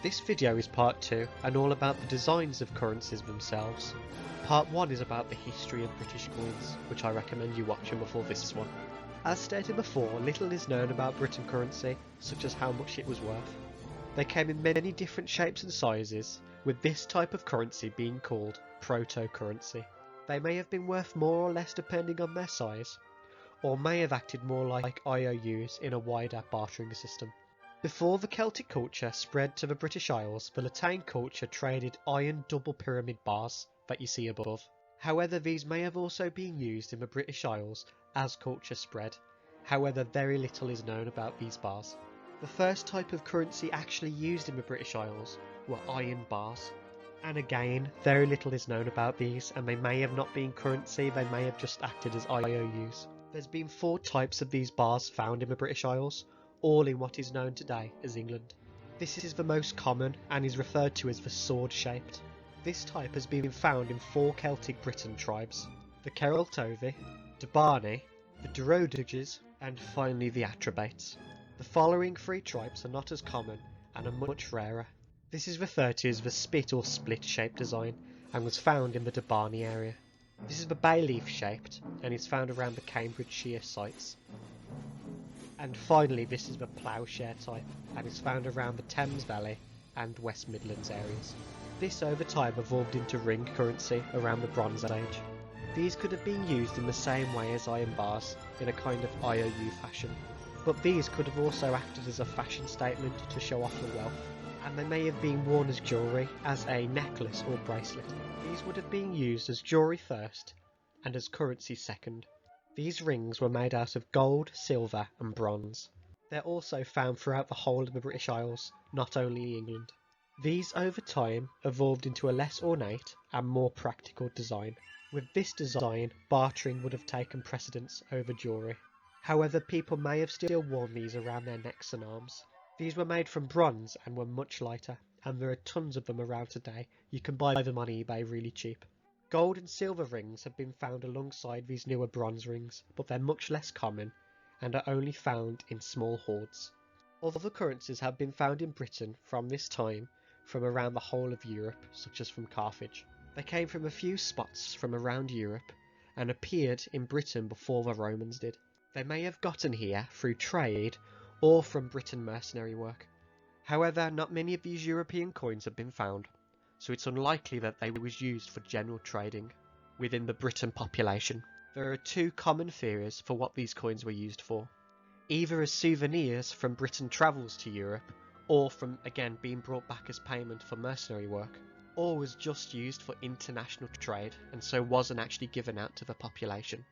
This video is part 2 and all about the designs of currencies themselves. Part 1 is about the history of British coins, which I recommend you watching before this one. As stated before, little is known about Briton currency, such as how much it was worth. They came in many different shapes and sizes, with this type of currency being called proto-currency. They may have been worth more or less depending on their size, or may have acted more like IOUs in a wider bartering system. Before the Celtic culture spread to the British Isles, the Latin culture traded iron double pyramid bars that you see above. However, these may have also been used in the British Isles as culture spread. However, very little is known about these bars. The first type of currency actually used in the British Isles were iron bars. And again, very little is known about these, and they may have not been currency, they may have just acted as IOUs. There's been 4 types of these bars found in the British Isles, all in what is known today as England. This is the most common and is referred to as the sword-shaped. This type has been found in 4 Celtic Briton tribes: the Cerultovi, the Barni, the Duroduges, and finally the Atrebates. The following 3 tribes are not as common and are much rarer. This is referred to as the spit or split shaped design and was found in the Barni area. This is the bay-leaf shaped and is found around the Cambridgeshire sites. And finally, this is the ploughshare type and is found around the Thames Valley and West Midlands areas. This over time evolved into ring currency around the Bronze Age. These could have been used in the same way as iron bars, in a kind of IOU fashion, but these could have also acted as a fashion statement to show off the wealth, and they may have been worn as jewellery, as a necklace or bracelet. These would have been used as jewellery first and as currency second. These rings were made out of gold, silver and bronze. They're also found throughout the whole of the British Isles, not only England. These over time evolved into a less ornate and more practical design. With this design, bartering would have taken precedence over jewellery. However, people may have still worn these around their necks and arms. These were made from bronze and were much lighter, and there are tons of them around today. You can buy them on eBay really cheap. Gold and silver rings have been found alongside these newer bronze rings, but they're much less common and are only found in small hoards. Other currencies have been found in Britain from this time from around the whole of Europe, such as from Carthage. They came from a few spots from around Europe and appeared in Britain before the Romans did. They may have gotten here through trade or from Briton mercenary work. However, not many of these European coins have been found, so it's unlikely that they was used for general trading within the Briton population. There are 2 common theories for what these coins were used for: either as souvenirs from Briton travels to Europe, or from again being brought back as payment for mercenary work, or was just used for international trade and so wasn't actually given out to the population.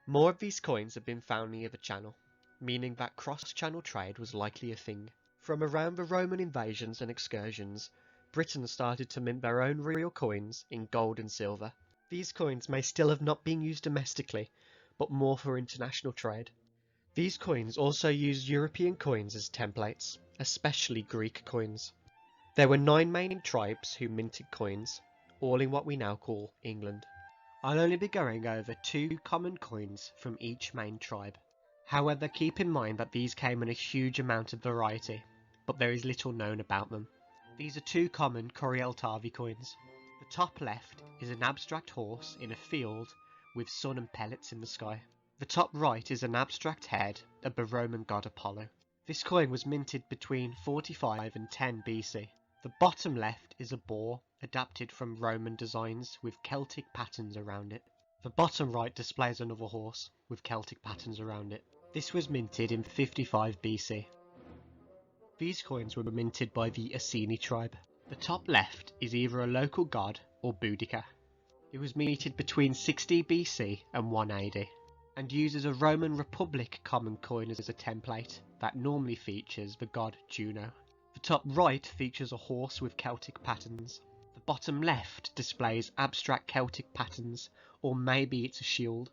More of these coins have been found near the Channel, meaning that cross-channel trade was likely a thing. From around the Roman invasions and excursions, Britain started to mint their own real coins in gold and silver. These coins may still have not been used domestically, but more for international trade. These coins also used European coins as templates, especially Greek coins. There were 9 main tribes who minted coins, all in what we now call England. I'll only be going over 2 common coins from each main tribe. However, keep in mind that these came in a huge amount of variety, but there is little known about them. These are 2 common Cerultovi coins. The top left is an abstract horse in a field with sun and pellets in the sky. The top right is an abstract head of the Roman god Apollo. This coin was minted between 45 and 10 BC. The bottom left is a boar adapted from Roman designs with Celtic patterns around it. The bottom right displays another horse with Celtic patterns around it. This was minted in 55 BC. These coins were minted by the Iceni tribe. The top left is either a local god or Boudica. It was minted between 60 BC and 1 AD, and uses a Roman Republic common coin as a template that normally features the god Juno. The top right features a horse with Celtic patterns. The bottom left displays abstract Celtic patterns, or maybe it's a shield,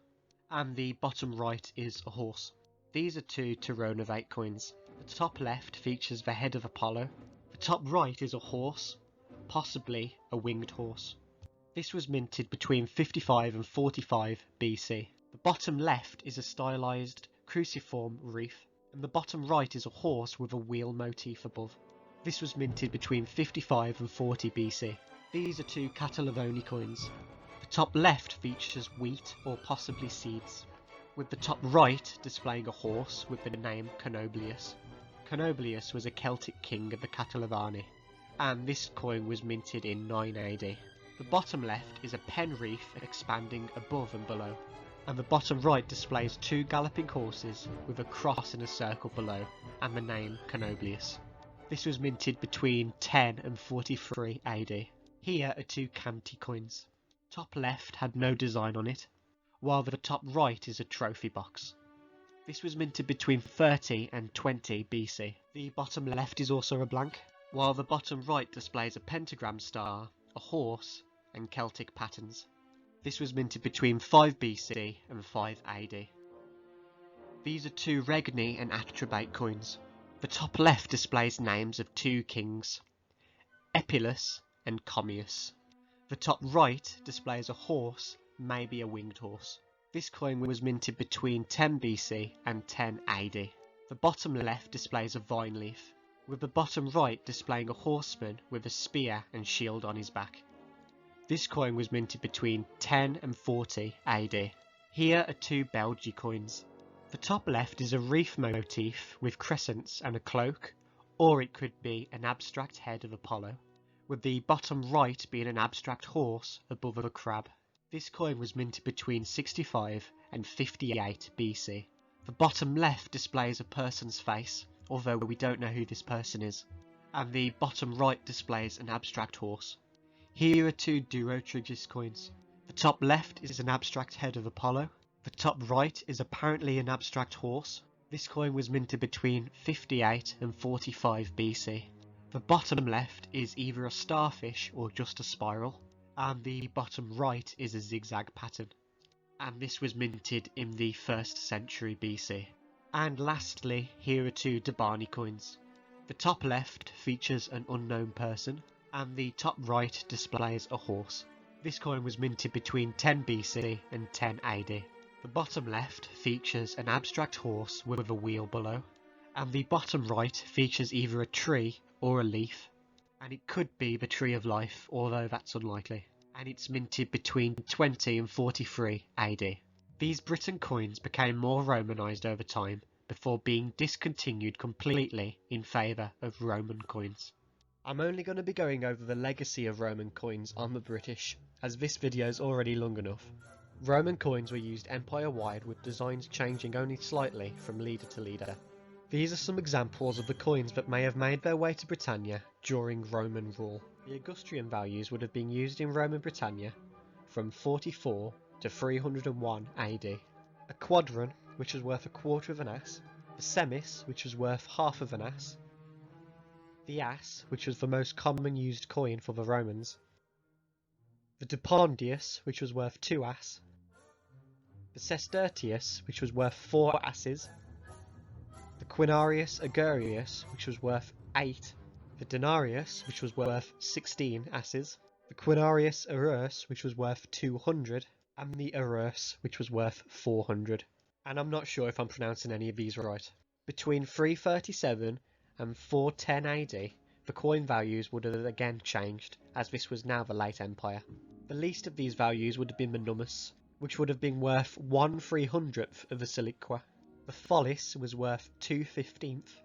and the bottom right is a horse. These are 2 Tyronovate coins. The top left features the head of Apollo. The top right is a horse, possibly a winged horse. This was minted between 55 and 45 BC. The bottom left is a stylized cruciform wreath, and the bottom right is a horse with a wheel motif above. This was minted between 55 and 40 BC. These are two Catalavoni coins. The top left features wheat or possibly seeds, with the top right displaying a horse with the name Conoblius. Conoblius was a Celtic king of the Catalavani, and this coin was minted in 9 AD. The bottom left is a pen reef expanding above and below, and the bottom right displays two galloping horses with a cross in a circle below and the name Conoblius. This was minted between 10 and 43 AD. Here are two Canti coins. Top left had no design on it, while the top right is a trophy box. This was minted between 30 and 20 BC. The bottom left is also a blank, while the bottom right displays a pentagram star, a horse, and Celtic patterns. This was minted between 5 BC and 5 AD. These are two Regni and Atrebate coins. The top left displays names of two kings, Epilus and Commius. The top right displays a horse, maybe a winged horse. This coin was minted between 10 BC and 10 AD. The bottom left displays a vine leaf, with the bottom right displaying a horseman with a spear and shield on his back. This coin was minted between 10 and 40 AD. Here are two Belgi coins. The top left is a reef motif with crescents and a cloak, or it could be an abstract head of Apollo, with the bottom right being an abstract horse above a crab. This coin was minted between 65 and 58 BC. The bottom left displays a person's face, although we don't know who this person is, and the bottom right displays an abstract horse. Here are two Durotrigis coins. The top left is an abstract head of Apollo. The top right is apparently an abstract horse. This coin was minted between 58 and 45 BC. The bottom left is either a starfish or just a spiral, and the bottom right is a zigzag pattern. And this was minted in the 1st century BC. And lastly, here are two Debani coins. The top left features an unknown person, and the top right displays a horse. This coin was minted between 10 BC and 10 AD. The bottom left features an abstract horse with a wheel below, and the bottom right features either a tree or a leaf, and it could be the Tree of Life, although that's unlikely, and it's minted between 20 and 43 AD. These Briton coins became more Romanised over time before being discontinued completely in favour of Roman coins. I'm only going to be going over the legacy of Roman coins on the British, as this video is already long enough. Roman coins were used empire-wide, with designs changing only slightly from leader to leader. These are some examples of the coins that may have made their way to Britannia during Roman rule. The Augustrian values would have been used in Roman Britannia from 44 to 301 AD. A quadron, which was worth a quarter of an ass. The semis, which was worth half of an ass. The ass, which was the most common used coin for the Romans. The dupondius, which was worth 2 ass. The sestertius, which was worth 4 asses. The quinarius augurius, which was worth 8. The denarius, which was worth 16 asses. The quinarius aurus, which was worth 200. And the aurus, which was worth 400. And I'm not sure if I'm pronouncing any of these right. Between 337 and 410 AD, the coin values would have again changed, as this was now the late Empire. The least of these values would have been the nummus, which would have been worth 1/300th of a siliqua. The follis was worth 2/15th.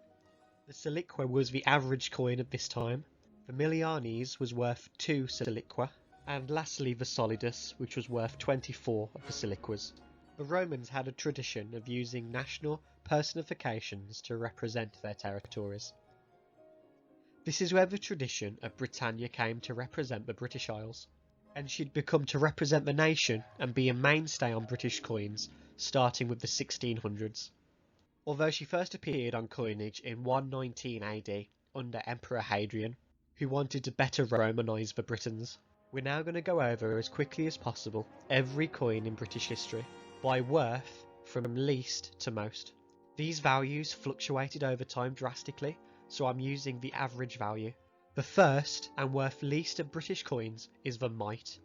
The siliqua was the average coin of this time. The millianes was worth 2 siliqua. And lastly the solidus, which was worth 24 of the siliquas. The Romans had a tradition of using national personifications to represent their territories. This is where the tradition of Britannia came to represent the British Isles, and she'd become to represent the nation and be a mainstay on British coins, starting with the 1600s. Although she first appeared on coinage in 119 AD under Emperor Hadrian, who wanted to better Romanise the Britons. We're now going to go over as quickly as possible every coin in British history, by worth from least to most. These values fluctuated over time drastically, so I'm using the average value. The first and worth least of British coins is the mite,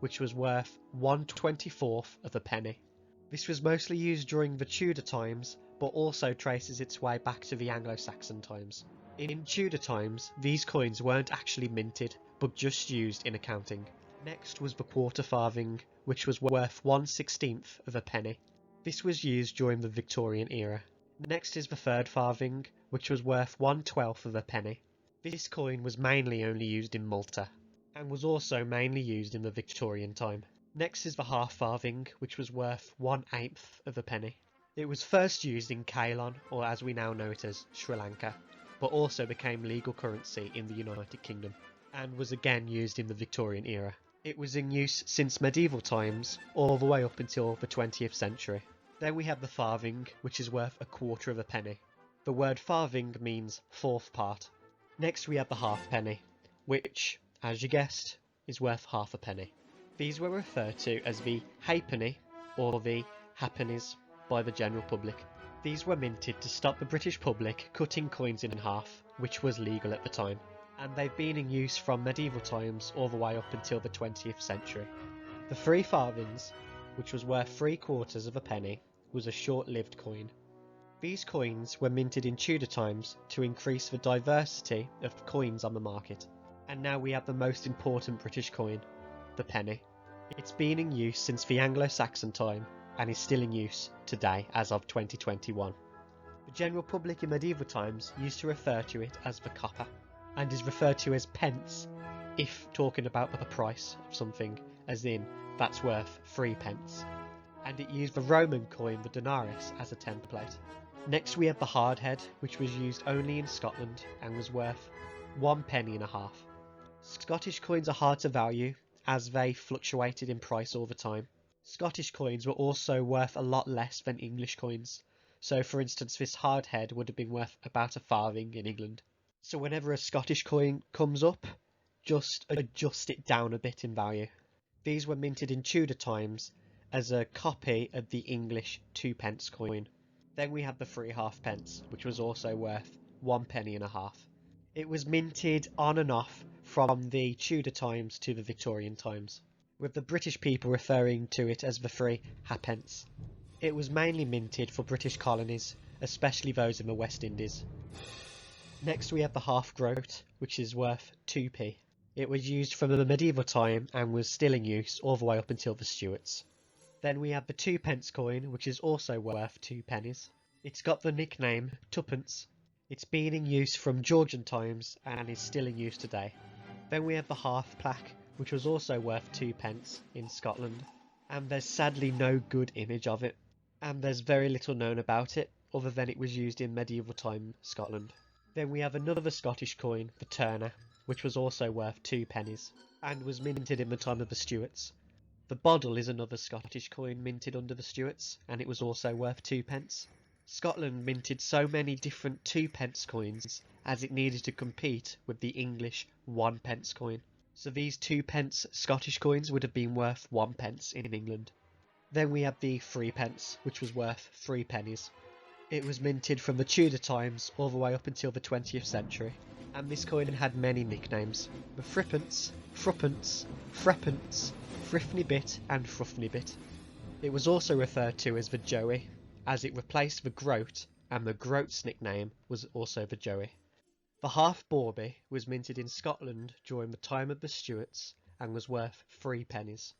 which was worth 1/24th of a penny. This was mostly used during the Tudor times, but also traces its way back to the Anglo-Saxon times. In Tudor times, these coins weren't actually minted, but just used in accounting. Next was the quarter farthing, which was worth 1/16 of a penny. This was used during the Victorian era. Next is the third farthing, which was worth 1/12 of a penny. This coin was mainly only used in Malta, and was also mainly used in the Victorian time. Next is the half farthing, which was worth 1/8 of a penny. It was first used in Ceylon, or as we now know it as Sri Lanka, but also became legal currency in the United Kingdom, and was again used in the Victorian era. It was in use since medieval times, all the way up until the 20th century. Then we have the farthing, which is worth 1/4 of a penny. The word farthing means fourth part. Next we have the halfpenny, which, as you guessed, is worth half a penny. These were referred to as the halfpenny or the halfpennies by the general public. These were minted to stop the British public cutting coins in half, which was legal at the time, and they've been in use from medieval times all the way up until the 20th century. The 3 farthings, which was worth 3/4 of a penny, was a short-lived coin. These coins were minted in Tudor times to increase the diversity of coins on the market. And now we have the most important British coin, the penny. It's been in use since the Anglo-Saxon time and is still in use today as of 2021. The general public in medieval times used to refer to it as the copper, and is referred to as pence if talking about the price of something, as in that's worth 3 pence. And it used the Roman coin, the denarius, as a template. Next we have the hardhead, which was used only in Scotland and was worth 1 penny and a half. Scottish coins are hard to value as they fluctuated in price all the time. Scottish coins were also worth a lot less than English coins, so for instance this hardhead would have been worth about a farthing in England. So whenever a Scottish coin comes up, just adjust it down a bit in value. These were minted in Tudor times as a copy of the English 2 pence coin. Then we have the 3 halfpence, which was also worth 1 penny and a half. It was minted on and off from the Tudor times to the Victorian times, with the British people referring to it as the 3 halfpence. It was mainly minted for British colonies, especially those in the West Indies. Next we have the half groat, which is worth 2p. It was used from the medieval time and was still in use all the way up until the Stuarts. Then we have the 2 pence coin, which is also worth 2 pennies. It's got the nickname tuppence. It's been in use from Georgian times and is still in use today. Then we have the half plaque, which was also worth 2 pence in Scotland, and there's sadly no good image of it, and there's very little known about it other than it was used in medieval time Scotland. Then we have another Scottish coin, the Turner, which was also worth 2 pennies and was minted in the time of the Stuarts. The Boddle is another Scottish coin minted under the Stuarts, and it was also worth 2 pence. Scotland minted so many different 2 pence coins as it needed to compete with the English 1 pence coin. So these 2 pence Scottish coins would have been worth 1 pence in England. Then we have the 3 pence, which was worth 3 pennies. It was minted from the Tudor times all the way up until the 20th century, and this coin had many nicknames: the threepence, thruppence, threepence, thriffny bit and thruffny bit. It was also referred to as the joey, as it replaced the groat, and the groat's nickname was also the joey. The half bawbee was minted in Scotland during the time of the Stuarts and was worth 3 pennies.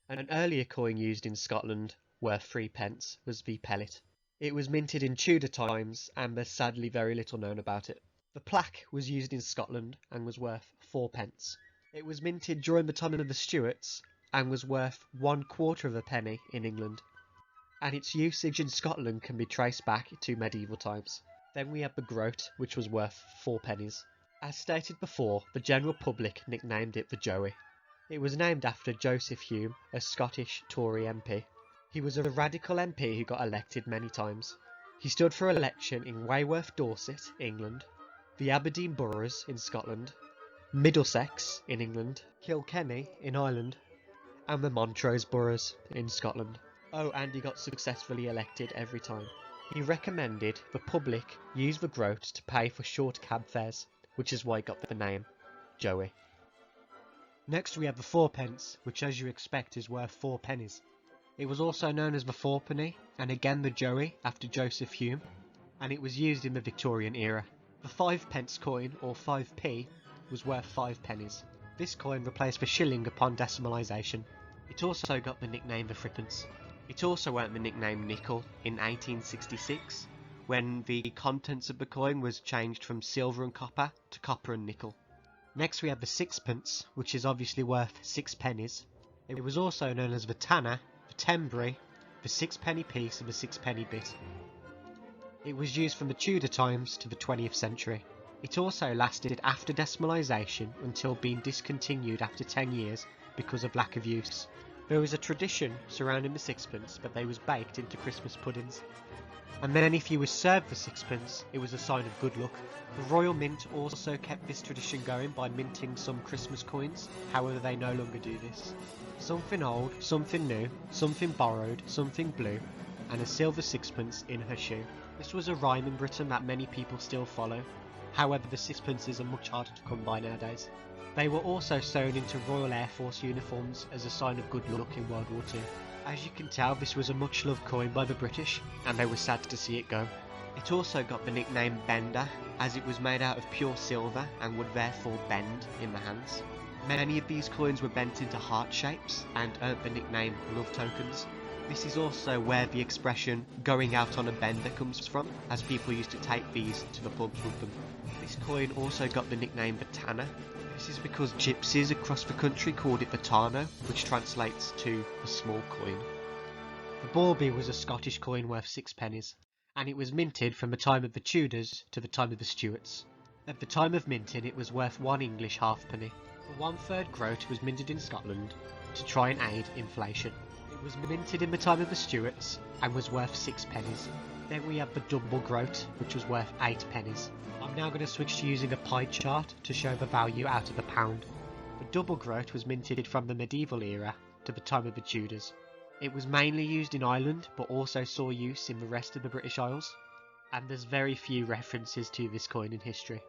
An earlier coin used in Scotland worth 3 pence was the pellet. It was minted in Tudor times and there's sadly very little known about it. The plaque was used in Scotland and was worth 4 pence. It was minted during the time of the Stuarts and was worth 1/4 of a penny in England, and its usage in Scotland can be traced back to medieval times. Then we have the groat, which was worth 4 pennies. As stated before, the general public nicknamed it the Joey. It was named after Joseph Hume, a Scottish Tory MP. He was a radical MP who got elected many times. He stood for election in Waworth, Dorset, England, the Aberdeen boroughs in Scotland, Middlesex in England, Kilkenny in Ireland, and the Montrose boroughs in Scotland. Oh, and he got successfully elected every time. He recommended the public use the groat to pay for short cab fares, which is why he got the name Joey. Next we have the 4 pence, which as you expect is worth 4 pennies. It was also known as the fourpenny, and again the Joey after Joseph Hume, and it was used in the Victorian era. The 5p coin, or 5p, was worth 5 pennies. This coin replaced the shilling upon decimalisation. It also got the nickname the threepence. It also earned the nickname nickel in 1866, when the contents of the coin was changed from silver and copper to copper and nickel. Next we have the 6p, which is obviously worth 6 pennies. It was also known as the tanner, the tembry, the 6p piece and the 6p bit. It was used from the Tudor times to the 20th century. It also lasted after decimalisation until being discontinued after 10 years because of lack of use. There was a tradition surrounding the 6p, but they was baked into Christmas puddings. And then if you were served the 6p, it was a sign of good luck. The Royal Mint also kept this tradition going by minting some Christmas coins, however they no longer do this. Something old, something new, something borrowed, something blue, and a silver 6p in her shoe. This was a rhyme in Britain that many people still follow, however the 6p are much harder to come by nowadays. They were also sewn into Royal Air Force uniforms as a sign of good luck in World War II. As you can tell, this was a much loved coin by the British, and they were sad to see it go. It also got the nickname Bender, as it was made out of pure silver and would therefore bend in the hands. Many of these coins were bent into heart shapes and earned the nickname love tokens. This is also where the expression going out on a bender comes from, as people used to take these to the pubs with them. This coin also got the nickname the tanner. This is because gypsies across the country called it the tarno, which translates to the small coin. The bawbee was a Scottish coin worth 6 pennies, and it was minted from the time of the Tudors to the time of the Stuarts. At the time of minting it was worth 1 English halfpenny. The 1/3 groat was minted in Scotland to try and aid inflation. It was minted in the time of the Stuarts and was worth 6 pennies. Then we have the double groat, which was worth 8 pennies. I'm now going to switch to using a pie chart to show the value out of the pound. The double groat was minted from the medieval era to the time of the Tudors. It was mainly used in Ireland, but also saw use in the rest of the British Isles, and there's very few references to this coin in history.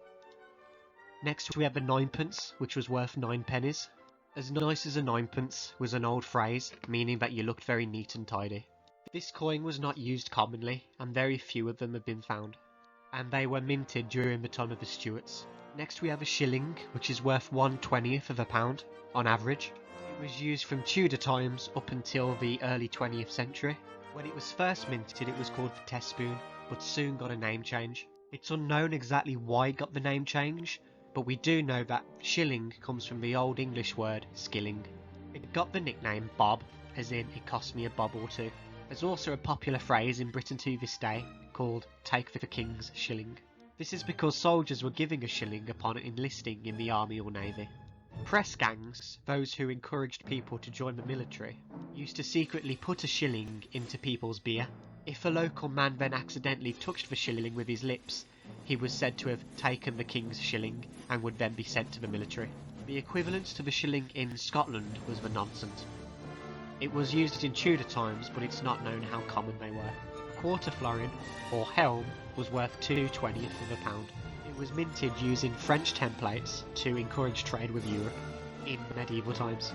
Next we have the 9p, which was worth 9 pennies. As nice as a 9p was an old phrase, meaning that you looked very neat and tidy. This coin was not used commonly, and very few of them have been found, and they were minted during the time of the Stuarts. Next we have a shilling, which is worth 1/20th of a pound, on average. It was used from Tudor times up until the early 20th century. When it was first minted it was called the test spoon, but soon got a name change. It's unknown exactly why it got the name change, but we do know that shilling comes from the Old English word skilling. It got the nickname bob, as in it cost me a bob or two. There's also a popular phrase in Britain to this day called take the king's shilling. This is because soldiers were giving a shilling upon enlisting in the army or navy. Press gangs, those who encouraged people to join the military, used to secretly put a shilling into people's beer. If a local man then accidentally touched the shilling with his lips, he was said to have taken the king's shilling and would then be sent to the military. The equivalent to the shilling in Scotland was the nonsense. It was used in Tudor times, but it's not known how common they were. A quarter florin, or helm, was worth 2/20th of a pound. It was minted using French templates to encourage trade with Europe in medieval times.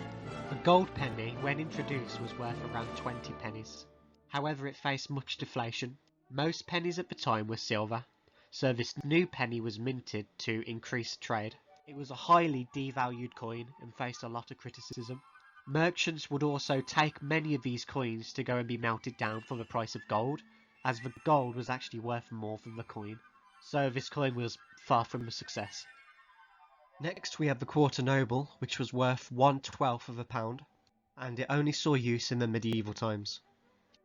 The gold penny, when introduced, was worth around 20 pennies. However, it faced much deflation. Most pennies at the time were silver, so this new penny was minted to increase trade. It was a highly devalued coin and faced a lot of criticism. Merchants would also take many of these coins to go and be melted down for the price of gold, as the gold was actually worth more than the coin. So this coin was far from a success. Next we have the quarter noble, which was worth 1/12th of a pound, and it only saw use in the medieval times.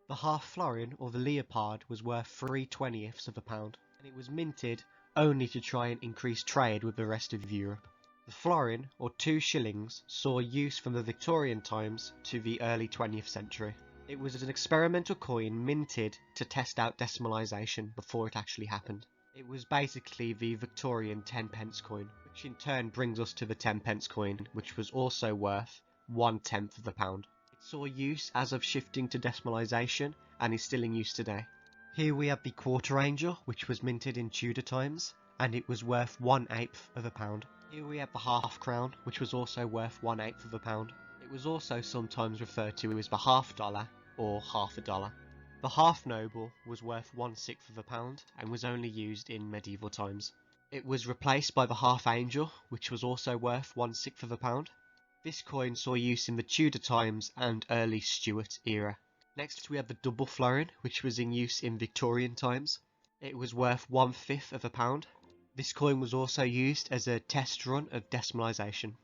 The half florin, or the leopard, was worth 3/20ths of a pound, and it was minted only to try and increase trade with the rest of Europe. The florin, or 2 shillings, saw use from the Victorian times to the early 20th century. It was an experimental coin minted to test out decimalisation before it actually happened. It was basically the Victorian 10p coin, which in turn brings us to the 10p coin, which was also worth 1/10th of a pound. It saw use as of shifting to decimalisation and is still in use today. Here we have the quarter angel, which was minted in Tudor times, and it was worth 1/8th of a pound. Here we have the half crown, which was also worth 1/8th of a pound. It was also sometimes referred to as the half dollar or half a dollar. The half noble was worth 1/6th of a pound and was only used in medieval times. It was replaced by the half angel, which was also worth 1/6 of a pound. This coin saw use in the Tudor times and early Stuart era. Next we had the double florin, which was in use in Victorian times. It was worth 1/5 of a pound. This coin was also used as a test run of decimalisation.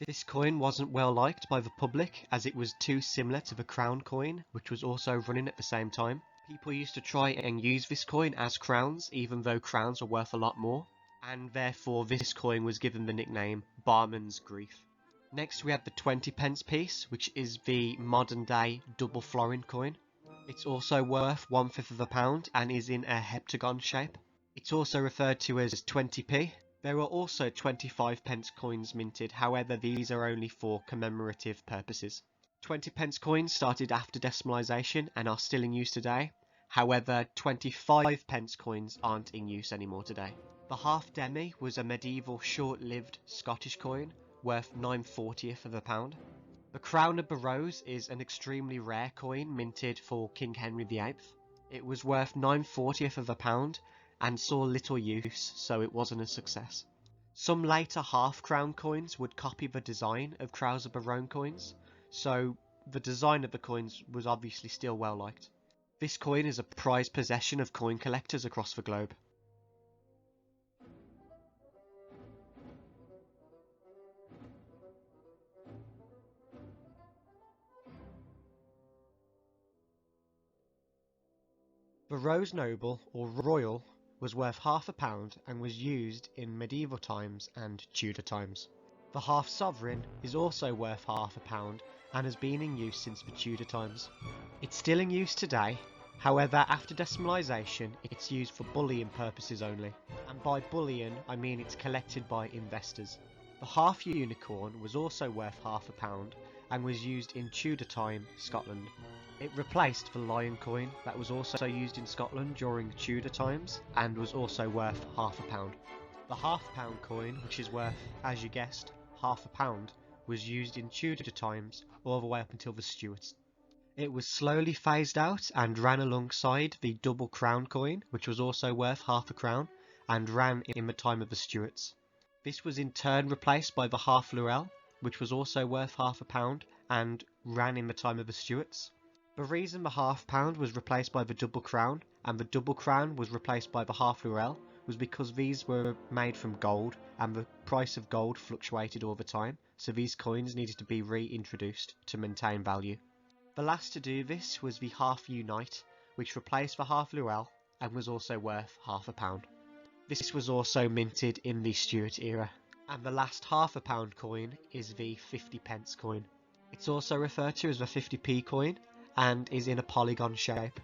This coin wasn't well liked by the public as it was too similar to the crown coin, which was also running at the same time. People used to try and use this coin as crowns, even though crowns were worth a lot more, and therefore this coin was given the nickname Barman's Grief. Next we have the 20p piece, which is the modern day double florin coin. It's also worth 1/5 of a pound and is in a heptagon shape. It's also referred to as 20p. There are also 25p coins minted, however these are only for commemorative purposes. 20p coins started after decimalisation and are still in use today. However, 25p coins aren't in use anymore today. The half demi was a medieval short-lived Scottish coin worth 9/40 of a pound. The Crown of the Rose is an extremely rare coin minted for King Henry VIII. It was worth 9/40 of a pound and saw little use, so it wasn't a success. Some later half-crown coins would copy the design of Crowns of the Rome coins, so the design of the coins was obviously still well liked. This coin is a prized possession of coin collectors across the globe. The Rose Noble, or Royal, was worth half a pound and was used in medieval times and Tudor times. The half sovereign is also worth half a pound and has been in use since the Tudor times. It's still in use today, however after decimalisation it's used for bullion purposes only, and by bullion I mean it's collected by investors. The half unicorn was also worth half a pound and was used in Tudor time Scotland. It replaced the lion coin that was also used in Scotland during Tudor times and was also worth half a pound. The half-pound coin, which is worth, as you guessed, half a pound, was used in Tudor times all the way up until the Stuarts. It was slowly phased out and ran alongside the double crown coin, which was also worth half a crown, and ran in the time of the Stuarts. This was in turn replaced by the half Lurel, which was also worth half a pound and ran in the time of the Stuarts. The reason the half pound was replaced by the double crown and the double crown was replaced by the half Lurel was because these were made from gold and the price of gold fluctuated all the time, so these coins needed to be reintroduced to maintain value. The last to do this was the half Unite, which replaced the half Lurel and was also worth half a pound. This was also minted in the Stuart era. And the last half a pound coin is the 50p coin. It's also referred to as the 50p coin and is in a polygon shape.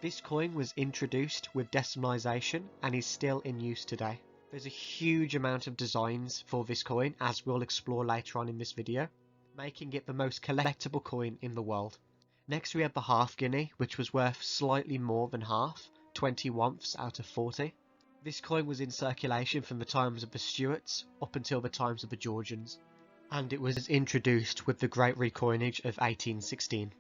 This coin was introduced with decimalisation and is still in use today. There's a huge amount of designs for this coin, as we'll explore later on in this video, making it the most collectible coin in the world. Next we have the half guinea, which was worth slightly more than half, 20 out of 40. This coin was in circulation from the times of the Stuarts up until the times of the Georgians, and it was introduced with the Great Recoinage of 1816.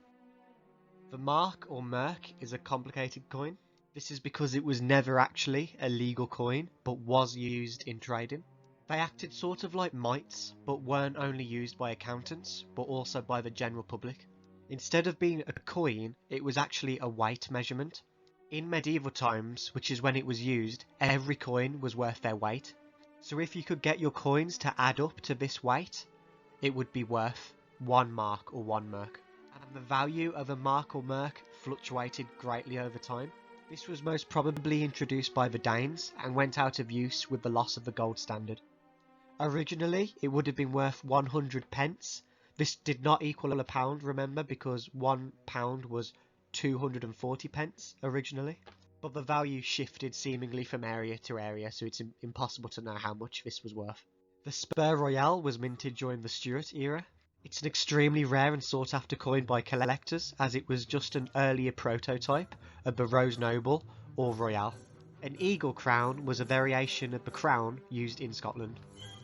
The mark or merk is a complicated coin. This is because it was never actually a legal coin, but was used in trading. They acted sort of like mites, but weren't only used by accountants, but also by the general public. Instead of being a coin, it was actually a weight measurement. In medieval times, which is when it was used, every coin was worth their weight. So if you could get your coins to add up to this weight, it would be worth 1 mark or 1 merk. And the value of a mark or merk fluctuated greatly over time. This was most probably introduced by the Danes and went out of use with the loss of the gold standard. Originally, it would have been worth 100p. This did not equal a pound, remember, because 1 pound was 240p originally. But the value shifted seemingly from area to area, so it's impossible to know how much this was worth. The Spur Royale was minted during the Stuart era. It's an extremely rare and sought after coin by collectors, as it was just an earlier prototype of the Rose Noble or Royale. An eagle crown was a variation of the crown used in Scotland.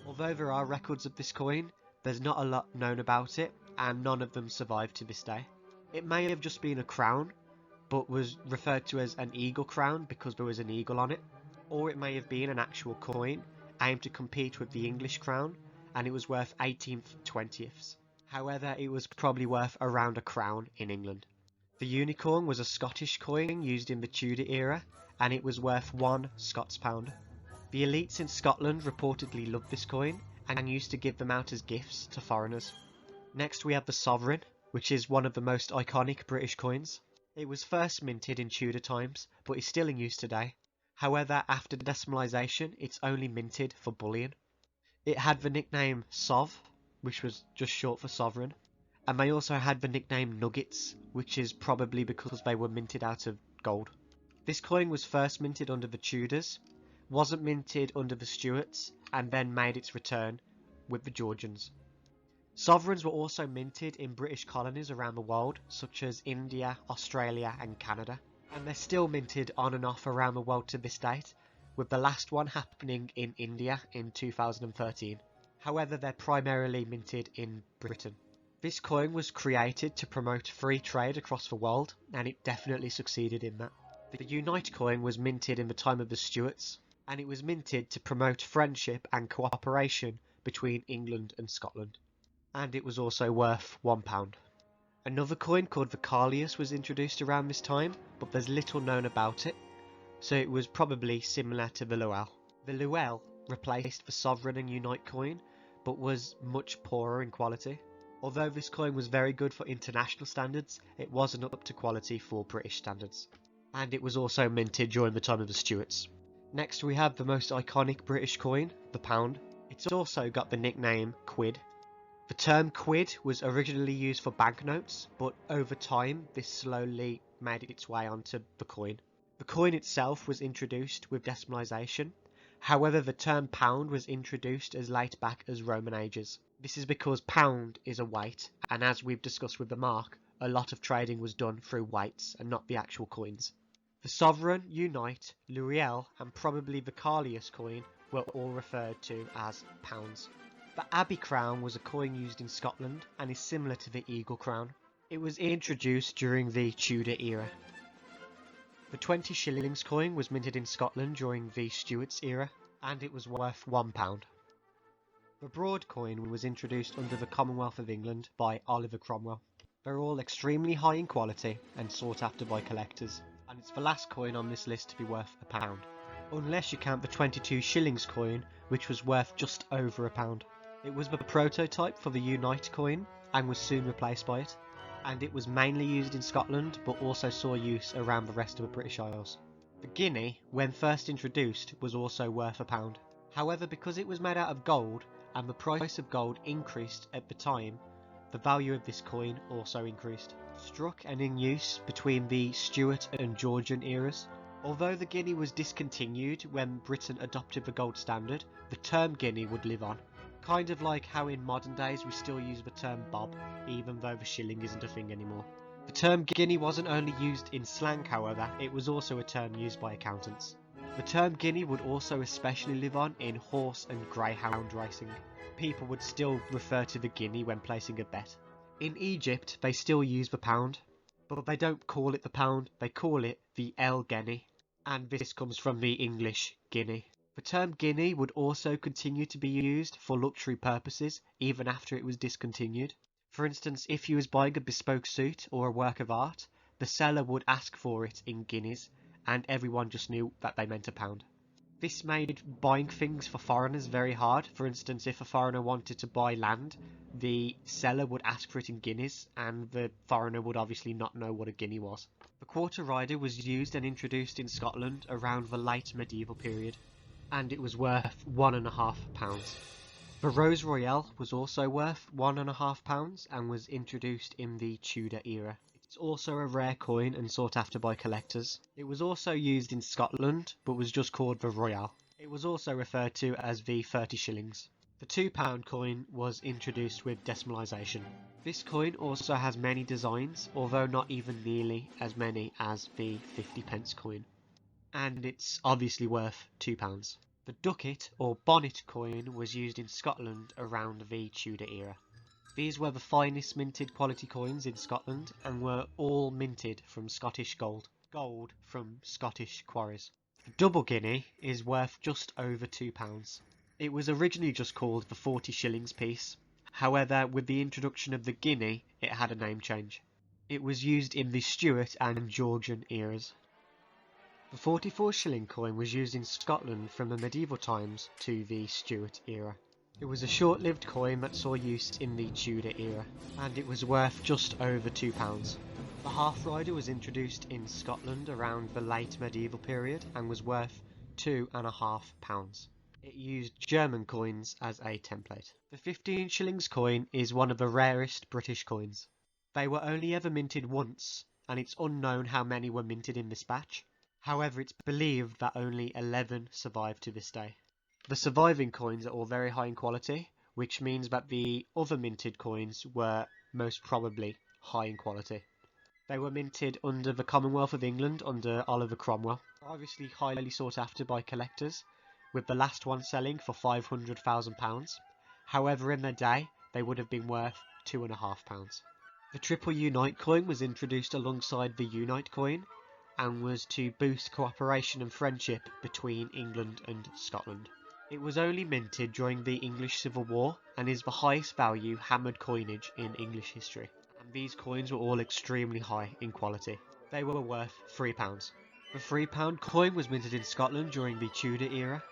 Although there are records of this coin, there's not a lot known about it, and none of them survive to this day. It may have just been a crown, but was referred to as an eagle crown because there was an eagle on it. or it may have been an actual coin aimed to compete with the English crown, and it was worth 18th 20ths. However, it was probably worth around a crown in England. The unicorn was a Scottish coin used in the Tudor era, and it was worth 1 Scots pound. The elites in Scotland reportedly loved this coin and used to give them out as gifts to foreigners. Next we have the sovereign, which is one of the most iconic British coins. It was first minted in Tudor times, but is still in use today. However, after decimalisation, it's only minted for bullion. It had the nickname Sov, which was just short for sovereign, and they also had the nickname Nuggets, which is probably because they were minted out of gold. This coin was first minted under the Tudors, wasn't minted under the Stuarts, and then made its return with the Georgians. Sovereigns were also minted in British colonies around the world, such as India, Australia and Canada, and they're still minted on and off around the world to this date, with the last one happening in India in 2013. However, they're primarily minted in Britain. This coin was created to promote free trade across the world, and it definitely succeeded in that. The Unite coin was minted in the time of the Stuarts, and it was minted to promote friendship and cooperation between England and Scotland. And it was also worth £1. Another coin called the Carlius was introduced around this time, but there's little known about it, so it was probably similar to the Luel. The Luel replaced the Sovereign and Unite coin, but was much poorer in quality. Although this coin was very good for international standards, it wasn't up to quality for British standards. And it was also minted during the time of the Stuarts. Next we have the most iconic British coin, the pound. It's also got the nickname quid. The term quid was originally used for banknotes, but over time this slowly made its way onto the coin. The coin itself was introduced with decimalisation. However, the term pound was introduced as late back as Roman ages. This is because pound is a weight, and as we've discussed with the mark, a lot of trading was done through weights and not the actual coins. The Sovereign, Unite, Luriel and probably the Carlius coin were all referred to as pounds. The Abbey crown was a coin used in Scotland and is similar to the Eagle crown. It was introduced during the Tudor era. The 20 shillings coin was minted in Scotland during the Stuarts era, and it was worth £1. The broad coin was introduced under the Commonwealth of England by Oliver Cromwell. They're all extremely high in quality and sought after by collectors, and it's the last coin on this list to be worth £1. Unless you count the 22 shillings coin, which was worth just over £1. It was the prototype for the Unite coin and was soon replaced by it, and it was mainly used in Scotland but also saw use around the rest of the British Isles. The guinea, when first introduced, was also worth £1. However, because it was made out of gold and the price of gold increased at the time, the value of this coin also increased. Struck and in use between the Stuart and Georgian eras. Although the guinea was discontinued when Britain adopted the gold standard, the term guinea would live on. Kind of like how in modern days we still use the term bob, even though the shilling isn't a thing anymore. The term guinea wasn't only used in slang, however, it was also a term used by accountants. The term guinea would also especially live on in horse and greyhound racing. People would still refer to the guinea when placing a bet. In Egypt, they still use the pound, but they don't call it the pound, they call it the el guinea, and this comes from the English guinea. The term guinea would also continue to be used for luxury purposes even after it was discontinued. For instance, if you was buying a bespoke suit or a work of art, the seller would ask for it in guineas, and everyone just knew that they meant a pound. This made buying things for foreigners very hard. For instance, if a foreigner wanted to buy land, the seller would ask for it in guineas, and the foreigner would obviously not know what a guinea was. The quarter rider was used and introduced in Scotland around the late medieval period, and it was worth £1.50. The Rose Royale was also worth £1.50 and was introduced in the Tudor era. It's also a rare coin and sought after by collectors. It was also used in Scotland, but was just called the Royale. It was also referred to as the 30 shillings. The £2 coin was introduced with decimalisation. This coin also has many designs, although not even nearly as many as the 50p coin. And it's obviously worth £2. The ducat or bonnet coin was used in Scotland around the Tudor era. These were the finest minted quality coins in Scotland and were all minted from Scottish gold from Scottish quarries. The double guinea is worth just over £2. It was originally just called the 40 shillings piece. However, with the introduction of the guinea, it had a name change. It was used in the Stuart and Georgian eras. The 44 shilling coin was used in Scotland from the medieval times to the Stuart era. It was a short-lived coin that saw use in the Tudor era, and it was worth just over £2. The half-rider was introduced in Scotland around the late medieval period and was worth £2.50. It used German coins as a template. The 15 shillings coin is one of the rarest British coins. They were only ever minted once, and it's unknown how many were minted in this batch. However, it's believed that only 11 survive to this day. The surviving coins are all very high in quality, which means that the other minted coins were most probably high in quality. They were minted under the Commonwealth of England under Oliver Cromwell, obviously highly sought after by collectors, with the last one selling for £500,000. However, in their day, they would have been worth £2.50. The Triple Unite coin was introduced alongside the Unite coin, and was to boost cooperation and friendship between England and Scotland. It was only minted during the English Civil War and is the highest value hammered coinage in English history. And these coins were all extremely high in quality. They were worth £3. The £3 coin was minted in Scotland during the Tudor era,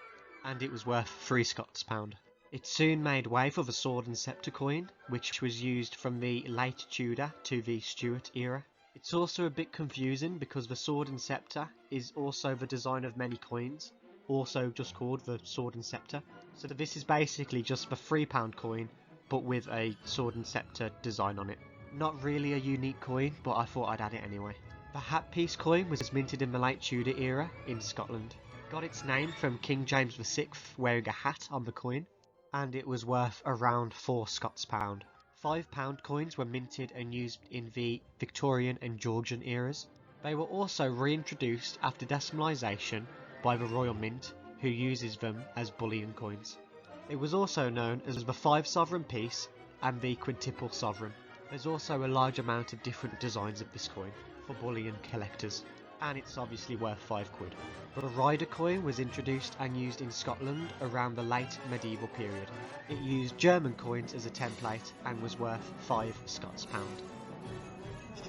and it was worth £3 Scots pound. It soon made way for the sword and sceptre coin, which was used from the late Tudor to the Stuart era. It's also a bit confusing because the sword and sceptre is also the design of many coins, also just called the sword and sceptre. So this is basically just the £3 coin, but with a sword and sceptre design on it. Not really a unique coin, but I thought I'd add it anyway. The hat piece coin was minted in the late Tudor era in Scotland. It got its name from King James VI wearing a hat on the coin, and it was worth around £4 Scots pound. £5 coins were minted and used in the Victorian and Georgian eras. They were also reintroduced after decimalisation by the Royal Mint, who uses them as bullion coins. It was also known as the 5 sovereign piece and the quintuple sovereign. There's also a large amount of different designs of this coin for bullion collectors, and it's obviously worth £5. The Rider coin was introduced and used in Scotland around the late medieval period. It used German coins as a template and was worth £5 Scots pound.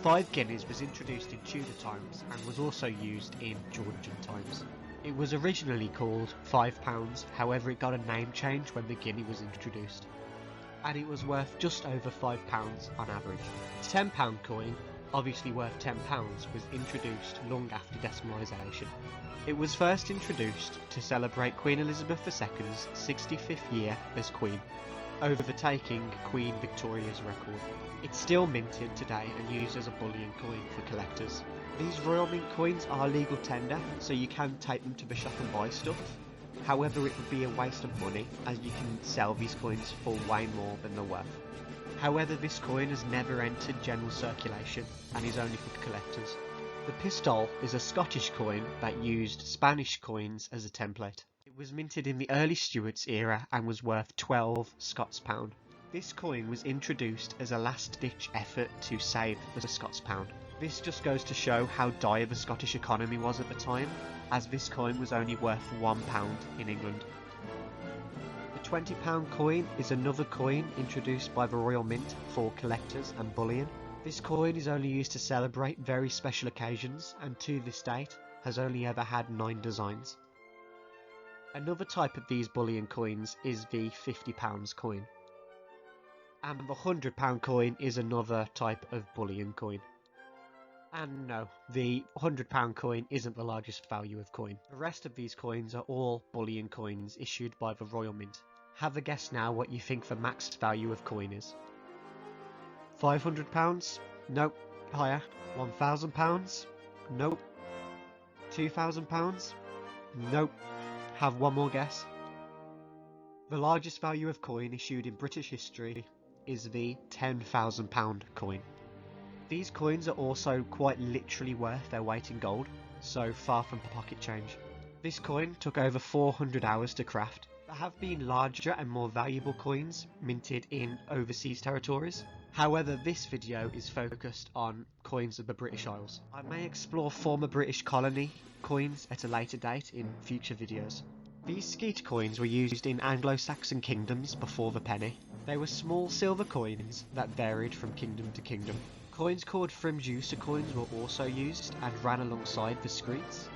5 guineas was introduced in Tudor times and was also used in Georgian times. It was originally called £5, however it got a name change when the guinea was introduced, and it was worth just over £5 on average. The £10 coin, obviously worth £10, was introduced long after decimalisation. It was first introduced to celebrate Queen Elizabeth II's 65th year as Queen, overtaking Queen Victoria's record. It's still minted today and used as a bullion coin for collectors. These Royal Mint coins are legal tender, so you can take them to the shop and buy stuff. However, it would be a waste of money, as you can sell these coins for way more than they're worth. However, this coin has never entered general circulation and is only for collectors. The pistole is a Scottish coin that used Spanish coins as a template. It was minted in the early Stuarts era and was worth £12 Scots pound. This coin was introduced as a last-ditch effort to save the Scots pound. This just goes to show how dire the Scottish economy was at the time, as this coin was only worth £1 in England. The £20 coin is another coin introduced by the Royal Mint for collectors and bullion. This coin is only used to celebrate very special occasions, and to this date has only ever had 9 designs. Another type of these bullion coins is the £50 coin. And the £100 coin is another type of bullion coin. And no, the £100 coin isn't the largest value of coin. The rest of these coins are all bullion coins issued by the Royal Mint. Have a guess now what you think the max value of coin is. £500? Nope. Higher. £1,000? Nope. £2,000? Nope. Have one more guess. The largest value of coin issued in British history is the £10,000 coin. These coins are also quite literally worth their weight in gold, so far from pocket change. This coin took over 400 hours to craft, There have been larger and more valuable coins minted in overseas territories. However, this video is focused on coins of the British Isles. I may explore former British colony coins at a later date in future videos. These skeet coins were used in Anglo-Saxon kingdoms before the penny. They were small silver coins that varied from kingdom to kingdom. Coins called Frimjusa coins were also used and ran alongside the skeets.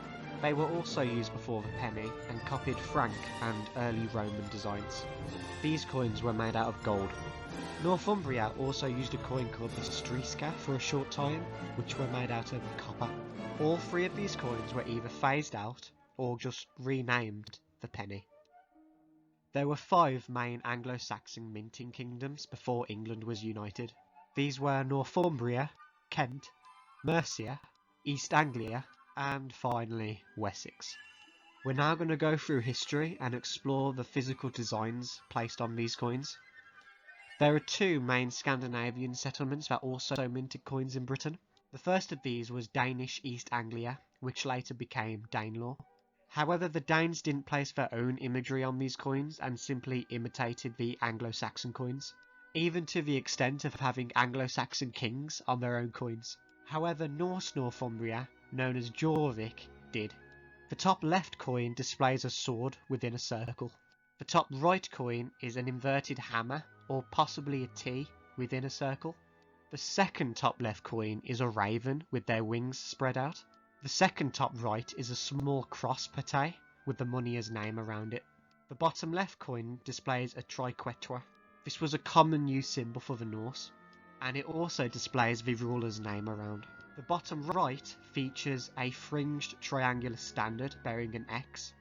They were also used before the penny and copied Frank and early Roman designs. These coins were made out of gold. Northumbria also used a coin called the Striska for a short time, which were made out of copper. All three of these coins were either phased out or just renamed the penny. There were 5 main Anglo-Saxon minting kingdoms before England was united. These were Northumbria, Kent, Mercia, East Anglia, and finally Wessex. We're now going to go through history and explore the physical designs placed on these coins. There are 2 main Scandinavian settlements that also minted coins in Britain. The first of these was Danish East Anglia, which later became Danelaw. However, the Danes didn't place their own imagery on these coins and simply imitated the Anglo-Saxon coins, even to the extent of having Anglo-Saxon kings on their own coins. However, Norse Northumbria, known as Jorvik, did. The top left coin displays a sword within a circle. The top right coin is an inverted hammer, or possibly a T, within a circle. The second top left coin is a raven with their wings spread out. The second top right is a small cross pate with the moneyer's name around it. The bottom left coin displays a triquetra. This was a common use symbol for the Norse, and it also displays the ruler's name around. The bottom right features a fringed triangular standard bearing an X.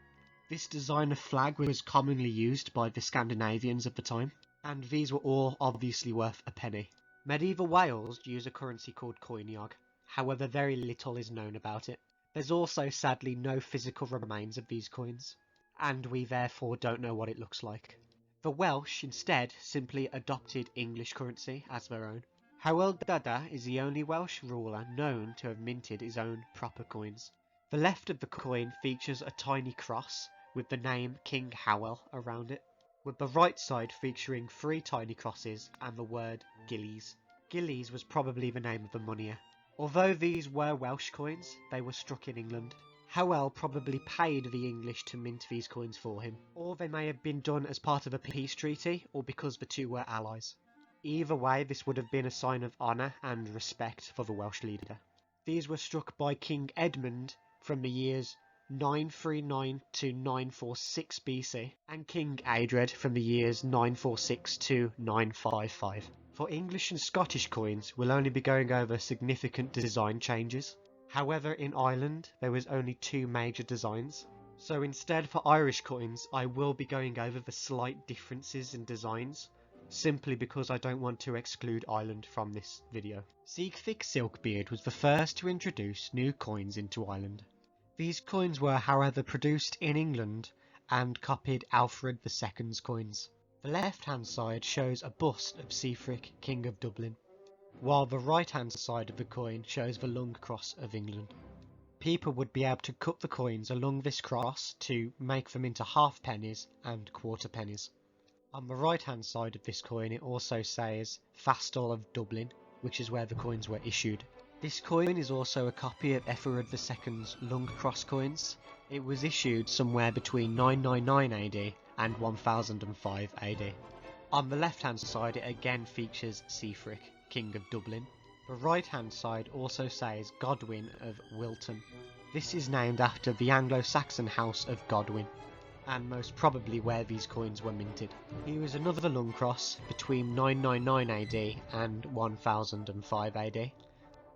This design of flag was commonly used by the Scandinavians of the time, and these were all obviously worth a penny. Medieval Wales used a currency called coinage, however very little is known about it. There's also sadly no physical remains of these coins, and we therefore don't know what it looks like. The Welsh instead simply adopted English currency as their own. Hywel Dda is the only Welsh ruler known to have minted his own proper coins. The left of the coin features a tiny cross with the name King Hywel around it, with the right side featuring 3 tiny crosses and the word Gillies. Gillies was probably the name of the moneyer. Although these were Welsh coins, they were struck in England. Hywel probably paid the English to mint these coins for him, or they may have been done as part of a peace treaty or because the two were allies. Either way, this would have been a sign of honour and respect for the Welsh leader. These were struck by King Edmund from the years 939 to 946 BC and King Adred from the years 946 to 955. For English and Scottish coins, we'll only be going over significant design changes. However, in Ireland, there was only 2 major designs. So instead, for Irish coins, I will be going over the slight differences in designs, simply because I don't want to exclude Ireland from this video. Siegfried Silkbeard was the first to introduce new coins into Ireland. These coins were, however, produced in England and copied Alfred II's coins. The left-hand side shows a bust of Siegfried, King of Dublin, while the right-hand side of the coin shows the lung cross of England. People would be able to cut the coins along this cross to make them into half pennies and quarter pennies. On the right-hand side of this coin, it also says Fastall of Dublin, which is where the coins were issued. This coin is also a copy of Ethelred II's lung cross coins. It was issued somewhere between 999 AD and 1005 AD. On the left-hand side, it again features Siegfried, King of Dublin. The right-hand side also says Godwin of Wilton. This is named after the Anglo-Saxon house of Godwin, and most probably where these coins were minted. Here is another lung cross between 999 AD and 1005 AD,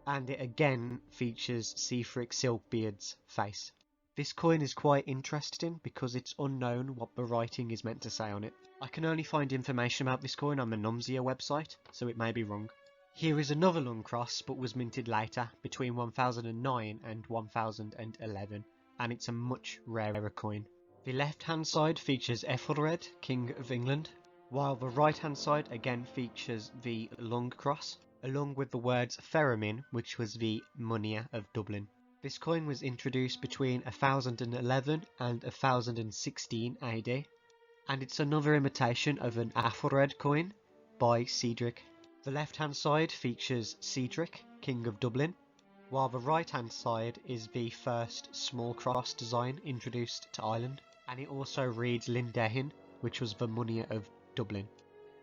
and it again features Siegfried Silkbeard's face. This coin is quite interesting because it's unknown what the writing is meant to say on it. I can only find information about this coin on the Numsia website, so it may be wrong. Here is another lung cross, but was minted later, between 1009 and 1011, and it's a much rarer coin. The left-hand side features Ethelred, King of England, while the right-hand side again features the lung cross, along with the words Theramin, which was the moneyer of Dublin. This coin was introduced between 1011 and 1016 AD. and it's another imitation of an Aethelred coin by Cedric. The left-hand side features Cedric, King of Dublin, while the right-hand side is the first small cross design introduced to Ireland, and it also reads Lindehin, which was the money of Dublin.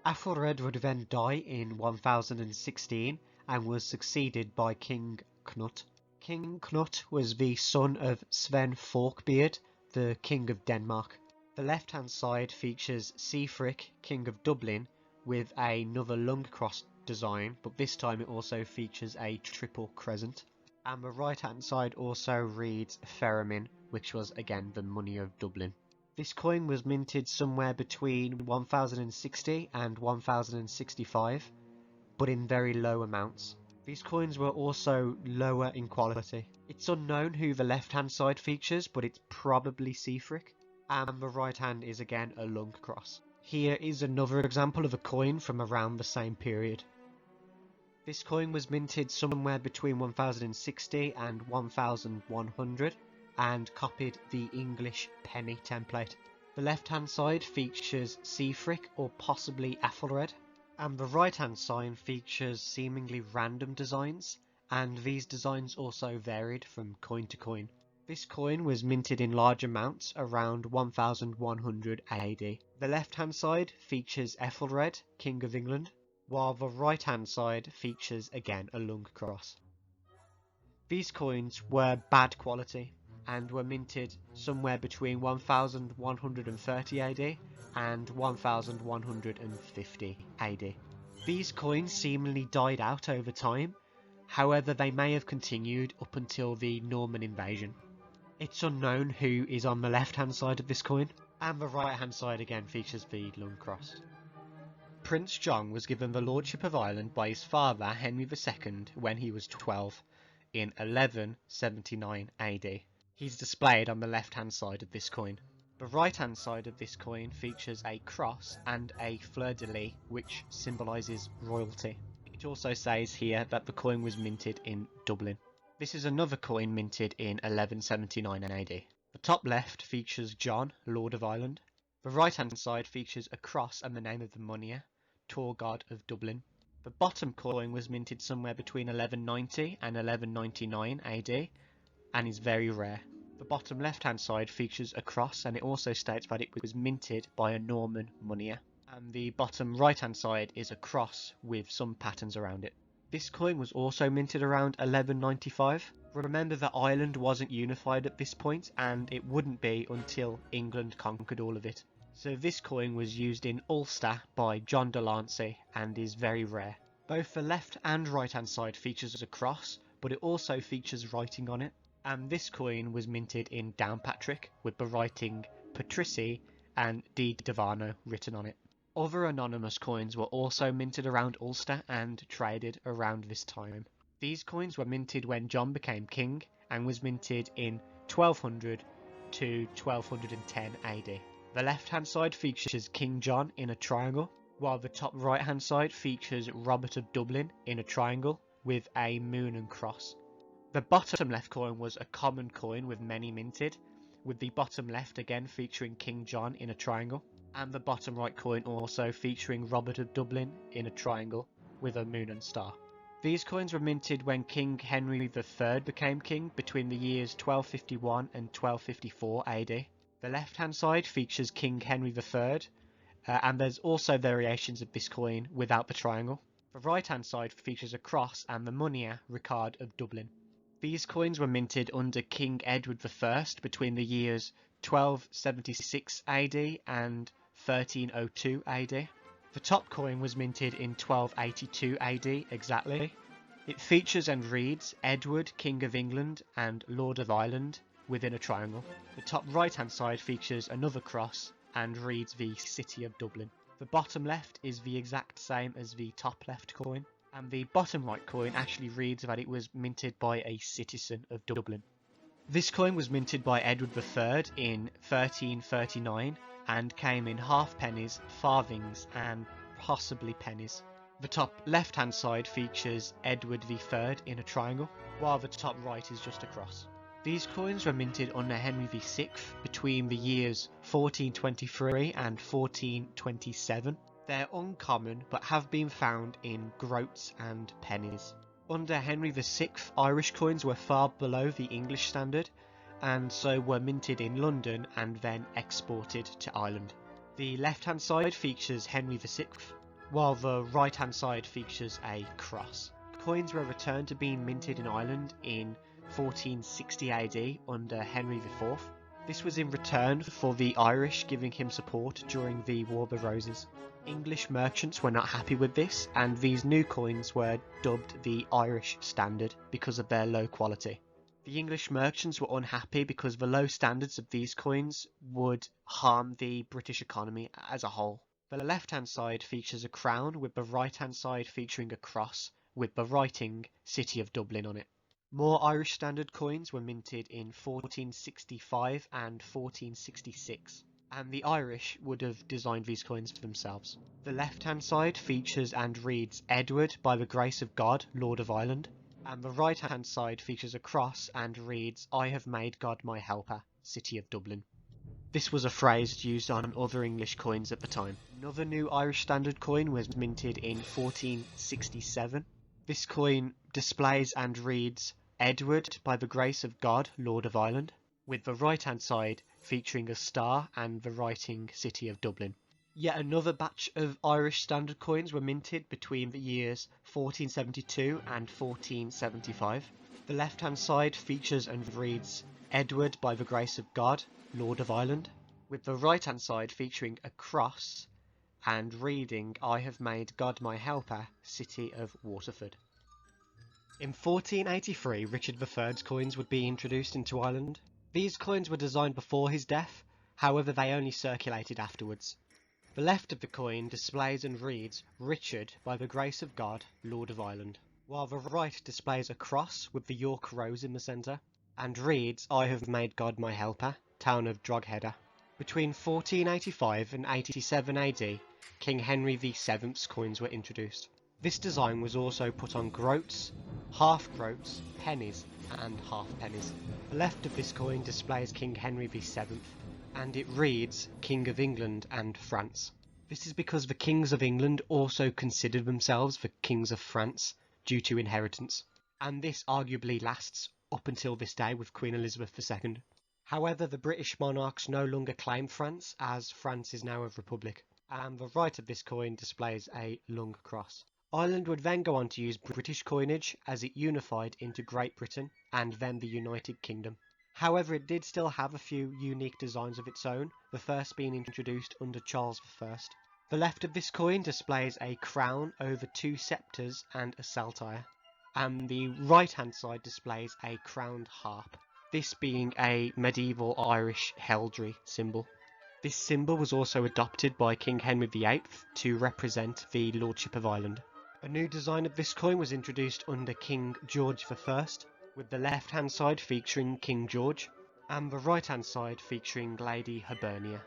Aethelred would then die in 1016 and was succeeded by King Knut. King Knut was the son of Sven Forkbeard, the King of Denmark. The left-hand side features Siegfried, King of Dublin, with another lung cross design, but this time it also features a triple crescent. And the right-hand side also reads Ferramin, which was again the money of Dublin. This coin was minted somewhere between 1060 and 1065, but in very low amounts. These coins were also lower in quality. It's unknown who the left-hand side features, but it's probably Siegfried, and the right hand is again a lung cross. Here is another example of a coin from around the same period. This coin was minted somewhere between 1060 and 1100 and copied the English penny template. The left-hand side features Siegfried or possibly Aethelred, and the right-hand side features seemingly random designs, and these designs also varied from coin to coin. This coin was minted in large amounts around 1100 AD. The left-hand side features Aethelred, King of England, while the right-hand side features again a lung cross. These coins were bad quality and were minted somewhere between 1130 AD and 1150 AD. These coins seemingly died out over time, however they may have continued up until the Norman invasion. It's unknown who is on the left-hand side of this coin, and the right-hand side again features the lung cross. Prince John was given the lordship of Ireland by his father Henry II when he was 12 in 1179 AD. He's displayed on the left-hand side of this coin. The right-hand side of this coin features a cross and a fleur-de-lis, which symbolises royalty. It also says here that the coin was minted in Dublin. This is another coin minted in 1179 AD. The top left features John, Lord of Ireland. The right-hand side features a cross and the name of the moneyer, Torgod of Dublin. The bottom coin was minted somewhere between 1190 and 1199 AD and is very rare. The bottom left-hand side features a cross, and it also states that it was minted by a Norman moneyer. And the bottom right-hand side is a cross with some patterns around it. This coin was also minted around 1195. Remember that Ireland wasn't unified at this point, and it wouldn't be until England conquered all of it. So this coin was used in Ulster by John de Lancey and is very rare. Both the left and right hand side features a cross, but it also features writing on it. And this coin was minted in Downpatrick with the writing Patrici and Di Divano written on it. Other anonymous coins were also minted around Ulster and traded around this time. These coins were minted when John became king and was minted in 1200 to 1210 AD. The left-hand side features King John in a triangle, while the top right-hand side features Robert of Dublin in a triangle with a moon and cross. The bottom left coin was a common coin with many minted, with the bottom left again featuring King John in a triangle, and the bottom right coin also featuring Robert of Dublin in a triangle with a moon and star. These coins were minted when King Henry III became king between the years 1251 and 1254 AD. The left-hand side features King Henry III, and there's also variations of this coin without the triangle. The right-hand side features a cross and the moneyer Ricard of Dublin. These coins were minted under King Edward I between the years 1276 AD and 1302 AD. The top coin was minted in 1282 AD exactly. It features and reads Edward, King of England and Lord of Ireland within a triangle. The top right hand side features another cross and reads the City of Dublin. The bottom left is the exact same as the top left coin, and the bottom right coin actually reads that it was minted by a citizen of Dublin. This coin was minted by Edward III in 1339 and came in half pennies, farthings and possibly pennies. The top left hand side features Edward III in a triangle, while the top right is just a cross. These coins were minted under Henry VI between the years 1423 and 1427. They're uncommon but have been found in groats and pennies. Under Henry VI, Irish coins were far below the English standard, and so were minted in London and then exported to Ireland. The left-hand side features Henry VI, while the right-hand side features a cross. Coins were returned to being minted in Ireland in 1460 AD under Henry IV. This was in return for the Irish giving him support during the War of the Roses. English merchants were not happy with this, and these new coins were dubbed the Irish Standard because of their low quality. The English merchants were unhappy because the low standards of these coins would harm the British economy as a whole. The left-hand side features a crown with the right-hand side featuring a cross with the writing City of Dublin on it. More Irish standard coins were minted in 1465 and 1466. And the Irish would have designed these coins for themselves. The left-hand side features and reads Edward by the grace of God, Lord of Ireland, and the right-hand side features a cross and reads I have made God my helper, City of Dublin. This was a phrase used on other English coins at the time. Another new Irish standard coin was minted in 1467. This coin displays and reads Edward by the grace of God, Lord of Ireland, with the right-hand side featuring a star and the writing City of Dublin. Yet another batch of Irish standard coins were minted between the years 1472 and 1475. The left-hand side features and reads Edward by the grace of God, Lord of Ireland, with the right-hand side featuring a cross and reading I have made God my helper, City of Waterford. In 1483, Richard III's coins would be introduced into Ireland. These coins were designed before his death, however they only circulated afterwards. The left of the coin displays and reads Richard by the grace of God, Lord of Ireland, while the right displays a cross with the York Rose in the centre, and reads I have made God my helper, town of Drogheda. Between 1485 and 87 AD, King Henry VII's coins were introduced. This design was also put on groats, half-groats, pennies and half-pennies. The left of this coin displays King Henry VII, and it reads King of England and France. This is because the kings of England also considered themselves the kings of France due to inheritance, and this arguably lasts up until this day with Queen Elizabeth II. However, the British monarchs no longer claim France, as France is now a republic, and the right of this coin displays a lung cross. Ireland would then go on to use British coinage as it unified into Great Britain and then the United Kingdom. However, it did still have a few unique designs of its own, the first being introduced under Charles I. The left of this coin displays a crown over two sceptres and a saltire, and the right-hand side displays a crowned harp, this being a medieval Irish heraldry symbol. This symbol was also adopted by King Henry VIII to represent the Lordship of Ireland. A new design of this coin was introduced under King George I, with the left-hand side featuring King George, and the right-hand side featuring Lady Hibernia.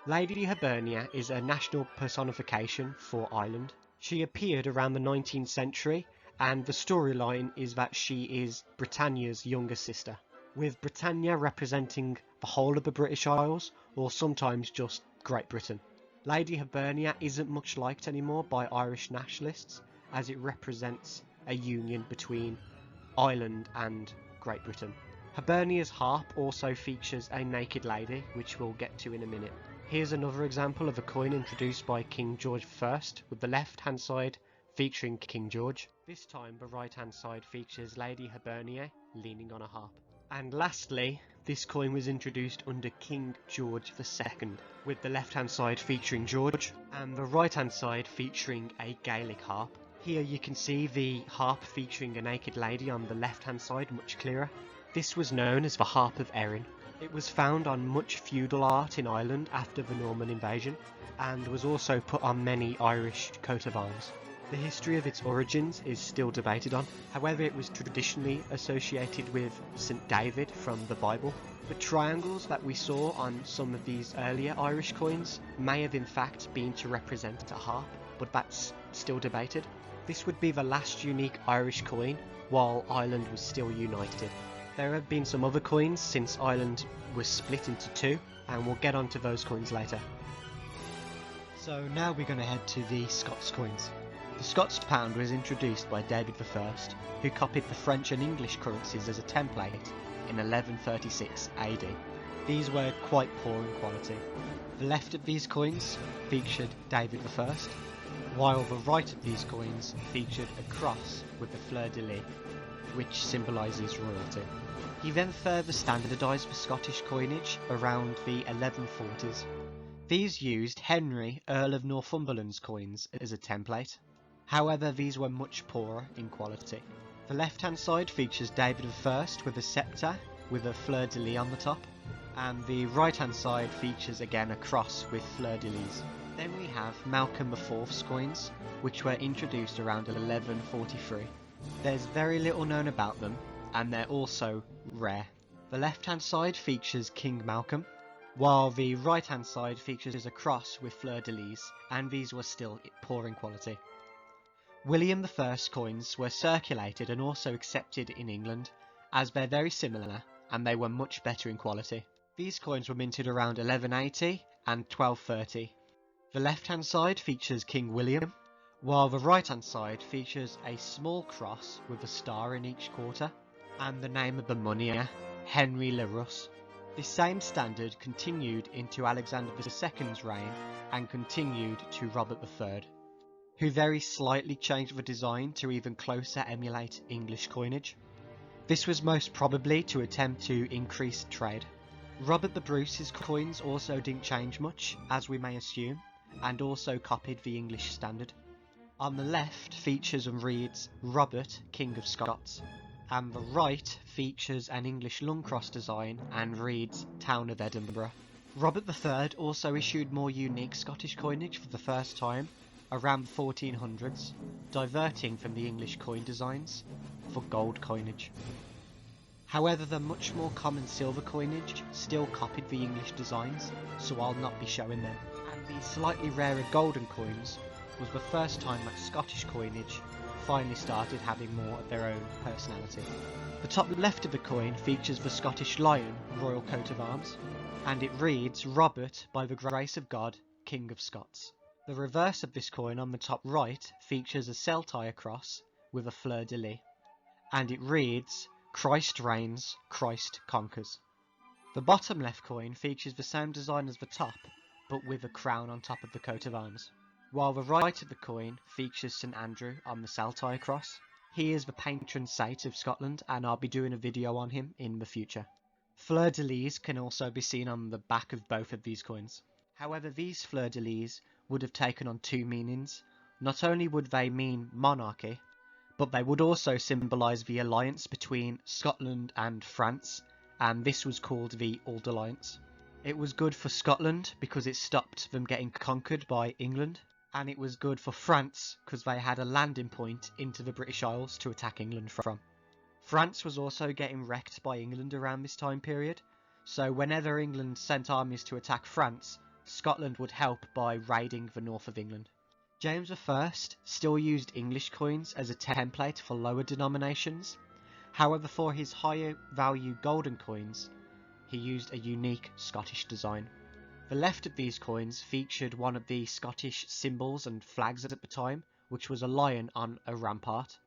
Lady Hibernia is a national personification for Ireland. She appeared around the 19th century, and the storyline is that she is Britannia's younger sister, with Britannia representing the whole of the British Isles, or sometimes just Great Britain. Lady Hibernia isn't much liked anymore by Irish nationalists, as it represents a union between Ireland and Great Britain. Hibernia's harp also features a naked lady, which we'll get to in a minute. Here's another example of a coin introduced by King George I, with the left-hand side featuring King George. This time the right-hand side features Lady Hibernia leaning on a harp. And lastly, this coin was introduced under King George II, with the left-hand side featuring George and the right-hand side featuring a Gaelic harp. Here you can see the harp featuring a naked lady on the left-hand side much clearer. This was known as the Harp of Erin. It was found on much feudal art in Ireland after the Norman invasion, and was also put on many Irish coat of arms. The history of its origins is still debated on. However, it was traditionally associated with St. David from the Bible. The triangles that we saw on some of these earlier Irish coins may have in fact been to represent a harp, but that's still debated. This would be the last unique Irish coin while Ireland was still united. There have been some other coins since Ireland was split into two, and we'll get onto those coins later. So now we're going to head to the Scots coins. The Scots pound was introduced by David I, who copied the French and English currencies as a template in 1136 AD. These were quite poor in quality. The left of these coins featured David I, while the right of these coins featured a cross with the fleur-de-lis, which symbolises royalty. He then further standardised the Scottish coinage around the 1140s. These used Henry, Earl of Northumberland's coins as a template. However, these were much poorer in quality. The left-hand side features David I with a sceptre with a fleur-de-lis on the top, and the right-hand side features again a cross with fleur-de-lis. Then we have Malcolm IV's coins, which were introduced around 1143. There's very little known about them, and they're also rare. The left-hand side features King Malcolm, while the right-hand side features a cross with fleur-de-lis, and these were still poor in quality. William I's coins were circulated and also accepted in England, as they're very similar, and they were much better in quality. These coins were minted around 1180 and 1230. The left-hand side features King William, while the right-hand side features a small cross with a star in each quarter, and the name of the moneyer, Henry Le Rus. This same standard continued into Alexander II's reign and continued to Robert III, who very slightly changed the design to even closer emulate English coinage. This was most probably to attempt to increase trade. Robert the Bruce's coins also didn't change much, as we may assume, and also copied the English standard. On the left features and reads Robert, King of Scots, and the right features an English lung cross design and reads Town of Edinburgh. Robert III also issued more unique Scottish coinage for the first time around the 1400s, diverting from the English coin designs for gold coinage. However, the much more common silver coinage still copied the English designs, so I'll not be showing them. And the slightly rarer golden coins was the first time that Scottish coinage finally started having more of their own personality. The top left of the coin features the Scottish lion royal coat of arms, and it reads Robert by the grace of God, King of Scots. The reverse of this coin on the top right features a Celtire cross with a fleur-de-lis, and it reads Christ reigns, Christ conquers. The bottom left coin features the same design as the top, but with a crown on top of the coat of arms, while the right of the coin features St Andrew on the Celtire cross. He is the patron saint of Scotland, and I'll be doing a video on him in the future. Fleur-de-lis can also be seen on the back of both of these coins. However, these fleur-de-lis would have taken on two meanings. Not only would they mean monarchy, but they would also symbolise the alliance between Scotland and France, and this was called the Old Alliance. It was good for Scotland because it stopped them getting conquered by England, and it was good for France because they had a landing point into the British Isles to attack England from. France was also getting wrecked by England around this time period, so whenever England sent armies to attack France, Scotland would help by raiding the north of England. James I still used English coins as a template for lower denominations. However, for his higher value golden coins, he used a unique Scottish design. The left of these coins featured one of the Scottish symbols and flags at the time, which was a lion on a rampart.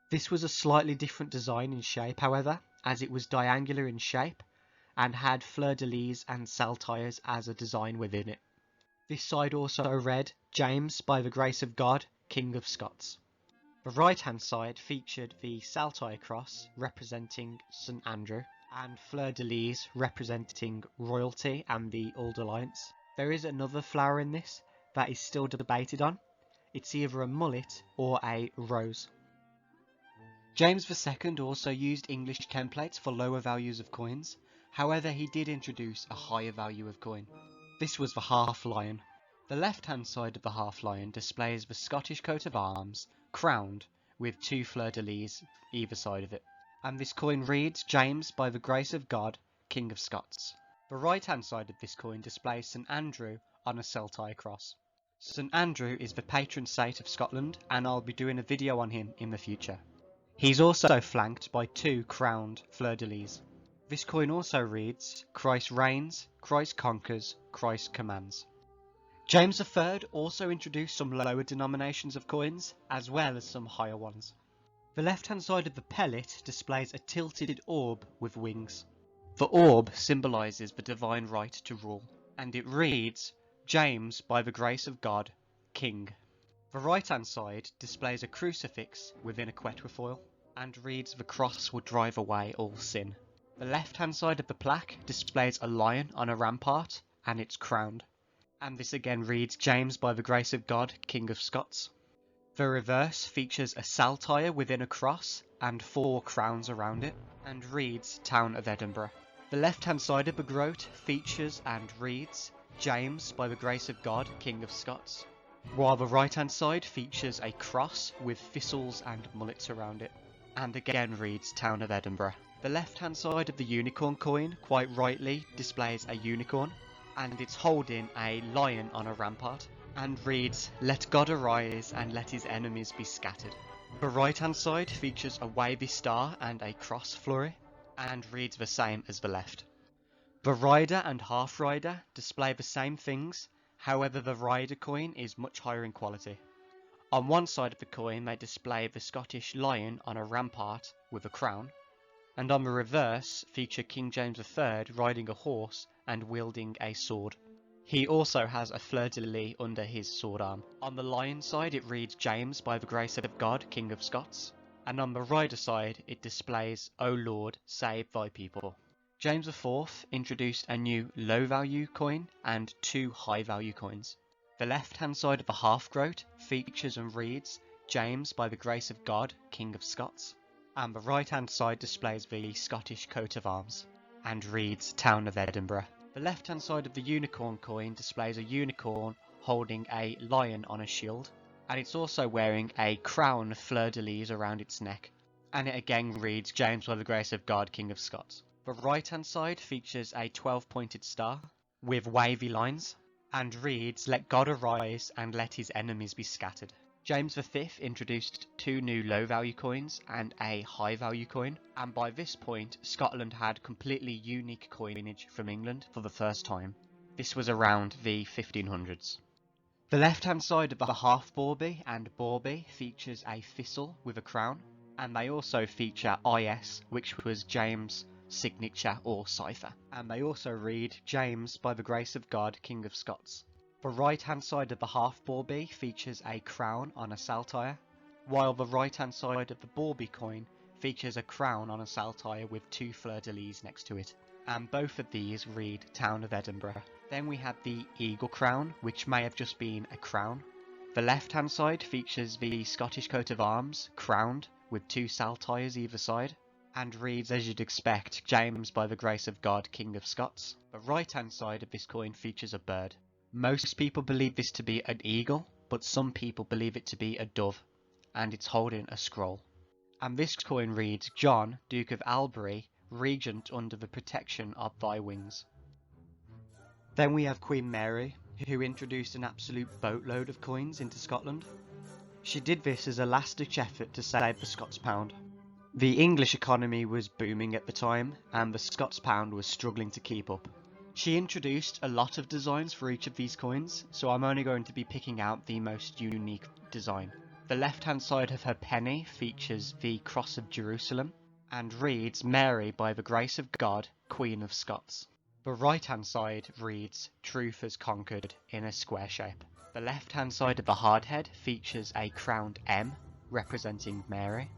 This was a slightly different design in shape, however, as it was triangular in shape and had fleur-de-lis and saltires as a design within it. This side also read, James by the grace of God, King of Scots. The right-hand side featured the saltire cross representing St Andrew, and fleur-de-lis representing royalty and the Old Alliance. There is another flower in this that is still debated on. It's either a mullet or a rose. James II also used English templates for lower values of coins. However, he did introduce a higher value of coin. This was the half lion. The left-hand side of the half lion displays the Scottish coat of arms, crowned, with two fleur-de-lis either side of it. And this coin reads, James by the grace of God, King of Scots. The right-hand side of this coin displays St Andrew on a Celtire cross. St Andrew is the patron saint of Scotland, and I'll be doing a video on him in the future. He's also flanked by 2 crowned fleur-de-lis. This coin also reads, Christ reigns, Christ conquers, Christ commands. James III also introduced some lower denominations of coins, as well as some higher ones. The left-hand side of the pellet displays a tilted orb with wings. The orb symbolises the divine right to rule, and it reads, James, by the grace of God, King. The right-hand side displays a crucifix within a quatrefoil, and reads, the cross will drive away all sin. The left-hand side of the plaque displays a lion on a rampart, and it's crowned. And this again reads, James, by the grace of God, King of Scots. The reverse features a saltire within a cross and 4 crowns around it, and reads, Town of Edinburgh. The left-hand side of the groat features and reads, James, by the grace of God, King of Scots, while the right-hand side features a cross with thistles and mullets around it, and again reads, Town of Edinburgh. The left-hand side of the unicorn coin quite rightly displays a unicorn, and it's holding a lion on a rampart, and reads, Let God arise and let his enemies be scattered. The right-hand side features a wavy star and a cross flurry, and reads the same as the left. The rider and half rider display the same things, however the rider coin is much higher in quality. On one side of the coin they display the Scottish lion on a rampart with a crown, and on the reverse feature King James III riding a horse and wielding a sword. He also has a fleur-de-lis under his sword arm. On the lion side it reads, James, by the grace of God, King of Scots, and on the rider side it displays, O Lord, save thy people. James IV introduced a new low-value coin and 2 high-value coins. The left-hand side of the half-groat features and reads, James, by the grace of God, King of Scots, and the right-hand side displays the Scottish coat of arms, and reads, Town of Edinburgh. The left-hand side of the unicorn coin displays a unicorn holding a lion on a shield, and it's also wearing a crown fleur-de-lis around its neck, and it again reads, James, by the grace of God, King of Scots. The right-hand side features a 12-pointed star with wavy lines, and reads, Let God arise and let his enemies be scattered. James V introduced 2 new low-value coins and a high-value coin, and by this point Scotland had completely unique coinage from England for the first time. This was around the 1500s. The left-hand side of the half bawbee and bawbee features a thistle with a crown, and they also feature IS, which was James' signature or cipher, and they also read, James, by the grace of God, King of Scots. The right-hand side of the half bawbee features a crown on a saltire, while the right-hand side of the bawbee coin features a crown on a saltire with 2 fleur-de-lis next to it, and both of these read Town of Edinburgh. Then we have the eagle crown, which may have just been a crown. The left-hand side features the Scottish coat of arms, crowned, with 2 saltires either side, and reads, as you'd expect, James, by the grace of God, King of Scots. The right-hand side of this coin features a bird. Most people believe this to be an eagle, but some people believe it to be a dove, and it's holding a scroll. And this coin reads, John, Duke of Albury, Regent under the protection of thy wings. Then we have Queen Mary, who introduced an absolute boatload of coins into Scotland. She did this as a last-ditch effort to save the Scots pound. The English economy was booming at the time, and the Scots pound was struggling to keep up. She introduced a lot of designs for each of these coins, so I'm only going to be picking out the most unique design. The left-hand side of her penny features the Cross of Jerusalem, and reads, Mary, by the grace of God, Queen of Scots. The right-hand side reads, Truth has conquered, in a square shape. The left-hand side of the hardhead features a crowned M, representing Mary,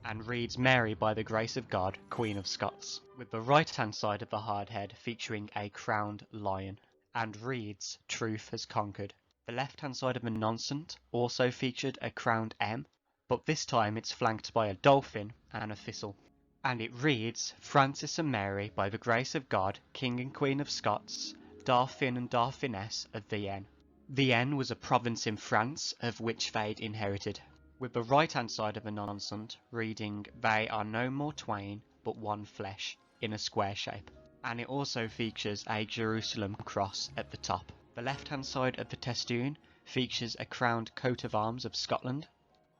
and reads, Mary, by the grace of God, Queen of Scots, with the right-hand side of the hardhead featuring a crowned lion, and reads, Truth has conquered. The left-hand side of the noncent also featured a crowned M, but this time it's flanked by a dolphin and a thistle, and it reads, Francis and Mary, by the grace of God, King and Queen of Scots, Dauphin and Dauphiness of Vienne. Vienne was a province in France of which they'd inherited, with the right-hand side of the noncent reading, They are no more twain, but one flesh, in a square shape, and it also features a Jerusalem cross at the top. The left-hand side of the testoon features a crowned coat of arms of Scotland,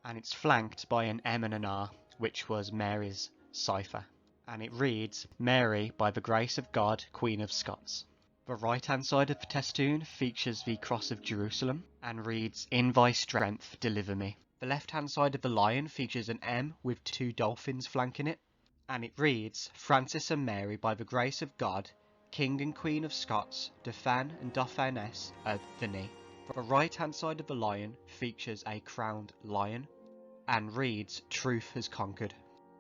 and it's flanked by an M and an R, which was Mary's cipher. And it reads, Mary, by the grace of God, Queen of Scots. The right hand side of the testoon features the Cross of Jerusalem and reads, In thy strength deliver me. The left hand side of the lion features an M with two dolphins flanking it, and it reads, Francis and Mary, by the grace of God, King and Queen of Scots, Dauphin and Dauphiness of the knee. The right hand side of the lion features a crowned lion and reads, Truth has conquered.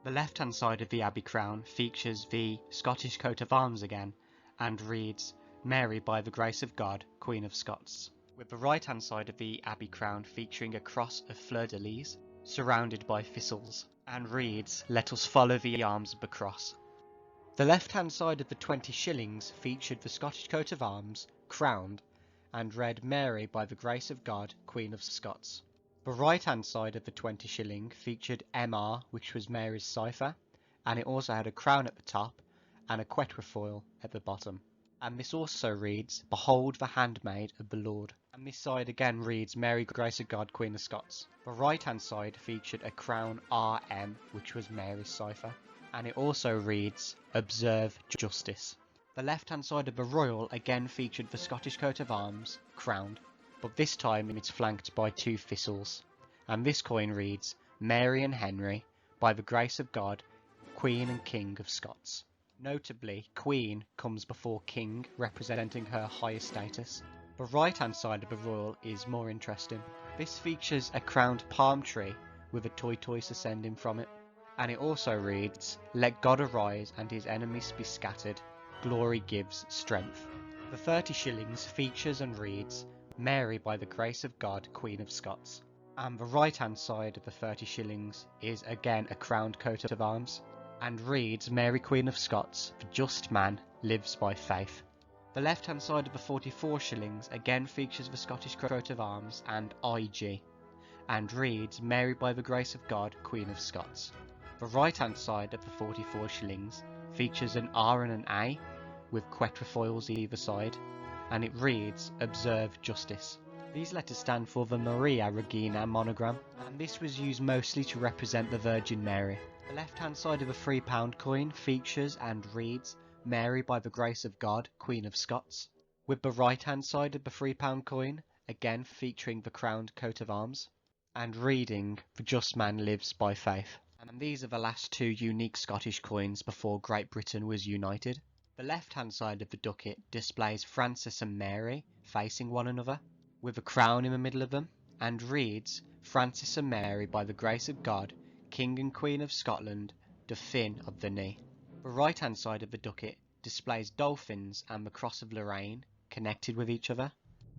The left hand side of the abbey crown features the Scottish coat of arms again and reads, Mary, by the grace of God, Queen of Scots. With the right hand side of the abbey crown featuring a cross of fleur-de-lis surrounded by thistles and reads, Let us follow the arms of the cross. The left hand side of the 20 shillings featured the Scottish coat of arms, crowned, and read, Mary, by the grace of God, Queen of Scots. The right hand side of the 20 shilling featured MR, which was Mary's cipher, and it also had a crown at the top and a quatrefoil at the bottom. And this also reads, Behold the handmaid of the Lord. And this side again reads, Mary, grace of God, Queen of Scots. The right hand side featured a crown RM, which was Mary's cipher, and it also reads, Observe justice. The left hand side of the royal again featured the Scottish coat of arms, crowned, but this time it's flanked by two thistles. And this coin reads, Mary and Henry, by the grace of God, Queen and King of Scots. Notably, Queen comes before King, representing her higher status. The right hand side of the royal is more interesting. This features a crowned palm tree with a tortoise ascending from it. And it also reads, Let God arise and his enemies be scattered. Glory gives strength. The 30 shillings features and reads, Mary, by the grace of God, Queen of Scots. And the right hand side of the 30 shillings is again a crowned coat of arms and reads, Mary, Queen of Scots, the just man lives by faith. The left hand side of the 44 shillings again features the Scottish coat of arms and IG and reads, Mary, by the grace of God, Queen of Scots. The right hand side of the 44 shillings features an R and an A with quatrefoils either side, and it reads, Observe justice. These letters stand for the Maria Regina monogram, and this was used mostly to represent the Virgin Mary. The left hand side of a £3 coin features and reads, Mary, by the grace of God, Queen of Scots, with the right hand side of the £3 coin again featuring the crowned coat of arms and reading, The just man lives by faith. And these are the last two unique Scottish coins before Great Britain was united. The left hand side of the ducat displays Francis and Mary facing one another, with a crown in the middle of them, and reads, Francis and Mary, by the grace of God, King and Queen of Scotland, Dauphin of the knee. The right hand side of the ducat displays dolphins and the cross of Lorraine connected with each other,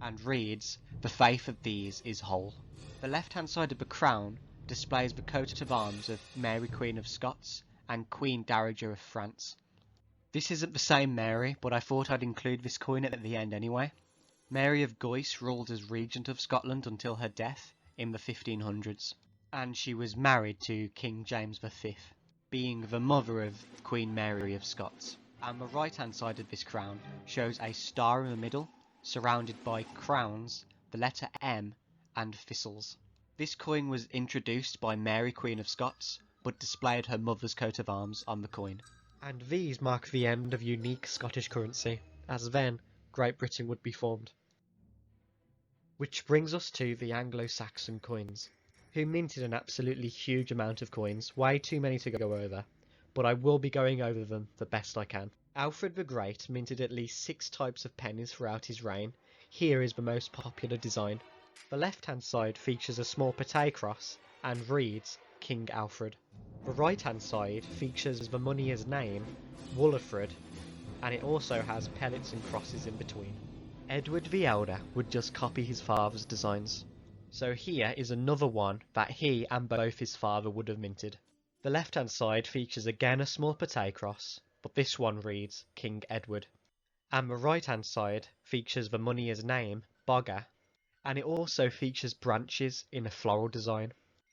and reads, The faith of these is whole. The left hand side of the crown displays the coat of arms of Mary, Queen of Scots and Queen Dowager of France. This isn't the same Mary, but I thought I'd include this coin at the end anyway. Mary of Guise ruled as Regent of Scotland until her death in the 1500s, and she was married to King James V, being the mother of Queen Mary of Scots. And the right hand side of this crown shows a star in the middle, surrounded by crowns, the letter M, and thistles. This coin was introduced by Mary, Queen of Scots, but displayed her mother's coat of arms on the coin. And these mark the end of unique Scottish currency, as then Great Britain would be formed. Which brings us to the Anglo-Saxon coins, who minted an absolutely huge amount of coins, way too many to go over, but I will be going over them the best I can. Alfred the Great minted at least 6 types of pennies throughout his reign. Here is the most popular design. The left hand side features a small patay cross and reads King Alfred. The right hand side features the moneyer's name, Wulafred, and it also has pellets and crosses in between. Edward the Elder would just copy his father's designs. So here is another one that he and both his father would have minted. The left hand side features again a small patay cross, but this one reads King Edward. And the right hand side features the moneyer's name, Bogger, and it also features branches in a floral design.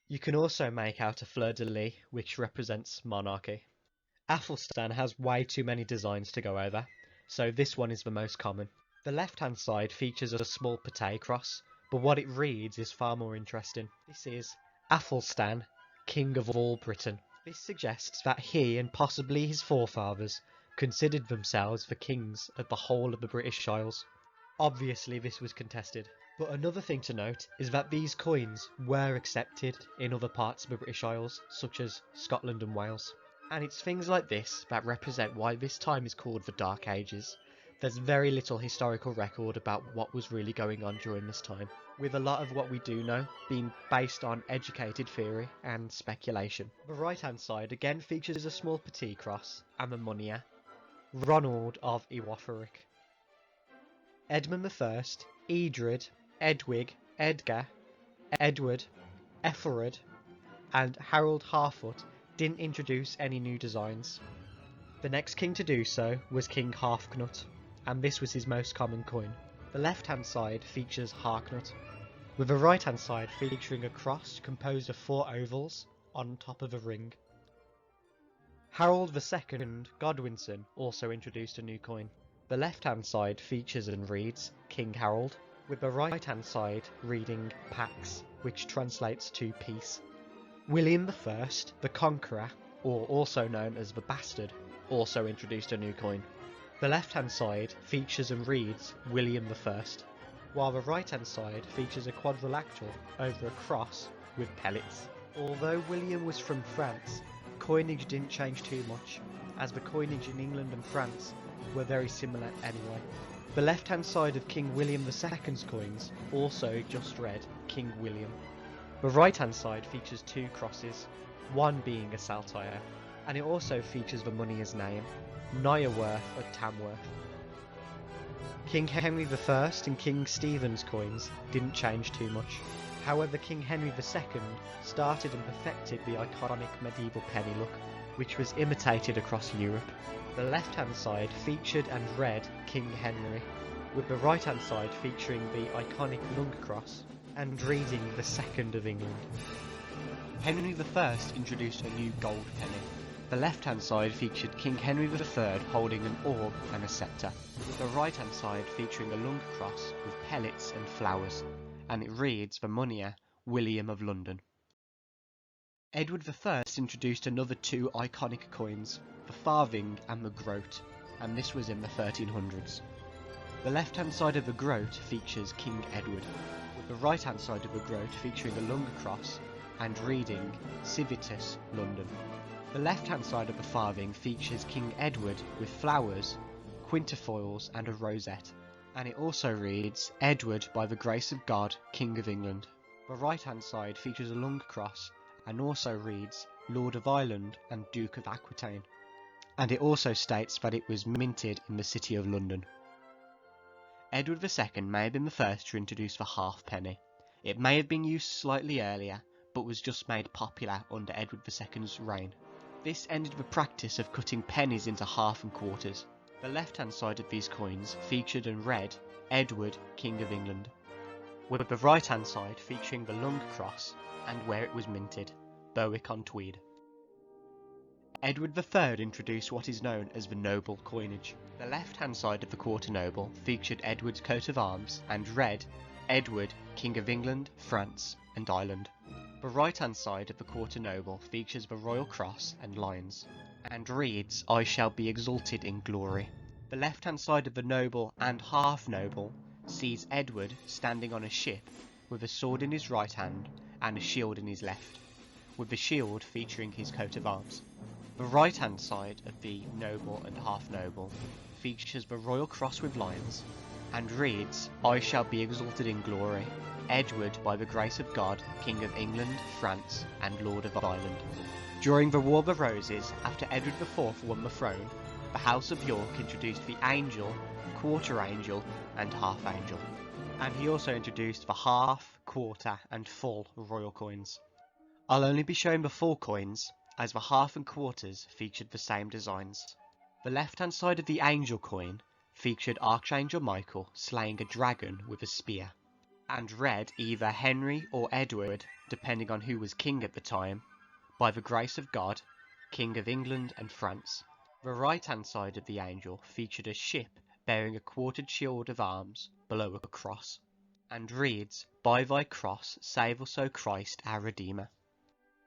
You can also make out a fleur-de-lis, which represents monarchy. Athelstan has way too many designs to go over, so this one is the most common. The left hand side features a small patay cross, but what it reads is far more interesting. This is Athelstan, King of all Britain. This suggests that he and possibly his forefathers considered themselves the kings of the whole of the British Isles. Obviously this was contested, but another thing to note is that these coins were accepted in other parts of the British Isles, such as Scotland and Wales. And it's things like this that represent why this time is called the Dark Ages. There's very little historical record about what was really going on during this time, with a lot of what we do know being based on educated theory and speculation. The right hand side again features a small petit cross and the Munir, Ronald of Iwatheric. Edmund I, Edred, Edwig, Edgar, Edward, Ethelred, and Harold Harfoot didn't introduce any new designs. The next king to do so was King Harfknut, and this was his most common coin. The left hand side features Harknut, with the right hand side featuring a cross composed of 4 ovals on top of a ring. Harold II Godwinson also introduced a new coin. The left hand side features and reads King Harold, with the right hand side reading Pax, which translates to peace. William I, the Conqueror, or also known as the Bastard, also introduced a new coin. The left hand side features and reads William I, while the right hand side features a quadrilateral over a cross with pellets. Although William was from France, coinage didn't change too much, as the coinage in England and France were very similar anyway. The left hand side of King William II's coins also just read King William. The right hand side features 2 crosses, one being a saltire, and it also features the Munir's name, Nireworth of Tamworth. King Henry I and King Stephen's coins didn't change too much. However, King Henry II started and perfected the iconic medieval penny look, which was imitated across Europe. The left hand side featured and read King Henry, with the right hand side featuring the iconic lung cross and reading the Second of England. Henry I introduced a new gold penny. The left hand side featured King Henry III holding an orb and a sceptre, with the right hand side featuring a lung cross with pellets and flowers, and it reads the Munir, William of London. Edward I introduced another 2 iconic coins, the farthing and the groat, and this was in the 1300s. The left hand side of the groat features King Edward, with the right hand side of the groat featuring a lung cross and reading Civitas, London. The left hand side of the farthing features King Edward with flowers, quintifoils and a rosette, and it also reads Edward by the grace of God, King of England. The right hand side features a lung cross and also reads Lord of Ireland and Duke of Aquitaine, and it also states that it was minted in the city of London. Edward II may have been the first to introduce the halfpenny. It may have been used slightly earlier, but was just made popular under Edward II's reign. This ended the practice of cutting pennies into half and quarters. The left hand side of these coins featured and read Edward, King of England, with the right hand side featuring the lung cross and where it was minted, Berwick-on-Tweed. Edward III introduced what is known as the noble coinage. The left hand side of the quarter noble featured Edward's coat of arms and read Edward, King of England, France and Ireland. The right hand side of the quarter noble features the royal cross and lions, and reads I shall be exalted in glory. The left hand side of the noble and half noble sees Edward standing on a ship with a sword in his right hand and a shield in his left, with the shield featuring his coat of arms. The right hand side of the noble and half noble features the royal cross with lions and reads I shall be exalted in glory, Edward by the grace of God, King of England, France and Lord of Ireland. During the War of the Roses, after Edward IV won the throne, the House of York introduced the angel, quarter angel and half angel, and he also introduced the half, quarter and full royal coins. I'll only be showing the full coins, as the half and quarters featured the same designs. The left hand side of the angel coin featured Archangel Michael slaying a dragon with a spear, and read either Henry or Edward, depending on who was king at the time, by the grace of God, King of England and France. The right hand side of the angel featured a ship bearing a quartered shield of arms below a cross, and reads By thy cross save us, O Christ our Redeemer.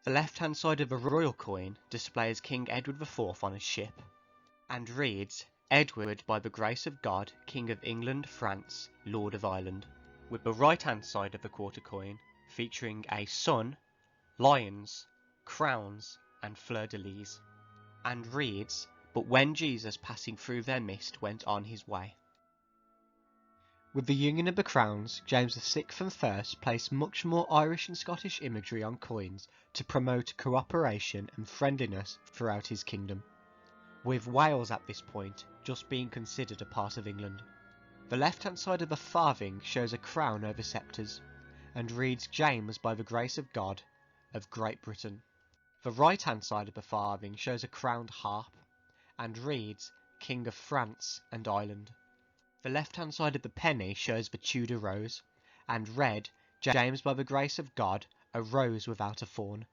The left-hand side of a royal coin displays King Edward IV on a ship, and reads, Edward, by the grace of God, King of England, France, Lord of Ireland, with the right-hand side of the quarter coin featuring a sun, lions, crowns, and fleur-de-lis, and reads, But when Jesus passing through their midst went on his way. With the union of the crowns, James VI and I placed much more Irish and Scottish imagery on coins to promote cooperation and friendliness throughout his kingdom, with Wales at this point just being considered a part of England. The left-hand side of the farthing shows a crown over sceptres, and reads James by the grace of God of Great Britain. The right-hand side of the farthing shows a crowned harp, and reads King of France and Ireland. The left-hand side of the penny shows the Tudor rose, and read James by the grace of God, a rose without a thorn.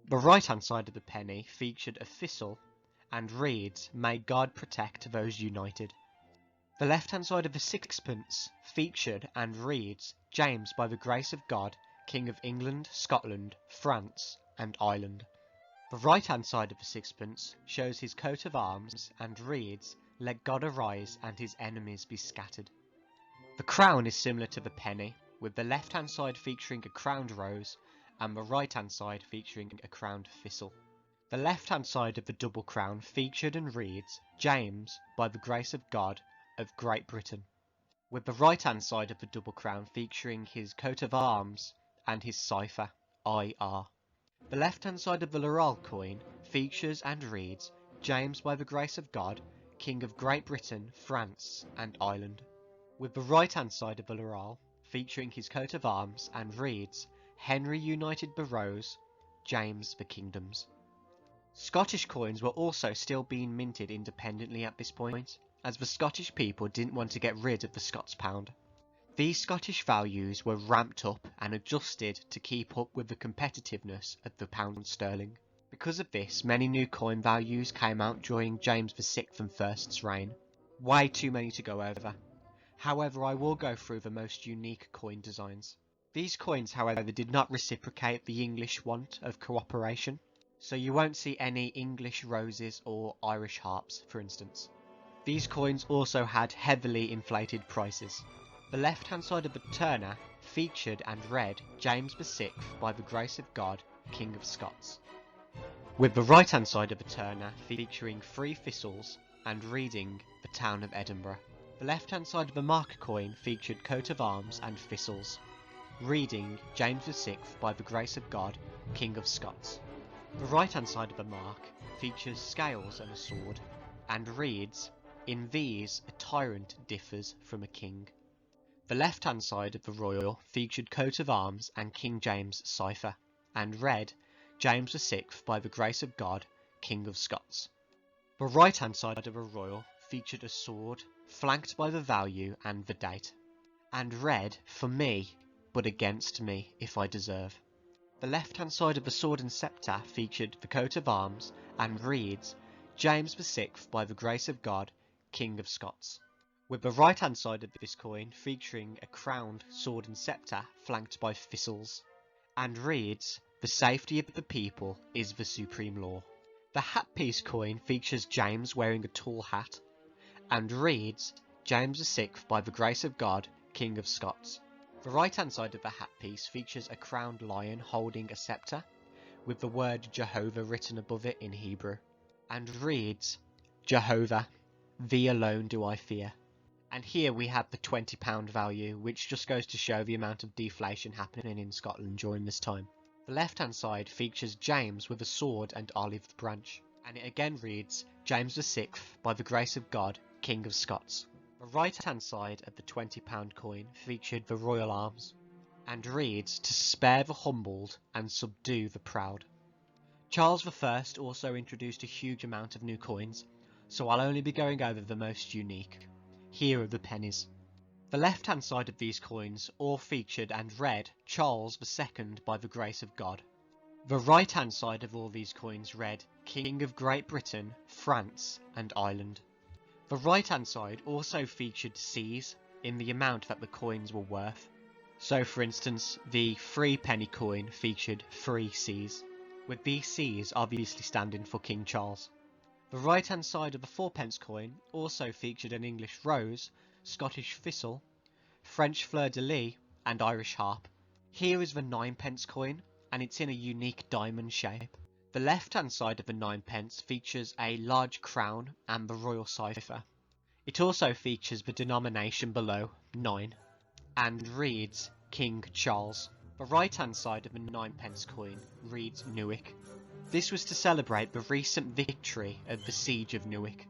The right-hand side of the penny featured a thistle, and reads May God protect those united. The left-hand side of the sixpence featured and reads James by the grace of God, King of England, Scotland, France and Ireland. The right-hand side of the sixpence shows his coat of arms and reads Let God arise and his enemies be scattered. The crown is similar to the penny, with the left-hand side featuring a crowned rose and the right-hand side featuring a crowned thistle. The left-hand side of the double crown featured and reads James by the grace of God of Great Britain, with the right-hand side of the double crown featuring his coat of arms and his cipher, IR. The left-hand side of the Laurel coin features and reads James by the grace of God, King of Great Britain, France and Ireland, with the right-hand side of the Laurel featuring his coat of arms and reads Henry united the Rose, James the Kingdoms. Scottish coins were also still being minted independently at this point, as the Scottish people didn't want to get rid of the Scots pound. These Scottish values were ramped up and adjusted to keep up with the competitiveness of the pound sterling. Because of this, many new coin values came out during James VI and I's reign. Way too many to go over. However, I will go through the most unique coin designs. These coins, however, did not reciprocate the English want of cooperation, so you won't see any English roses or Irish harps, for instance. These coins also had heavily inflated prices. The left-hand side of the turner featured and read James VI by the grace of God, King of Scots, with the right-hand side of the turner featuring 3 thistles and reading the town of Edinburgh. The left-hand side of the mark coin featured coat of arms and thistles, reading James VI by the grace of God, King of Scots. The right-hand side of the mark features scales and a sword, and reads, In these a tyrant differs from a king. The left-hand side of the royal featured coat of arms and King James cipher, and read, James VI by the grace of God, King of Scots. The right-hand side of a royal featured a sword, flanked by the value and the date, and read, For me, but against me, if I deserve. The left-hand side of the sword and sceptre featured the coat of arms, and reads, James VI by the grace of God, King of Scots, with the right-hand side of this coin featuring a crowned sword and sceptre flanked by thistles, and reads, The safety of the people is the supreme law. The hat piece coin features James wearing a tall hat, and reads, James VI by the grace of God, King of Scots. The right-hand side of the hat piece features a crowned lion holding a sceptre, with the word Jehovah written above it in Hebrew, and reads, Jehovah, thee alone do I fear. And here we have the £20 value, which just goes to show the amount of deflation happening in Scotland during this time. The left-hand side features James with a sword and olive branch, and it again reads, James VI, by the grace of God, King of Scots. The right-hand side of the £20 coin featured the royal arms, and reads, To spare the humbled and subdue the proud. Charles I also introduced a huge amount of new coins, so I'll only be going over the most unique. Here are the pennies. The left-hand side of these coins all featured and read Charles II by the grace of God. The right-hand side of all these coins read King of Great Britain, France and Ireland. The right-hand side also featured C's in the amount that the coins were worth. So for instance, the 3 penny coin featured 3 C's. with these C's obviously standing for King Charles. The right hand side of the 4p coin also featured an English rose, Scottish thistle, French fleur-de-lis and Irish harp. Here is the 9p coin, and it's in a unique diamond shape. The left hand side of the 9p features a large crown and the royal cipher. It also features the denomination below, 9, and reads King Charles. The right hand side of the 9p coin reads Newark. This was to celebrate the recent victory at the Siege of Newark.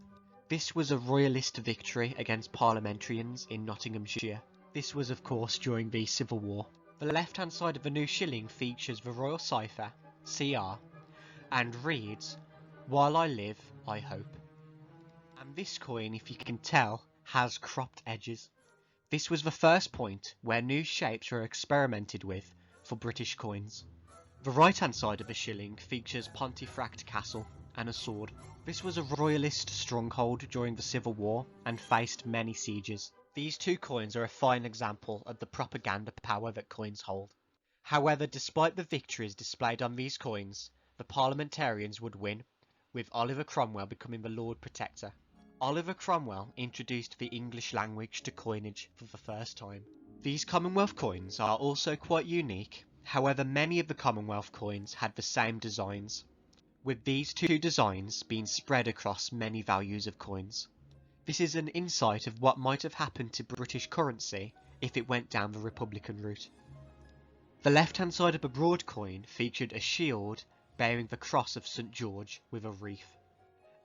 This was a royalist victory against parliamentarians in Nottinghamshire. This was of course during the Civil War. The left hand side of the new shilling features the royal cipher, CR, and reads, While I live, I hope. And this coin, if you can tell, has cropped edges. This was the first point where new shapes were experimented with for British coins. The right hand side of the shilling features Pontefract Castle and a sword. This was a royalist stronghold during the Civil War and faced many sieges. These two coins are a fine example of the propaganda power that coins hold. However, despite the victories displayed on these coins, the parliamentarians would win, with Oliver Cromwell becoming the Lord Protector. Oliver Cromwell introduced the English language to coinage for the first time. These Commonwealth coins are also quite unique, however many of the Commonwealth coins had the same designs, with these two designs being spread across many values of coins. This is an insight of what might have happened to British currency if it went down the Republican route. The left hand side of the broad coin featured a shield bearing the cross of St George with a wreath,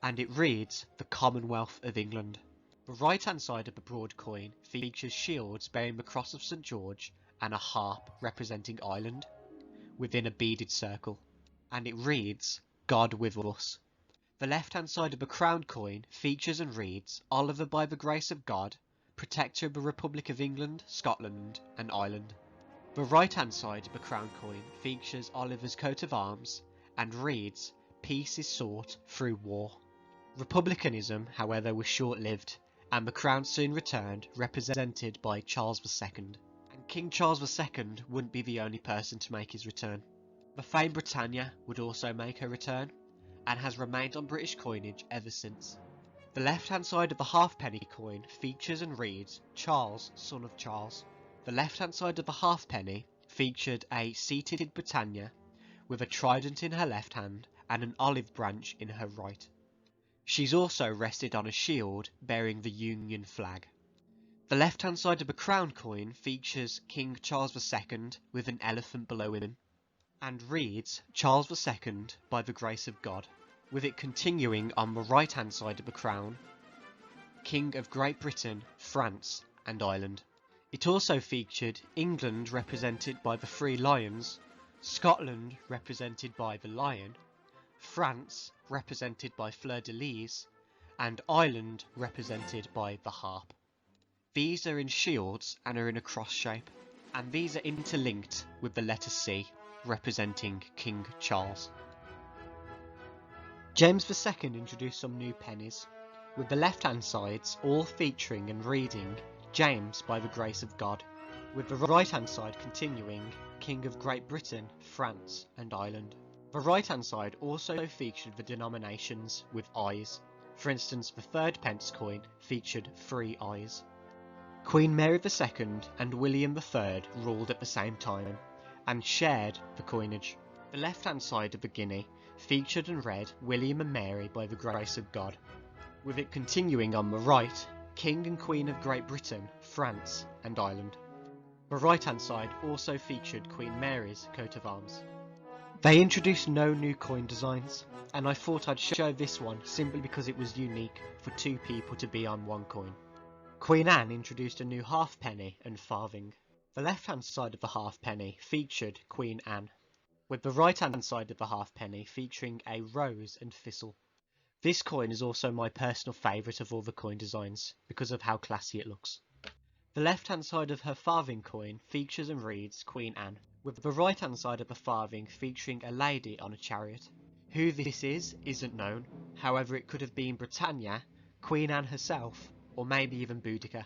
and it reads the Commonwealth of England. The right hand side of the broad coin features shields bearing the cross of St George and a harp representing Ireland within a beaded circle, and it reads God with us. The left hand side of the crown coin features and reads Oliver by the grace of God, Protector of the Republic of England, Scotland and Ireland. The right hand side of the crown coin features Oliver's coat of arms and reads Peace is sought through war. Republicanism, however, was short-lived, and the crown soon returned, represented by Charles II. And King Charles II wouldn't be the only person to make his return. The famed Britannia would also make her return, and has remained on British coinage ever since. The left-hand side of the halfpenny coin features and reads Charles, son of Charles. The left-hand side of the halfpenny featured a seated Britannia with a trident in her left hand and an olive branch in her right. She's also rested on a shield bearing the Union flag. The left hand side of the crown coin features King Charles II with an elephant below him, and reads Charles II by the grace of God, with it continuing on the right hand side of the crown, King of Great Britain, France and Ireland. It also featured England represented by the 3 lions, Scotland represented by the lion, France represented by fleur-de-lis, and Ireland represented by the harp. These are in shields and are in a cross shape, and these are interlinked with the letter C, representing King Charles. James II introduced some new pennies, with the left hand sides all featuring and reading James by the grace of God, with the right hand side continuing King of Great Britain, France and Ireland. The right hand side also featured the denominations with eyes. For instance, the 3p coin featured 3 eyes. Queen Mary II and William III ruled at the same time and shared the coinage. The left hand side of the guinea featured and read William and Mary by the grace of God, with it continuing on the right King and Queen of Great Britain, France and Ireland. The right hand side also featured Queen Mary's coat of arms. They introduced no new coin designs, and I thought I'd show this one simply because it was unique for 2 people to be on one coin. Queen Anne introduced a new halfpenny and farthing. The left hand side of the halfpenny featured Queen Anne, with the right hand side of the halfpenny featuring a rose and thistle. This coin is also my personal favourite of all the coin designs because of how classy it looks. The left hand side of her farthing coin features and reads Queen Anne, with the right hand side of the farthing featuring a lady on a chariot. Who this is isn't known, however it could have been Britannia, Queen Anne herself, or maybe even Boudica.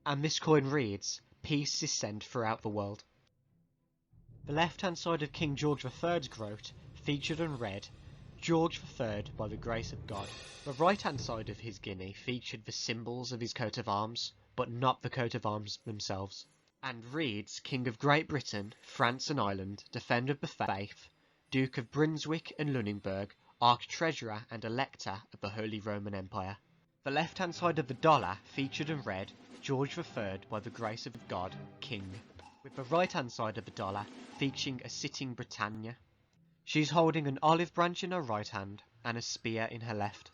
And this coin reads, Peace is sent throughout the world. The left hand side of King George III's groat featured in red, George III by the grace of God. The right hand side of his guinea featured the symbols of his coat of arms, but not the coat of arms themselves, and reads King of Great Britain, France and Ireland, Defender of the Faith, Duke of Brunswick and Lunenburg, Arch-Treasurer and Elector of the Holy Roman Empire. The left hand side of the dollar featured in red, George III by the grace of God, King, with the right hand side of the dollar featuring a sitting Britannia. She's holding an olive branch in her right hand and a spear in her left.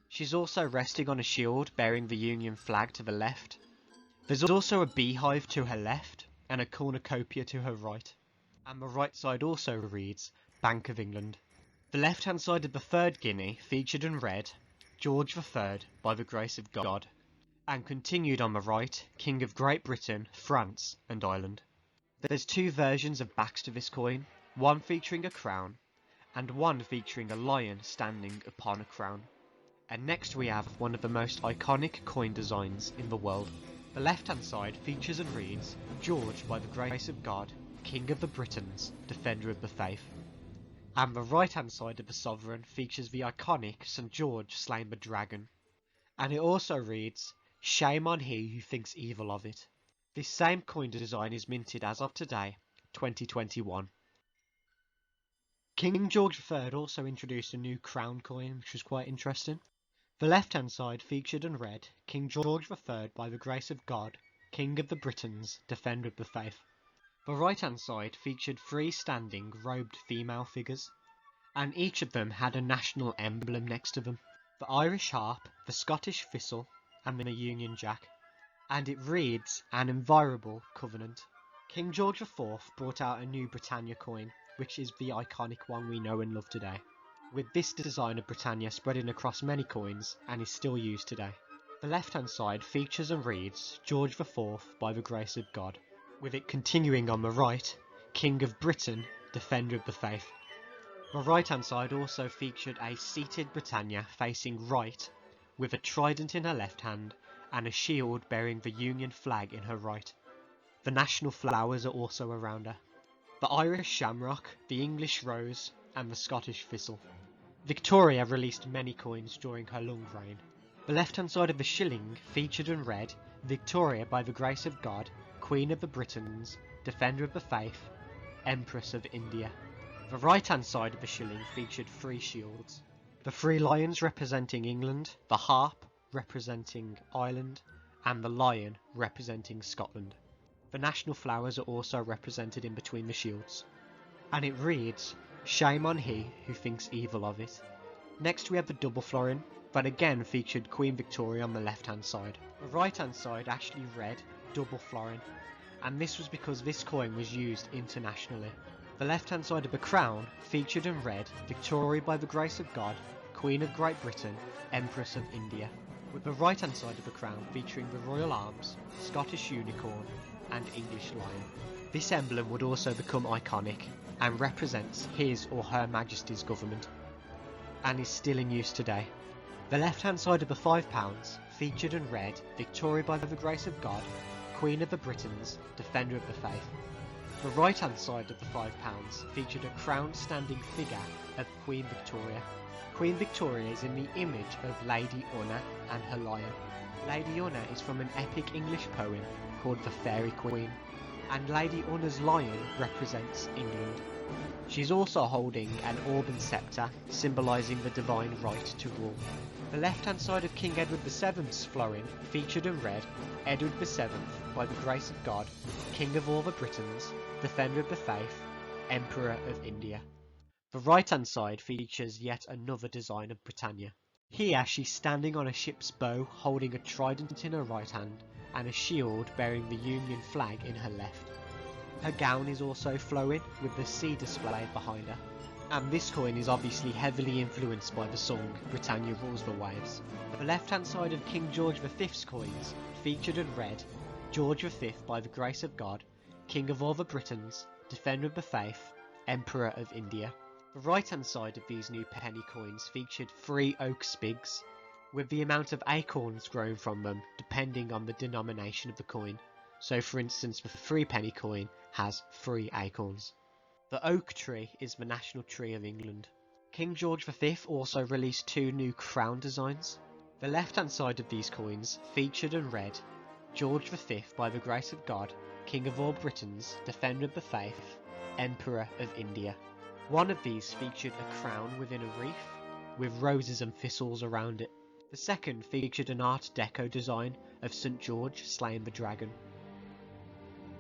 She's also resting on a shield bearing the Union flag to the left. There's also a beehive to her left and a cornucopia to her right. And the right side also reads Bank of England. The left hand side of the third guinea featured in red, George III by the grace of God, and continued on the right, King of Great Britain, France and Ireland. There's two versions of backs to this coin, one featuring a crown, and one featuring a lion standing upon a crown. And next we have one of the most iconic coin designs in the world. The left hand side features and reads, George by the grace of God, King of the Britons, Defender of the Faith. And the right hand side of the sovereign features the iconic St. George slaying the dragon. And it also reads, Shame on he who thinks evil of it. This same coin design is minted as of today, 2021. King George III also introduced a new crown coin, which was quite interesting. The left hand side featured and read, King George III by the grace of God, King of the Britons, Defender of the Faith. The right hand side featured three standing, robed female figures, and each of them had a national emblem next to them. The Irish harp, the Scottish thistle, and the Union Jack. And it reads, An Inviolable Covenant. King George IV brought out a new Britannia coin, which is the iconic one we know and love today, with this design of Britannia spreading across many coins and is still used today. The left hand side features and reads, George IV by the grace of God, with it continuing on the right, King of Britain, Defender of the Faith. The right hand side also featured a seated Britannia facing right, with a trident in her left hand and a shield bearing the Union flag in her right. The national flowers are also around her. The Irish shamrock, the English rose, and the Scottish thistle. Victoria released many coins during her long reign. The left hand side of the shilling featured and read, Victoria by the grace of God, Queen of the Britons, Defender of the Faith, Empress of India. The right hand side of the shilling featured three shields. The three lions representing England, the harp representing Ireland, and the lion representing Scotland. The national flowers are also represented in between the shields. And it reads, Shame on he who thinks evil of it. Next we have the double florin, that again featured Queen Victoria on the left hand side. The right hand side actually read double florin, and this was because this coin was used internationally. The left hand side of the crown featured and read, Victoria by the grace of God, Queen of Great Britain, Empress of India, with the right hand side of the crown featuring the royal arms, Scottish unicorn and English lion. This emblem would also become iconic and represents his or her majesty's government, and is still in use today. The left hand side of the £5 featured and read, Victoria by the grace of God, Queen of the Britons, Defender of the Faith. The right hand side of the £5 featured a crowned standing figure of Queen Victoria. Queen Victoria is in the image of Lady Honor and her lion. Lady Honor is from an epic English poem called The Fairy Queen, and Lady Honor's lion represents England. She's also holding an orb and sceptre, symbolising the divine right to rule. The left hand side of King Edward VII's florin featured and read, Edward VII by the grace of God, King of all the Britons, Defender of the Faith, Emperor of India. The right hand side features yet another design of Britannia. Here she's standing on a ship's bow holding a trident in her right hand and a shield bearing the Union flag in her left. Her gown is also flowing with the sea displayed behind her. And this coin is obviously heavily influenced by the song Britannia Rules the Waves. The left hand side of King George V's coins featured and read, George V by the grace of God, King of all the Britons, Defender of the Faith, Emperor of India. The right hand side of these new penny coins featured 3 oak spigs, with the amount of acorns grown from them depending on the denomination of the coin. So for instance the 3 penny coin has 3 acorns. The oak tree is the national tree of England. King George V also released 2 new crown designs. The left-hand side of these coins featured and read, George V, by the grace of God, King of all Britons, Defender of the Faith, Emperor of India. One of these featured a crown within a wreath, with roses and thistles around it. The second featured an Art Deco design of St George slaying the dragon.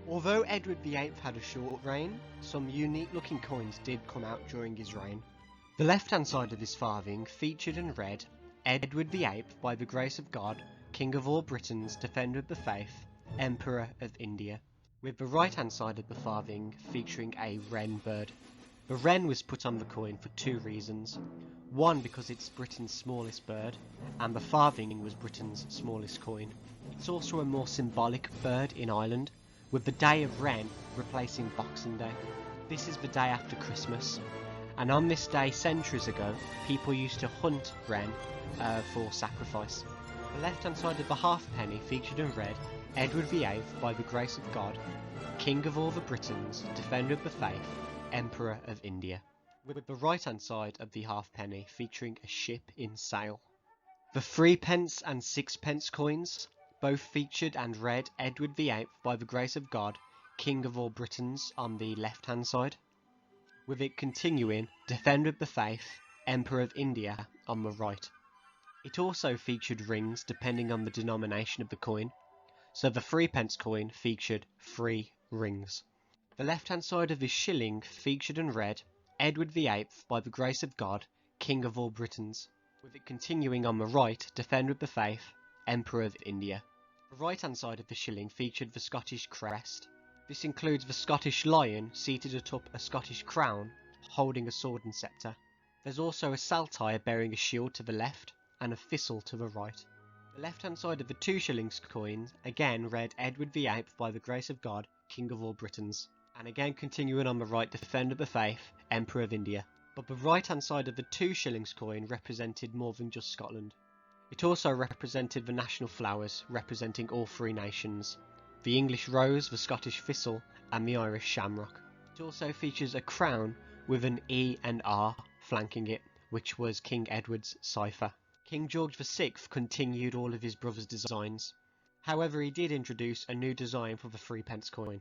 Although Edward VIII had a short reign, some unique looking coins did come out during his reign. The left-hand side of this farthing featured and read, Edward VIII, by the grace of God, King of all Britons, Defender of the Faith, Emperor of India, with the right-hand side of the farthing featuring a wren bird. The wren was put on the coin for 2 reasons. One, because it's Britain's smallest bird, and the farthing was Britain's smallest coin. It's also a more symbolic bird in Ireland, with the Day of Wren replacing Boxing Day. This is the day after Christmas, and on this day centuries ago, people used to hunt wren for sacrifice. The left-hand side of the halfpenny featured and read, Edward VIII, by the grace of God, King of all the Britons, Defender of the Faith, Emperor of India, with the right-hand side of the halfpenny featuring a ship in sail. The 3p and 6p coins both featured and read Edward VIII, by the grace of God, King of all Britons on the left-hand side, with it continuing Defender of the Faith, Emperor of India on the right. It also featured rings depending on the denomination of the coin, so the 3p coin featured 3 rings. The left-hand side of the shilling featured and read Edward VIII, by the grace of God, King of all Britons, with it continuing on the right Defender of the Faith, Emperor of India. The right-hand side of the shilling featured the Scottish crest. This includes the Scottish lion seated atop a Scottish crown, holding a sword and sceptre. There's also a saltire bearing a shield to the left, and a thistle to the right. The left-hand side of the 2 shillings coin again read Edward VIII, by the grace of God, King of all Britons, and again continuing on the right Defender of the Faith, Emperor of India. But the right-hand side of the 2 shillings coin represented more than just Scotland. It also represented the national flowers, representing all 3 nations, the English rose, the Scottish thistle, and the Irish shamrock. It also features a crown with an E and R flanking it, which was King Edward's cipher. King George VI continued all of his brother's designs. However, he did introduce a new design for the 3p coin.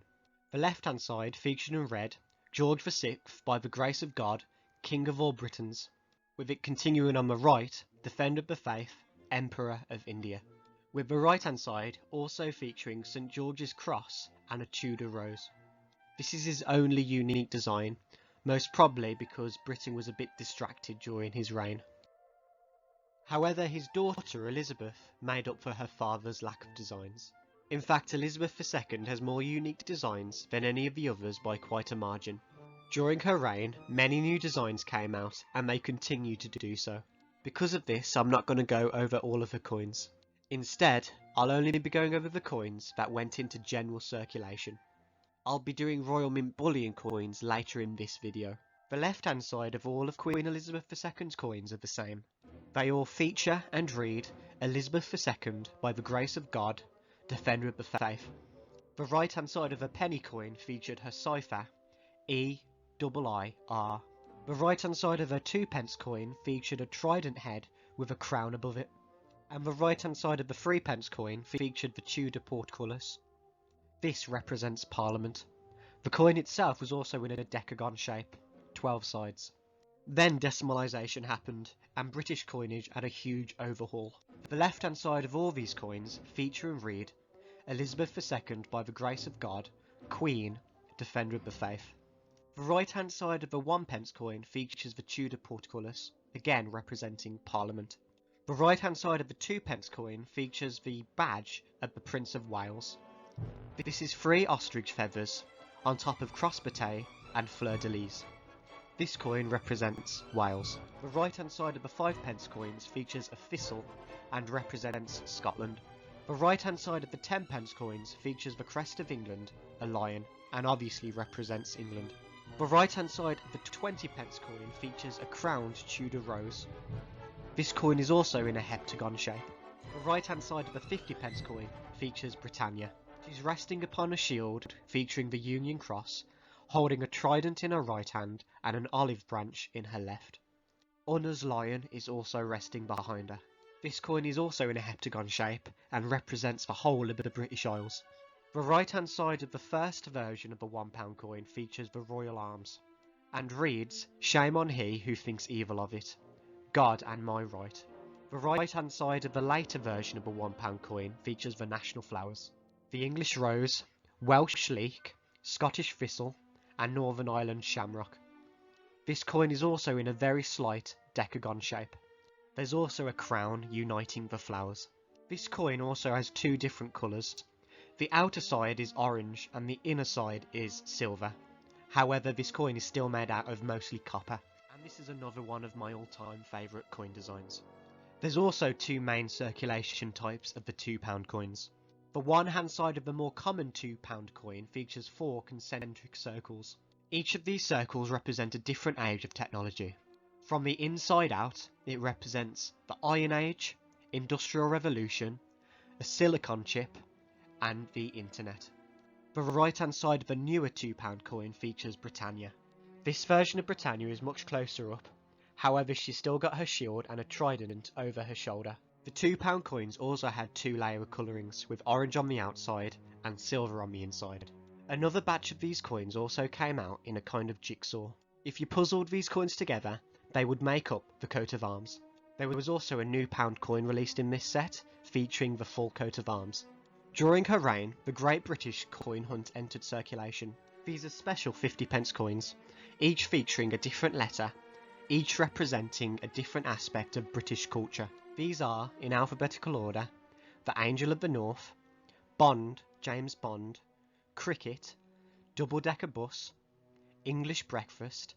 The left-hand side featured and read, George VI, by the grace of God, King of all Britons, with it continuing on the right, Defender of the Faith, Emperor of India, with the right-hand side also featuring St George's cross and a Tudor rose. This is his only unique design, most probably because Britain was a bit distracted during his reign. However, his daughter Elizabeth made up for her father's lack of designs. In fact, Elizabeth II has more unique designs than any of the others by quite a margin. During her reign, many new designs came out, and they continue to do so. Because of this, I'm not going to go over all of her coins. Instead, I'll only be going over the coins that went into general circulation. I'll be doing Royal Mint bullion coins later in this video. The left-hand side of all of Queen Elizabeth II's coins are the same. They all feature and read Elizabeth II, by the grace of God, Defender of the Faith. The right-hand side of a penny coin featured her cipher, EIIR. The right-hand side of her 2p coin featured a trident head with a crown above it. And the right-hand side of the 3p coin featured the Tudor portcullis. This represents Parliament. The coin itself was also in a decagon shape, 12 sides. Then decimalisation happened, and British coinage had a huge overhaul. The left-hand side of all these coins feature and read Elizabeth II, by the grace of God, Queen, Defender of the Faith. The right-hand side of the 1p coin features the Tudor portcullis, again representing Parliament. The right-hand side of the 2p coin features the badge of the Prince of Wales. This is 3 ostrich feathers, on top of cross-bouquet and fleur-de-lis. This coin represents Wales. The right-hand side of the 5p coins features a thistle and represents Scotland. The right-hand side of the 10p coins features the crest of England, a lion, and obviously represents England. The right-hand side of the 20p coin features a crowned Tudor rose. This coin is also in a heptagon shape. The right-hand side of the 50p coin features Britannia. It is resting upon a shield featuring the Union Cross, holding a trident in her right hand and an olive branch in her left. Unna's lion is also resting behind her. This coin is also in a heptagon shape and represents the whole of the British Isles. The right hand side of the first version of the £1 coin features the royal arms and reads, "Shame on he who thinks evil of it, God and my right." The right hand side of the later version of the £1 coin features the national flowers, the English rose, Welsh leek, Scottish thistle and Northern Ireland shamrock. This coin is also in a very slight decagon shape. There's also a crown uniting the flowers. This coin also has two different colours. The outer side is orange and the inner side is silver. However, this coin is still made out of mostly copper, and this is another one of my all-time favourite coin designs. There's also two main circulation types of the £2 coins. The one hand side of the more common £2 coin features 4 concentric circles. Each of these circles represent a different age of technology. From the inside out, it represents the Iron Age, Industrial Revolution, a silicon chip, and the Internet. The right hand side of the newer £2 coin features Britannia. This version of Britannia is much closer up, however she's still got her shield and a trident over her shoulder. The £2 coins also had 2 layer colourings, with orange on the outside and silver on the inside. Another batch of these coins also came out in a kind of jigsaw. If you puzzled these coins together, they would make up the coat of arms. There was also a new £1 coin released in this set, featuring the full coat of arms. During her reign, the Great British Coin Hunt entered circulation. These are special 50p coins, each featuring a different letter, each representing a different aspect of British culture. These are, in alphabetical order, the Angel of the North, Bond, James Bond, Cricket, Double-decker bus, English breakfast,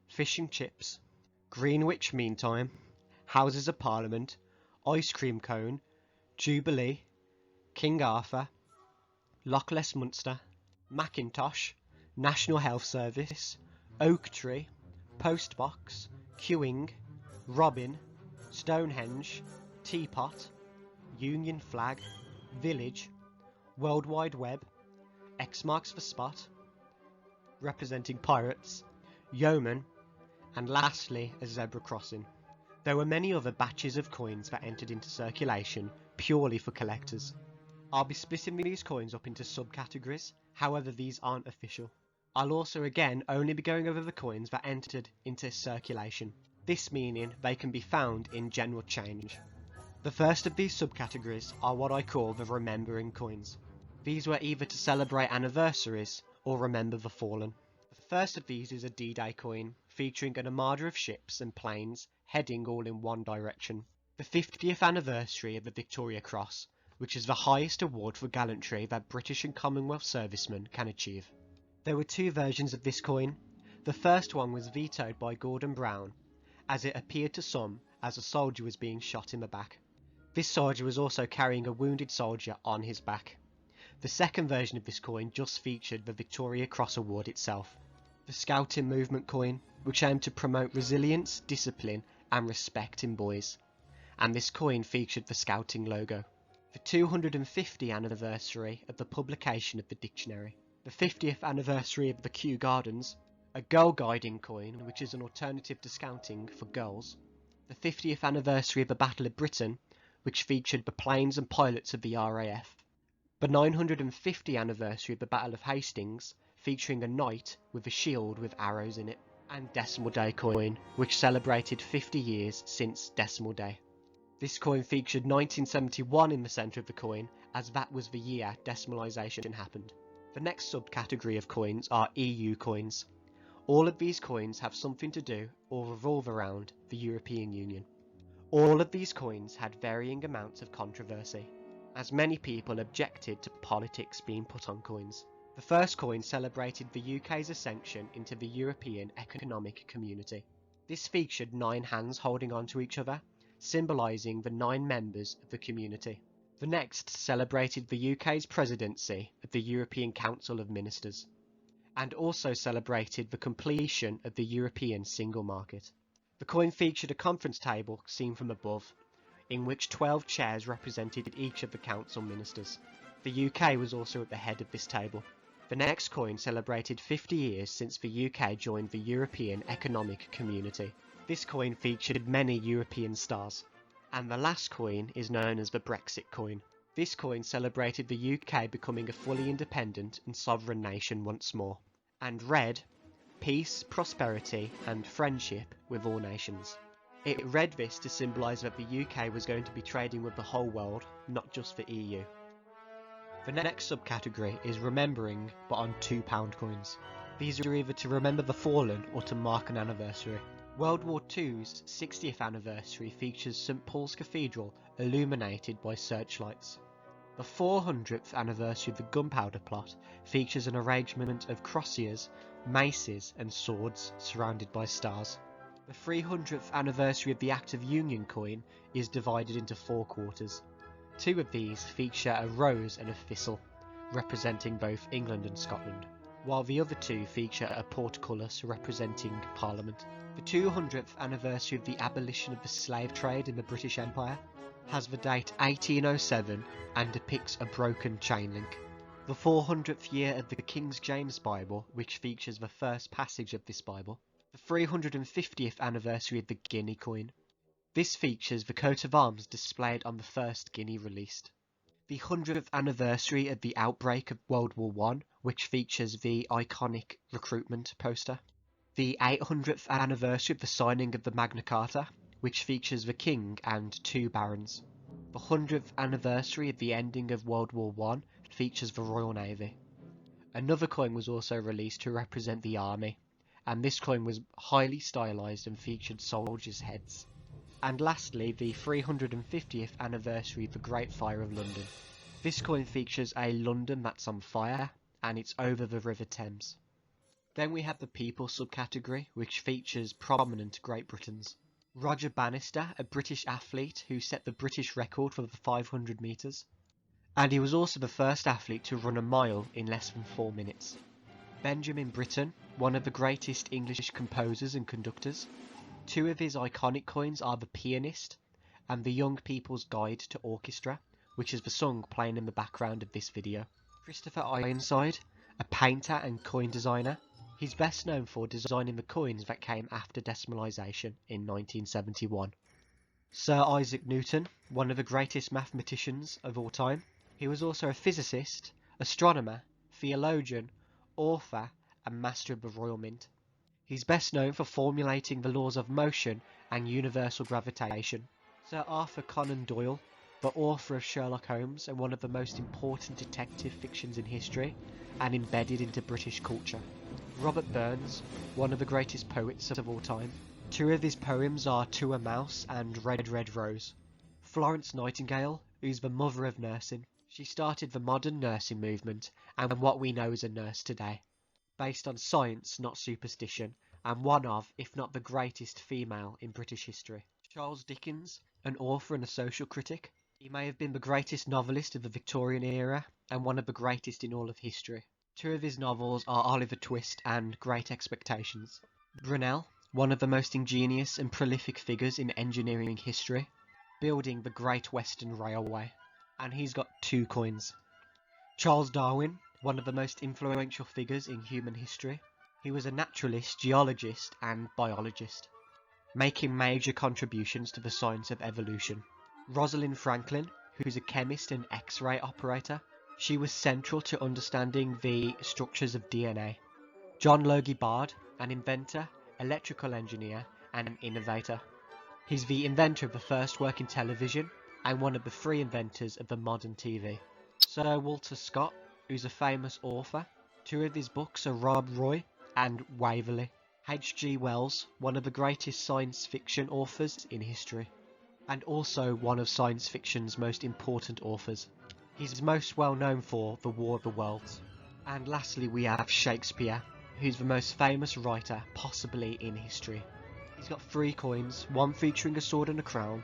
fish and chips, Greenwich Meantime, Houses of Parliament, Ice cream cone, Jubilee, King Arthur, Loch Ness Munster, Macintosh, National Health Service, Oak Tree, Postbox, Queuing, Robin, Stonehenge, Teapot, Union Flag, Village, World Wide Web, X marks the spot, representing pirates, Yeoman, and lastly a zebra crossing. There were many other batches of coins that entered into circulation purely for collectors. I'll be splitting these coins up into subcategories, however these aren't official. I'll also again only be going over the coins that entered into circulation, this meaning they can be found in general change. The first of these subcategories are what I call the remembering coins. These were either to celebrate anniversaries or remember the fallen. The first of these is a D-Day coin, featuring an armada of ships and planes heading all in one direction. The 50th anniversary of the Victoria Cross, which is the highest award for gallantry that British and Commonwealth servicemen can achieve. There were 2 versions of this coin. The first one was vetoed by Gordon Brown, as it appeared to some as a soldier was being shot in the back. This soldier was also carrying a wounded soldier on his back. The second version of this coin just featured the Victoria Cross Award itself. The Scouting Movement coin, which aimed to promote resilience, discipline and respect in boys. And this coin featured the Scouting logo. The 250th anniversary of the publication of the dictionary. The 50th anniversary of the Kew Gardens. A girl guiding coin, which is an alternative to Scouting for girls. The 50th anniversary of the Battle of Britain, which featured the planes and pilots of the RAF. The 950th anniversary of the Battle of Hastings, featuring a knight with a shield with arrows in it. And Decimal Day coin, which celebrated 50 years since Decimal Day. This coin featured 1971 in the centre of the coin, as that was the year decimalisation happened. The next subcategory of coins are EU coins. All of these coins have something to do or revolve around the European Union. All of these coins had varying amounts of controversy, as many people objected to politics being put on coins. The first coin celebrated the UK's ascension into the European Economic Community. This featured 9 hands holding onto each other, symbolising the 9 members of the community. The next celebrated the UK's presidency of the European Council of Ministers, and also celebrated the completion of the European single market. The coin featured a conference table seen from above, in which 12 chairs represented each of the council ministers. The UK was also at the head of this table. The next coin celebrated 50 years since the UK joined the European Economic Community. This coin featured many European stars. And the last coin is known as the Brexit coin. This coin celebrated the UK becoming a fully independent and sovereign nation once more, and read, "Peace, prosperity and friendship with all nations." It read this to symbolise that the UK was going to be trading with the whole world, not just the EU. The next subcategory is remembering, but on £2 coins. These are either to remember the fallen or to mark an anniversary. World War II's 60th anniversary features St Paul's Cathedral illuminated by searchlights. The 400th anniversary of the Gunpowder Plot features an arrangement of crosiers, maces and swords surrounded by stars. The 300th anniversary of the Act of Union coin is divided into 4 quarters. 2 of these feature a rose and a thistle, representing both England and Scotland, while the other 2 feature a portcullis representing Parliament. The 200th anniversary of the abolition of the slave trade in the British Empire has the date 1807 and depicts a broken chain link. The 400th year of the King James Bible, which features the first passage of this Bible. The 350th anniversary of the guinea coin. This features the coat of arms displayed on the first guinea released. The 100th anniversary of the outbreak of World War I, which features the iconic recruitment poster. The 800th anniversary of the signing of the Magna Carta, which features the King and 2 barons. The 100th anniversary of the ending of World War I features the Royal Navy. Another coin was also released to represent the army, and this coin was highly stylised and featured soldiers' heads. And lastly, the 350th anniversary of the Great Fire of London. This coin features a London that's on fire, and it's over the River Thames. Then we have the people subcategory, which features prominent Great Britons. Roger Bannister, a British athlete who set the British record for the 500 metres. And he was also the first athlete to run a mile in less than 4 minutes. Benjamin Britten, one of the greatest English composers and conductors. 2 of his iconic coins are The Pianist and The Young People's Guide to Orchestra, which is the song playing in the background of this video. Christopher Ironside, a painter and coin designer. He's best known for designing the coins that came after decimalisation in 1971. Sir Isaac Newton, one of the greatest mathematicians of all time. He was also a physicist, astronomer, theologian, author and master of the Royal Mint. He's best known for formulating the laws of motion and universal gravitation. Sir Arthur Conan Doyle, the author of Sherlock Holmes and one of the most important detective fictions in history and embedded into British culture. Robert Burns, one of the greatest poets of all time. 2 of his poems are To a Mouse and Red Red Rose. Florence Nightingale, who's the mother of nursing. She started the modern nursing movement and what we know as a nurse today, based on science, not superstition, and one of, if not the greatest female in British history. Charles Dickens, an author and a social critic. He may have been the greatest novelist of the Victorian era and one of the greatest in all of history. 2 of his novels are Oliver Twist and Great Expectations. Brunel, one of the most ingenious and prolific figures in engineering history, building the Great Western Railway, and he's got 2 coins. Charles Darwin, one of the most influential figures in human history. He was a naturalist, geologist and biologist, making major contributions to the science of evolution. Rosalind Franklin, who's a chemist and X-ray operator. She was central to understanding the structures of DNA. John Logie Bard, an inventor, electrical engineer and an innovator. He's the inventor of the first working television and one of the 3 inventors of the modern TV. Sir Walter Scott, who's a famous author. 2 of his books are Rob Roy and Waverley. H.G. Wells, one of the greatest science fiction authors in history, and also one of science fiction's most important authors. He's most well known for The War of the Worlds. And lastly we have Shakespeare, who's the most famous writer possibly in history. He's got 3 coins, one featuring a sword and a crown,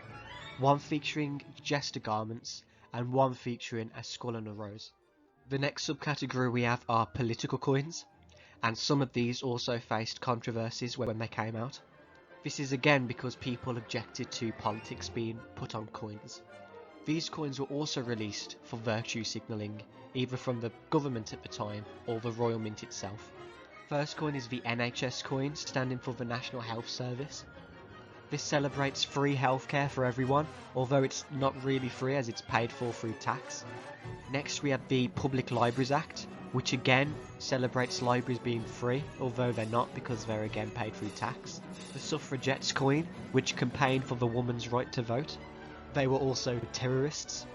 one featuring jester garments, and one featuring a skull and a rose. The next subcategory we have are political coins, and some of these also faced controversies when they came out. This is again because people objected to politics being put on coins. These coins were also released for virtue signalling, either from the government at the time or the Royal Mint itself. First coin is the NHS coin, standing for the National Health Service. This celebrates free healthcare for everyone, although it's not really free as it's paid for through tax. Next we have the Public Libraries Act, which again celebrates libraries being free, although they're not because they're again paid through tax. The Suffragettes coin, which campaigned for the woman's right to vote. They were also terrorists.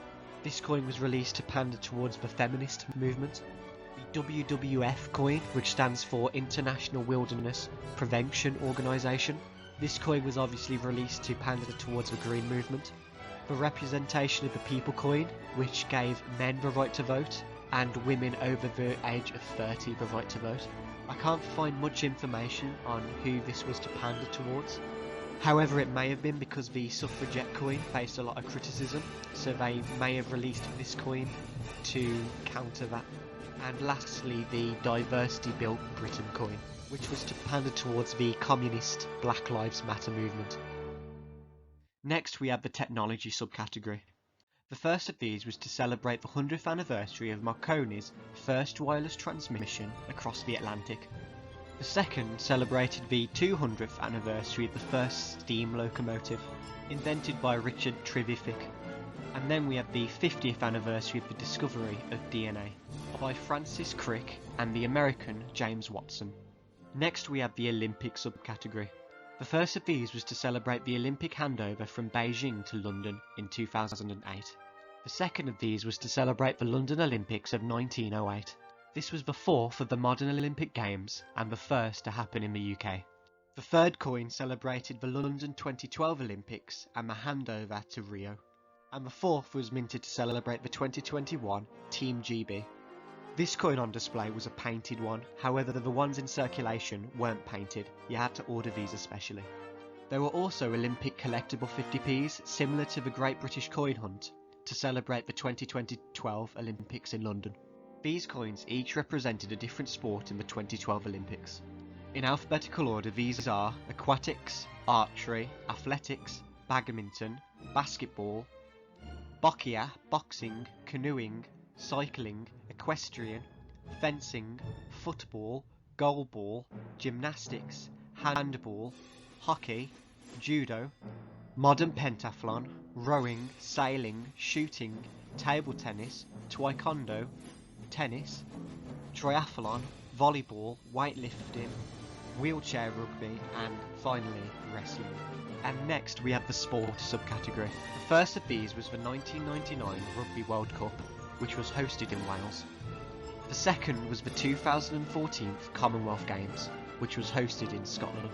This coin was released to pander towards the feminist movement. The WWF coin, which stands for International Wilderness Prevention Organisation. This coin was obviously released to pander towards the Green movement. The Representation of the People coin, which gave men the right to vote, and women over the age of 30 the right to vote. I can't find much information on who this was to pander towards. However, it may have been because the suffragette coin faced a lot of criticism, so they may have released this coin to counter that. And lastly, the Diversity Built Briton coin, which was to pander towards the communist Black Lives Matter movement. Next we have the technology subcategory. The first of these was to celebrate the 100th anniversary of Marconi's first wireless transmission across the Atlantic. The second celebrated the 200th anniversary of the first steam locomotive, invented by Richard Trevithick. And then we have the 50th anniversary of the discovery of DNA, by Francis Crick and the American James Watson. Next we have the Olympic subcategory. The first of these was to celebrate the Olympic handover from Beijing to London in 2008. The second of these was to celebrate the London Olympics of 1908. This was the fourth of the modern Olympic Games and the first to happen in the UK. The third coin celebrated the London 2012 Olympics and the handover to Rio. And the fourth was minted to celebrate the 2021 Team GB. This coin on display was a painted one, however the ones in circulation weren't painted, you had to order these especially. There were also Olympic collectible 50p's similar to the Great British Coin Hunt to celebrate the 2012 Olympics in London. These coins each represented a different sport in the 2012 Olympics. In alphabetical order these are aquatics, archery, athletics, badminton, basketball, boccia, boxing, canoeing, cycling, equestrian, fencing, football, goalball, gymnastics, handball, hockey, judo, modern pentathlon, rowing, sailing, shooting, table tennis, taekwondo, tennis, triathlon, volleyball, weightlifting, wheelchair rugby, and finally wrestling. And next we have the sport subcategory. The first of these was the 1999 Rugby World Cup, which was hosted in Wales. The second was the 2014 Commonwealth Games, which was hosted in Scotland.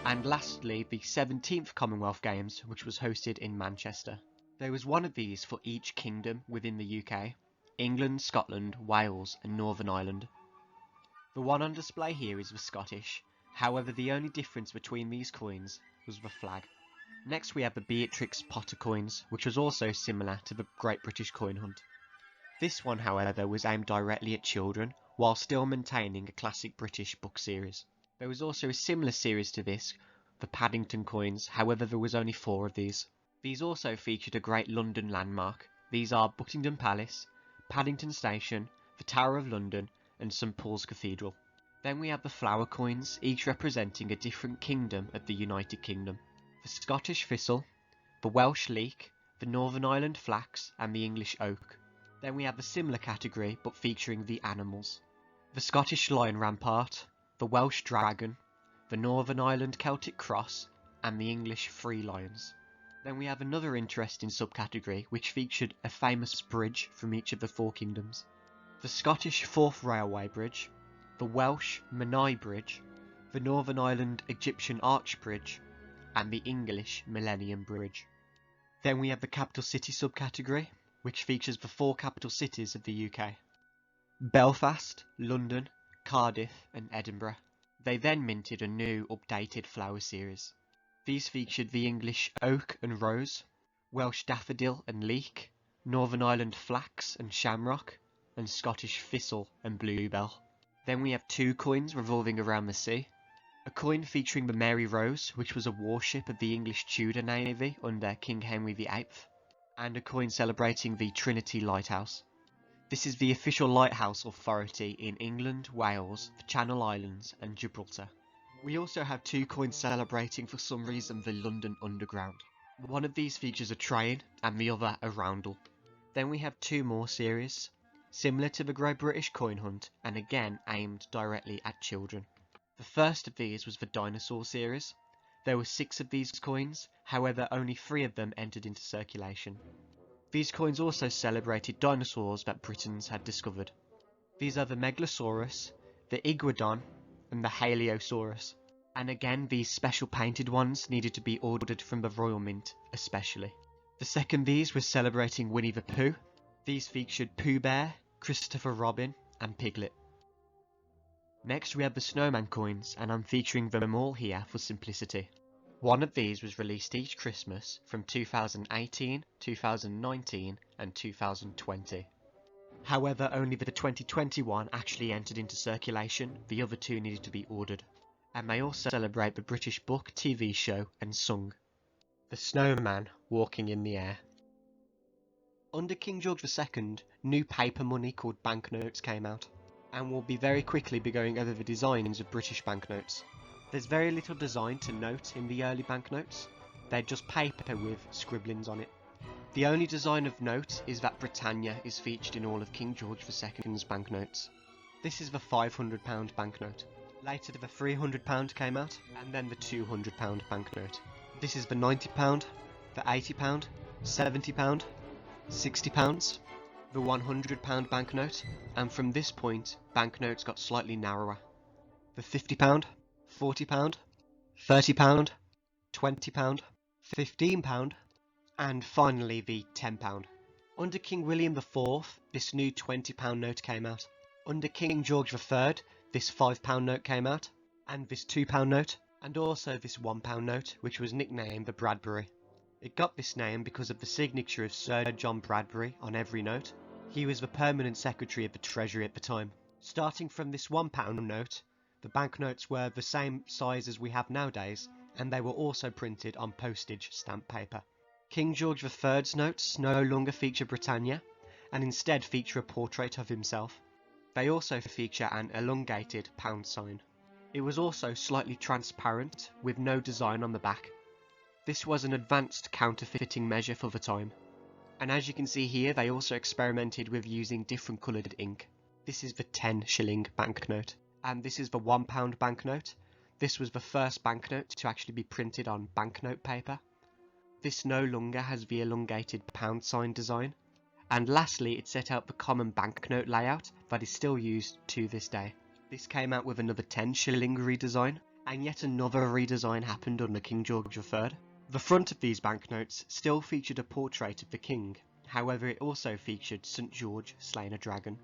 And lastly, the 17th Commonwealth Games, which was hosted in Manchester. There was one of these for each kingdom within the UK: England, Scotland, Wales and Northern Ireland. The one on display here is the Scottish, however the only difference between these coins was the flag. Next we have the Beatrix Potter coins, which was also similar to the Great British Coin Hunt. This one, however, was aimed directly at children, while still maintaining a classic British book series. There was also a similar series to this, the Paddington coins, however there was only 4 of these. These also featured a great London landmark. These are Buckingham Palace, Paddington Station, the Tower of London and St Paul's Cathedral. Then we have the flower coins, each representing a different kingdom of the United Kingdom. The Scottish thistle, the Welsh leek, the Northern Ireland flax and the English oak. Then we have the similar category but featuring the animals. The Scottish lion rampart, the Welsh dragon, the Northern Ireland Celtic cross and the English free lions. Then we have another interesting subcategory which featured a famous bridge from each of the 4 kingdoms. The Scottish Forth Railway Bridge, the Welsh Menai Bridge, the Northern Ireland Egyptian Arch Bridge and the English Millennium Bridge. Then we have the Capital City subcategory, which features the 4 capital cities of the UK: Belfast, London, Cardiff and Edinburgh. They then minted a new updated flower series. These featured the English oak and rose, Welsh daffodil and leek, Northern Ireland flax and shamrock, and Scottish thistle and bluebell. Then we have 2 coins revolving around the sea. A coin featuring the Mary Rose, which was a warship of the English Tudor Navy under King Henry VIII. and a coin celebrating the Trinity Lighthouse. This is the official lighthouse authority in England, Wales, the Channel Islands and Gibraltar. We also have 2 coins celebrating for some reason the London Underground. One of these features a train and the other a roundel. Then we have 2 more series, similar to the Great British Coin Hunt and again aimed directly at children. The first of these was the Dinosaur series. There were 6 of these coins, however only 3 of them entered into circulation. These coins also celebrated dinosaurs that Britons had discovered. These are the Megalosaurus, the Iguanodon and the Haliosaurus. And again these special painted ones needed to be ordered from the Royal Mint especially. The second of these was celebrating Winnie the Pooh. These featured Pooh Bear, Christopher Robin and Piglet. Next we have the Snowman coins, and I'm featuring them all here for simplicity. One of these was released each Christmas from 2018, 2019 and 2020. However, only the 2021 actually entered into circulation, the other 2 needed to be ordered. And they also celebrate the British book, TV show and song. The Snowman walking in the air. Under King George II, new paper money called banknotes came out, and we'll very quickly be going over the designs of British banknotes. There's very little design to note in the early banknotes, they're just paper with scribblings on it. The only design of note is that Britannia is featured in all of King George II's banknotes. This is the £500 banknote. Later the £300 came out, and then the £200 banknote. This is the £90, the £80, £70, £60, the £100 banknote, and from this point banknotes got slightly narrower. The £50, £40, £30, £20, £15, and finally the £10. Under King William IV, this new £20 note came out. Under King George III, this £5 note came out, and this £2 note, and also this £1 note, which was nicknamed the Bradbury. It got this name because of the signature of Sir John Bradbury on every note. He was the permanent secretary of the Treasury at the time. Starting from this £1 note, the banknotes were the same size as we have nowadays, and they were also printed on postage stamp paper. King George III's notes no longer feature Britannia, and instead feature a portrait of himself. They also feature an elongated pound sign. It was also slightly transparent, with no design on the back. This was an advanced counterfeiting measure for the time. And as you can see here, they also experimented with using different coloured ink. This is the 10 shilling banknote, and this is the £1 banknote. This was the first banknote to actually be printed on banknote paper. This no longer has the elongated pound sign design. And lastly, it set out the common banknote layout that is still used to this day. This came out with another 10 shilling redesign, and yet another redesign happened under King George III. The front of these banknotes still featured a portrait of the king, however it also featured St George slaying a dragon.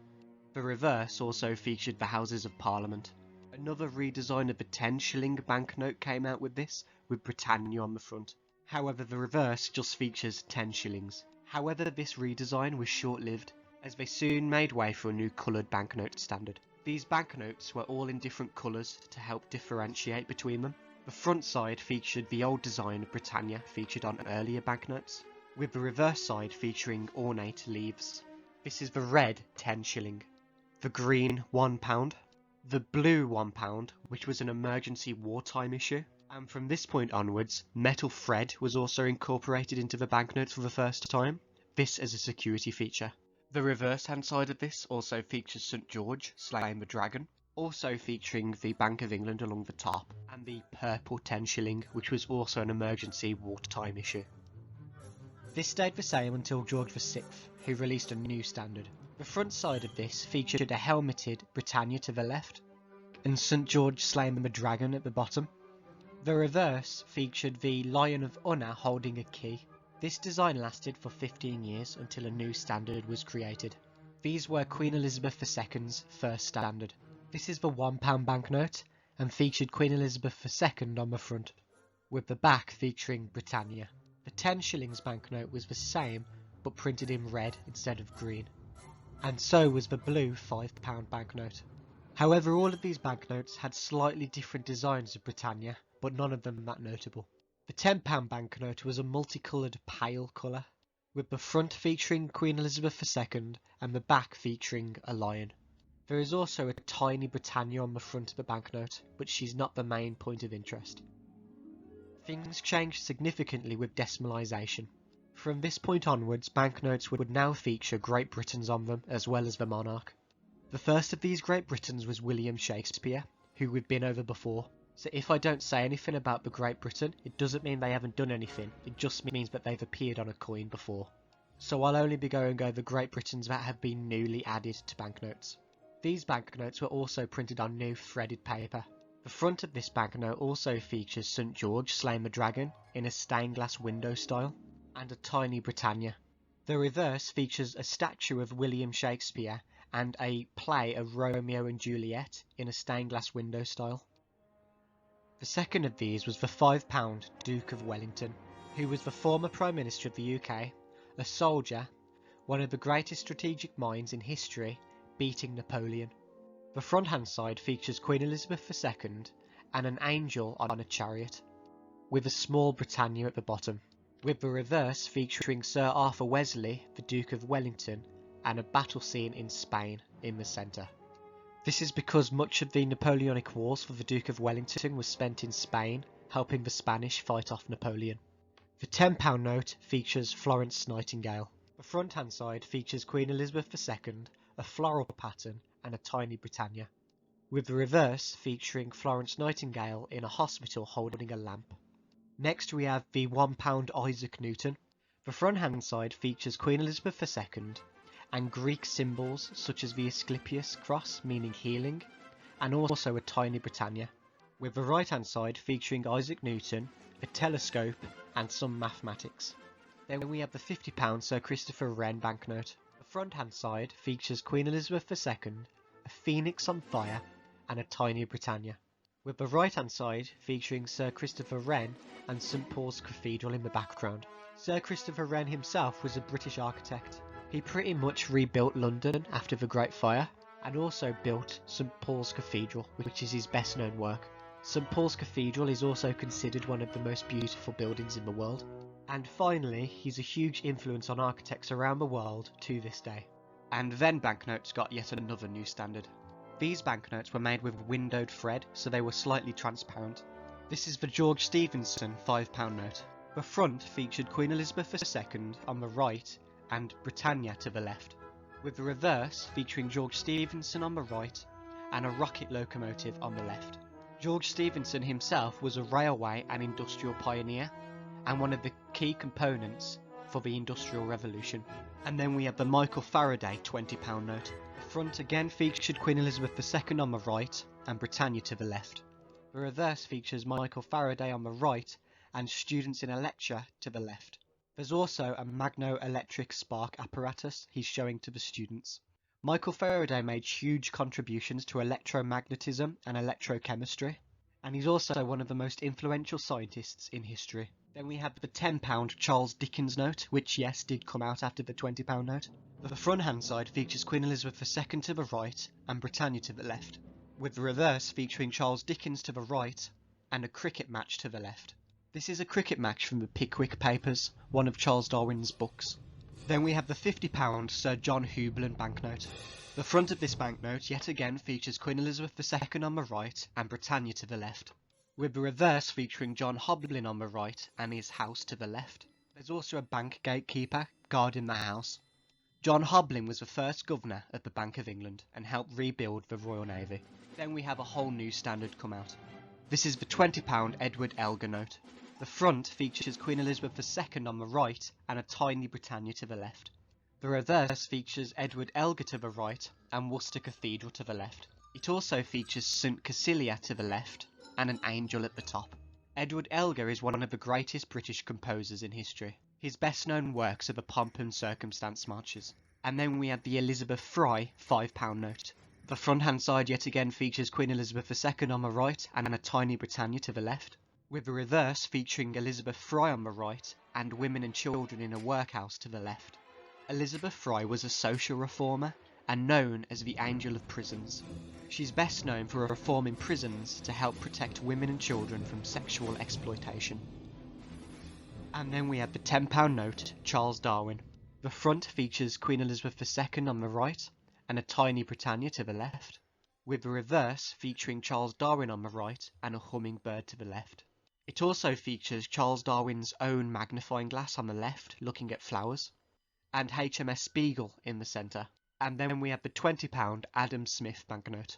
The reverse also featured the Houses of Parliament. Another redesign of the 10 shilling banknote came out with this, with Britannia on the front. However, the reverse just features 10 shillings. However, this redesign was short-lived, as they soon made way for a new coloured banknote standard. These banknotes were all in different colours to help differentiate between them. The front side featured the old design of Britannia featured on earlier banknotes, with the reverse side featuring ornate leaves. This is the red 10 shilling, the green £1, the blue £1, which was an emergency wartime issue, and from this point onwards, metal thread was also incorporated into the banknotes for the first time, this as a security feature. The reverse hand side of this also features St George slaying the dragon, also featuring the Bank of England along the top, and the purple 10 shilling, which was also an emergency wartime issue. This stayed the same until George VI, who released a new standard. The front side of this featured a helmeted Britannia to the left, and St George slaying the dragon at the bottom. The reverse featured the Lion of Honour holding a key. This design lasted for 15 years until a new standard was created. These were Queen Elizabeth II's first standard. This is the £1 banknote, and featured Queen Elizabeth II on the front, with the back featuring Britannia. The 10 shillings banknote was the same, but printed in red instead of green. And so was the blue £5 banknote. However, all of these banknotes had slightly different designs of Britannia, but none of them that notable. The £10 banknote was a multicoloured pale colour. with the front featuring Queen Elizabeth II and the back featuring a lion. There is also a tiny Britannia on the front of the banknote, but she's not the main point of interest. Things changed significantly with decimalisation. From this point onwards, banknotes would now feature Great Britons on them as well as the monarch. The first of these Great Britons was William Shakespeare, who we've been over before. So if I don't say anything about the Great Britain, it doesn't mean they haven't done anything, it just means that they've appeared on a coin before. So I'll only be going over Great Britons that have been newly added to banknotes. These banknotes were also printed on new threaded paper. The front of this banknote also features St George slaying the dragon in a stained glass window style, and a tiny Britannia. The reverse features a statue of William Shakespeare and a play of Romeo and Juliet in a stained glass window style. The second of these was the £5 Duke of Wellington, who was the former Prime Minister of the UK, a soldier, one of the greatest strategic minds in history, beating Napoleon. The front hand side features Queen Elizabeth II and an angel on a chariot, with a small Britannia at the bottom, with the reverse featuring Sir Arthur Wesley, the Duke of Wellington, and a battle scene in Spain in the centre. This is because much of the Napoleonic Wars for the Duke of Wellington was spent in Spain, helping the Spanish fight off Napoleon. The £10 note features Florence Nightingale. The front hand side features Queen Elizabeth II, a floral pattern, and a tiny Britannia, with the reverse featuring Florence Nightingale in a hospital holding a lamp. Next we have the £1 Isaac Newton. The front hand side features Queen Elizabeth II and Greek symbols such as the Asclepius cross meaning healing, and also a tiny Britannia, with the right hand side featuring Isaac Newton, a telescope and some mathematics. Then we have the £50 Sir Christopher Wren banknote. The front hand side features Queen Elizabeth II, a phoenix on fire and a tiny Britannia, with the right hand side featuring Sir Christopher Wren and St Paul's Cathedral in the background. Sir Christopher Wren himself was a British architect. He pretty much rebuilt London after the Great Fire, and also built St Paul's Cathedral, which is his best known work. St Paul's Cathedral is also considered one of the most beautiful buildings in the world. And finally, he's a huge influence on architects around the world to this day. And then banknotes got yet another new standard. These banknotes were made with windowed thread, so they were slightly transparent. This is the George Stephenson £5 note. The front featured Queen Elizabeth II on the right and Britannia to the left, with the reverse featuring George Stephenson on the right and a rocket locomotive on the left. George Stephenson himself was a railway and industrial pioneer, and one of the key components for the Industrial Revolution. And then we have the Michael Faraday £20 note. The front again featured Queen Elizabeth II on the right and Britannia to the left. The reverse features Michael Faraday on the right and students in a lecture to the left. There's also a magno-electric spark apparatus he's showing to the students. Michael Faraday made huge contributions to electromagnetism and electrochemistry, and he's also one of the most influential scientists in history. Then we have the £10 Charles Dickens note, which yes, did come out after the £20 note. The front hand side features Queen Elizabeth II to the right and Britannia to the left, with the reverse featuring Charles Dickens to the right and a cricket match to the left. This is a cricket match from the Pickwick Papers, one of Charles Darwin's books. Then we have the £50 Sir John Houblon banknote. The front of this banknote yet again features Queen Elizabeth II on the right and Britannia to the left, with the reverse featuring John Houblon on the right and his house to the left. There's also a bank gatekeeper guarding the house. John Houblon was the first governor of the Bank of England and helped rebuild the Royal Navy. Then we have a whole new standard come out. This is the £20 Edward Elgar note. The front features Queen Elizabeth II on the right and a tiny Britannia to the left. The reverse features Edward Elgar to the right and Worcester Cathedral to the left. It also features St Cecilia to the left and an angel at the top. Edward Elgar is one of the greatest British composers in history. His best known works are the Pomp and Circumstance marches. And then we have the Elizabeth Fry £5 note. The front hand side yet again features Queen Elizabeth II on the right and a tiny Britannia to the left, with the reverse featuring Elizabeth Fry on the right and women and children in a workhouse to the left. Elizabeth Fry was a social reformer and known as the Angel of Prisons. She's best known for reforming prisons to help protect women and children from sexual exploitation. And then we have the £10 note, Charles Darwin. The front features Queen Elizabeth II on the right and a tiny Britannia to the left, with the reverse featuring Charles Darwin on the right and a hummingbird to the left. It also features Charles Darwin's own magnifying glass on the left looking at flowers, and HMS Beagle in the centre. And then we have the £20 Adam Smith banknote.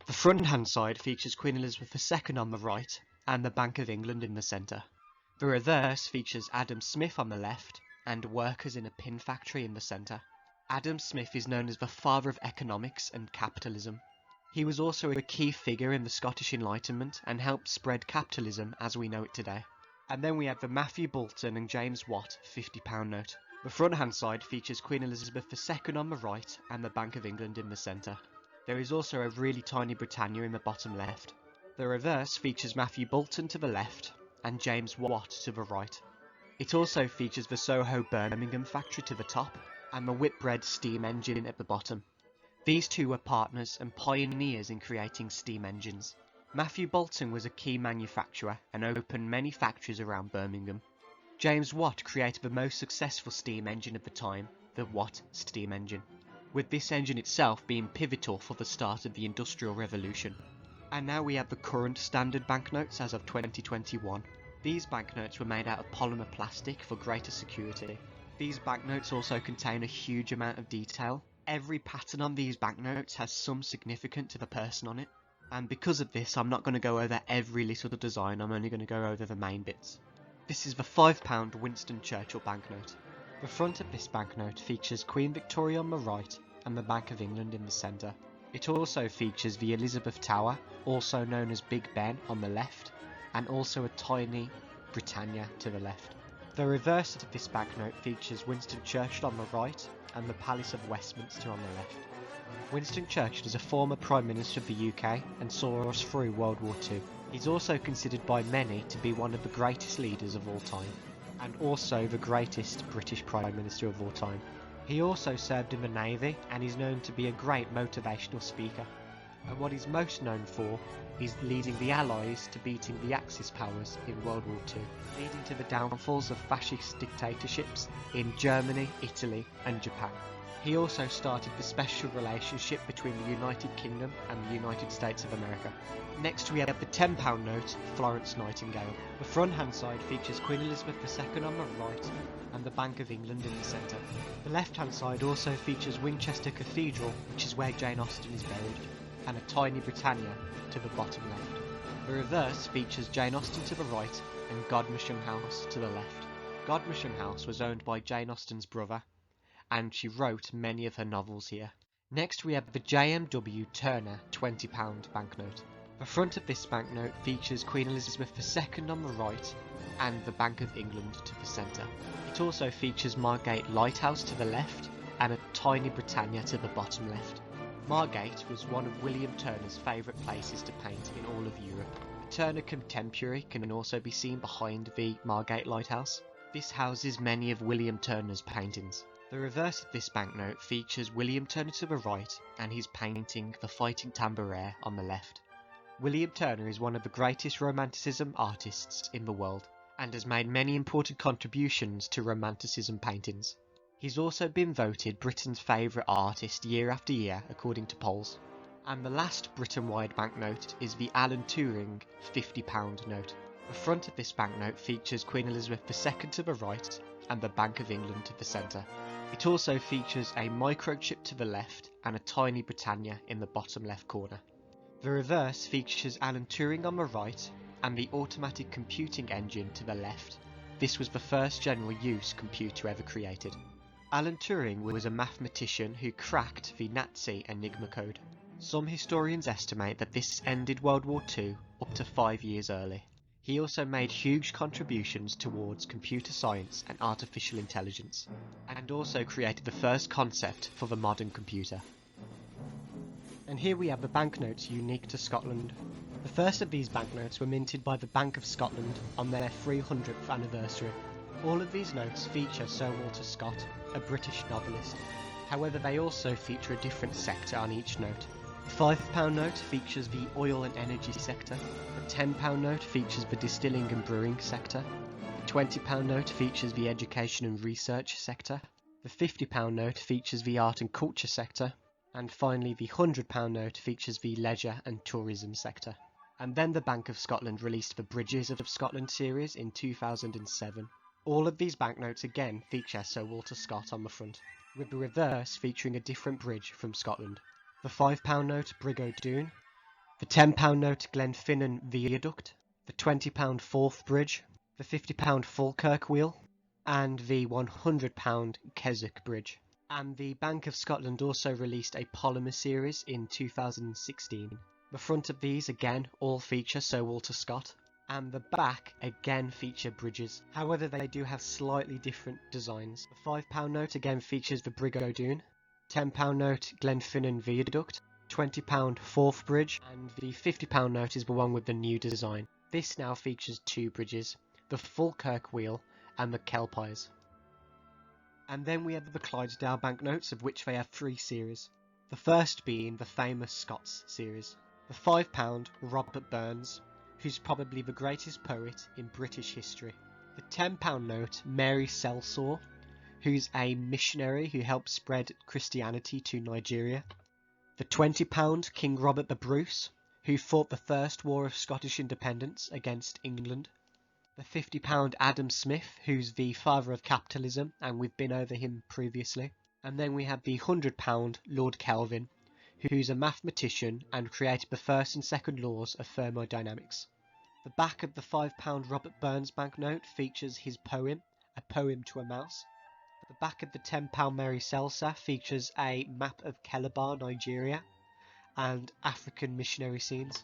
The front hand side features Queen Elizabeth II on the right and the Bank of England in the centre. The reverse features Adam Smith on the left and workers in a pin factory in the centre. Adam Smith is known as the father of economics and capitalism. He was also a key figure in the Scottish Enlightenment and helped spread capitalism as we know it today. And then we have the Matthew Boulton and James Watt £50 note. The front hand side features Queen Elizabeth II on the right and the Bank of England in the centre. There is also a really tiny Britannia in the bottom left. The reverse features Matthew Boulton to the left and James Watt to the right. It also features the Soho Birmingham factory to the top and the Whitbread steam engine at the bottom. These two were partners and pioneers in creating steam engines. Matthew Boulton was a key manufacturer and opened many factories around Birmingham. James Watt created the most successful steam engine of the time, the Watt steam engine, with this engine itself being pivotal for the start of the Industrial Revolution. And now we have the current standard banknotes as of 2021. These banknotes were made out of polymer plastic for greater security. These banknotes also contain a huge amount of detail. Every pattern on these banknotes has some significance to the person on it. And because of this, I'm not going to go over every little design, I'm only going to go over the main bits. This is the £5 Winston Churchill banknote. The front of this banknote features Queen Victoria on the right and the Bank of England in the centre. It also features the Elizabeth Tower, also known as Big Ben, on the left, and also a tiny Britannia to the left. The reverse of this banknote features Winston Churchill on the right and the Palace of Westminster on the left. Winston Churchill is a former Prime Minister of the UK and saw us through World War II. He's also considered by many to be one of the greatest leaders of all time, and also the greatest British Prime Minister of all time. He also served in the Navy and is known to be a great motivational speaker. And what he's most known for is leading the Allies to beating the Axis powers in World War II, leading to the downfalls of fascist dictatorships in Germany, Italy and Japan. He also started the special relationship between the United Kingdom and the United States of America. Next we have the £10 note, Florence Nightingale. The front hand side features Queen Elizabeth II on the right and the Bank of England in the centre. The left hand side also features Winchester Cathedral, which is where Jane Austen is buried, and a tiny Britannia to the bottom left. The reverse features Jane Austen to the right and Godmersham House to the left. Godmersham House was owned by Jane Austen's brother, and she wrote many of her novels here. Next we have the JMW Turner £20 banknote. The front of this banknote features Queen Elizabeth II on the right and the Bank of England to the centre. It also features Margate Lighthouse to the left and a tiny Britannia to the bottom left. Margate was one of William Turner's favourite places to paint in all of Europe. The Turner Contemporary can also be seen behind the Margate Lighthouse. This houses many of William Turner's paintings. The reverse of this banknote features William Turner to the right and his painting The Fighting Tambourine on the left. William Turner is one of the greatest Romanticism artists in the world and has made many important contributions to Romanticism paintings. He's also been voted Britain's favourite artist year after year according to polls. And the last Britain-wide banknote is the Alan Turing £50 note. The front of this banknote features Queen Elizabeth II to the right and the Bank of England to the centre. It also features a microchip to the left and a tiny Britannia in the bottom left corner. The reverse features Alan Turing on the right and the automatic computing engine to the left. This was the first general use computer ever created. Alan Turing was a mathematician who cracked the Nazi Enigma code. Some historians estimate that this ended World War II up to 5 years early. He also made huge contributions towards computer science and artificial intelligence, and also created the first concept for the modern computer. And here we have the banknotes unique to Scotland. The first of these banknotes were minted by the Bank of Scotland on their 300th anniversary. All of these notes feature Sir Walter Scott, a British novelist. However, they also feature a different sector on each note. The £5 note features the oil and energy sector. The £10 note features the distilling and brewing sector. The £20 note features the education and research sector. The £50 note features the art and culture sector. And finally, the £100 note features the leisure and tourism sector. And then the Bank of Scotland released the Bridges of Scotland series in 2007. All of these banknotes again feature Sir Walter Scott on the front, with the reverse featuring a different bridge from Scotland. The £5 note Brig O'Doon, the £10 note Glenfinnan Viaduct, the £20 Forth Bridge, the £50 Falkirk Wheel, and the £100 Keswick Bridge. And the Bank of Scotland also released a polymer series in 2016. The front of these again all feature Sir Walter Scott, and the back again feature bridges. However, they do have slightly different designs. The £5 note again features the Brig O'Doon, £10 note Glenfinnan Viaduct, £20 Forth Bridge, and the £50 note is the one with the new design. This now features two bridges, the Falkirk Wheel and the Kelpies. And then we have the Clydesdale banknotes, of which they have three series. The first being the famous Scots series. The £5 Robert Burns, who's probably the greatest poet in British history. The £10 note Mary Selsaw, who's a missionary who helped spread Christianity to Nigeria. The £20 King Robert the Bruce, who fought the First War of Scottish Independence against England. The £50 Adam Smith, who's the father of capitalism, and we've been over him previously. And then we have the £100 Lord Kelvin, who's a mathematician and created the first and second laws of thermodynamics. The back of the £5 Robert Burns banknote features his poem, A Poem to a Mouse. The back of the £10 Mary Selsaw features a map of Calabar, Nigeria, and African missionary scenes.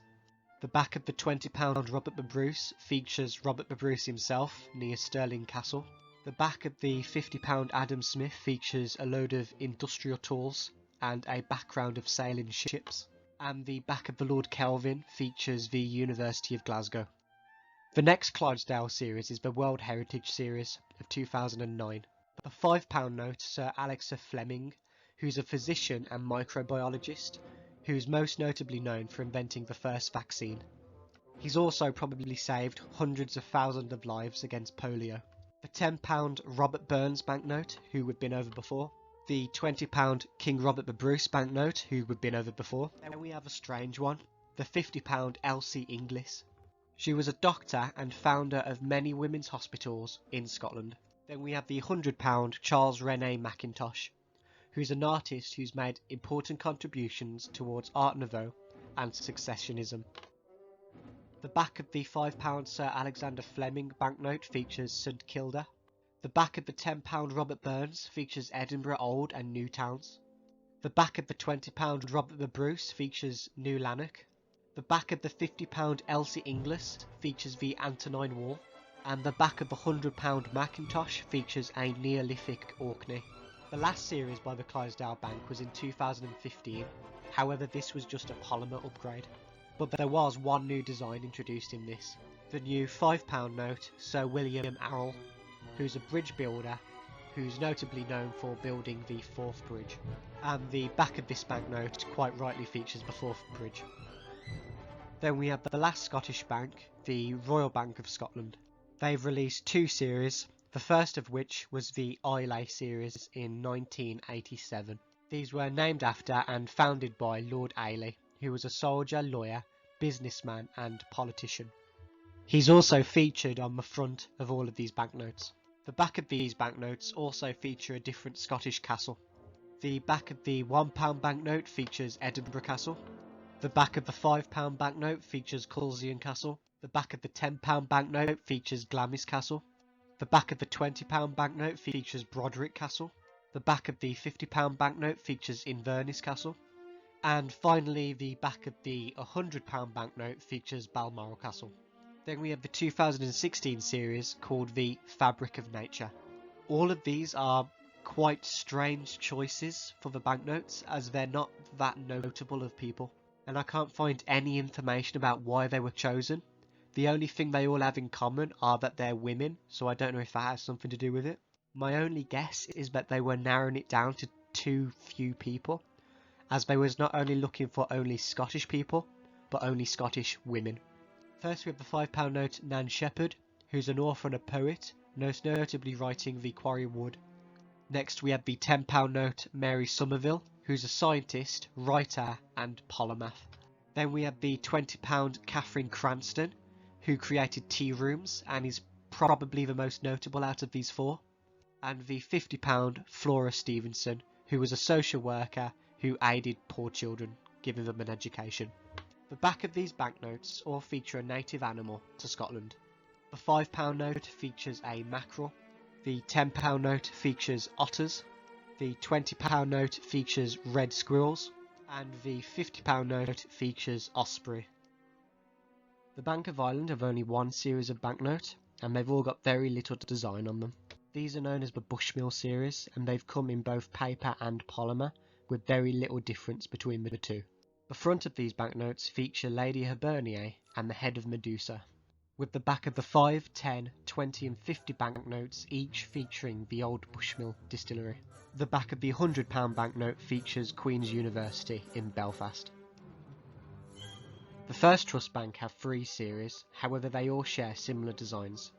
The back of the £20 Robert the Bruce features Robert the Bruce himself near Stirling Castle. The back of the £50 Adam Smith features a load of industrial tools and a background of sailing ships. And the back of the Lord Kelvin features the University of Glasgow. The next Clydesdale series is the World Heritage Series of 2009. The £5 note Sir Alexa Fleming, who's a physician and microbiologist, who's most notably known for inventing the first vaccine. He's also probably saved hundreds of thousands of lives against polio. The £10 Robert Burns banknote, who we've been over before. The £20 King Robert the Bruce banknote, who we've been over before. Then we have a strange one, the £50 Elsie Inglis. She was a doctor and founder of many women's hospitals in Scotland. Then we have the £100 Charles René Mackintosh, who's an artist who's made important contributions towards Art Nouveau and Successionism. The back of the £5 Sir Alexander Fleming banknote features St Kilda. The back of the £10 Robert Burns features Edinburgh Old and New Towns. The back of the £20 Robert the Bruce features New Lanark. The back of the £50 Elsie Inglis features the Antonine Wall. And the back of the £100 Mackintosh features a Neolithic Orkney. The last series by the Clydesdale Bank was in 2015, however this was just a polymer upgrade. But there was one new design introduced in this, the new £5 note Sir William Arrol, who's a bridge builder, who's notably known for building the Forth Bridge. And the back of this banknote quite rightly features the Forth Bridge. Then we have the last Scottish bank, the Royal Bank of Scotland. They've released two series, the first of which was the Islay series in 1987. These were named after and founded by Lord Ailey, who was a soldier, lawyer, businessman and politician. He's also featured on the front of all of these banknotes. The back of these banknotes also feature a different Scottish castle. The back of the £1 banknote features Edinburgh Castle. The back of the £5 banknote features Culzean Castle. The back of the £10 banknote features Glamis Castle. The back of the £20 banknote features Broderick Castle. The back of the £50 banknote features Inverness Castle. And finally, the back of the £100 banknote features Balmoral Castle. Then we have the 2016 series called the Fabric of Nature. All of these are quite strange choices for the banknotes, as they're not that notable of people. And I can't find any information about why they were chosen. The only thing they all have in common are that they're women, so I don't know if that has something to do with it. My only guess is that they were narrowing it down to too few people, as they was not only looking for only Scottish people, but only Scottish women. First we have the £5 note Nan Shepherd, who's an author and a poet, most notably writing the Quarry Wood. Next we have the £10 note Mary Somerville, who's a scientist, writer and polymath. Then we have the £20 Catherine Cranston, who created tea rooms and is probably the most notable out of these four. And the £50 Flora Stevenson, who was a social worker who aided poor children, giving them an education. The back of these banknotes all feature a native animal to Scotland. The £5 note features a mackerel, the £10 note features otters, the £20 note features red squirrels, and the £50 note features osprey. The Bank of Ireland have only one series of banknote, and they've all got very little design on them. These are known as the Bushmill series, and they've come in both paper and polymer, with very little difference between the two. The front of these banknotes feature Lady Hibernia and the head of Medusa, with the back of the 5, 10, 20 and 50 banknotes each featuring the old Bushmill distillery. The back of the £100 banknote features Queen's University in Belfast. The First Trust Bank have 3 series, however they all share similar designs.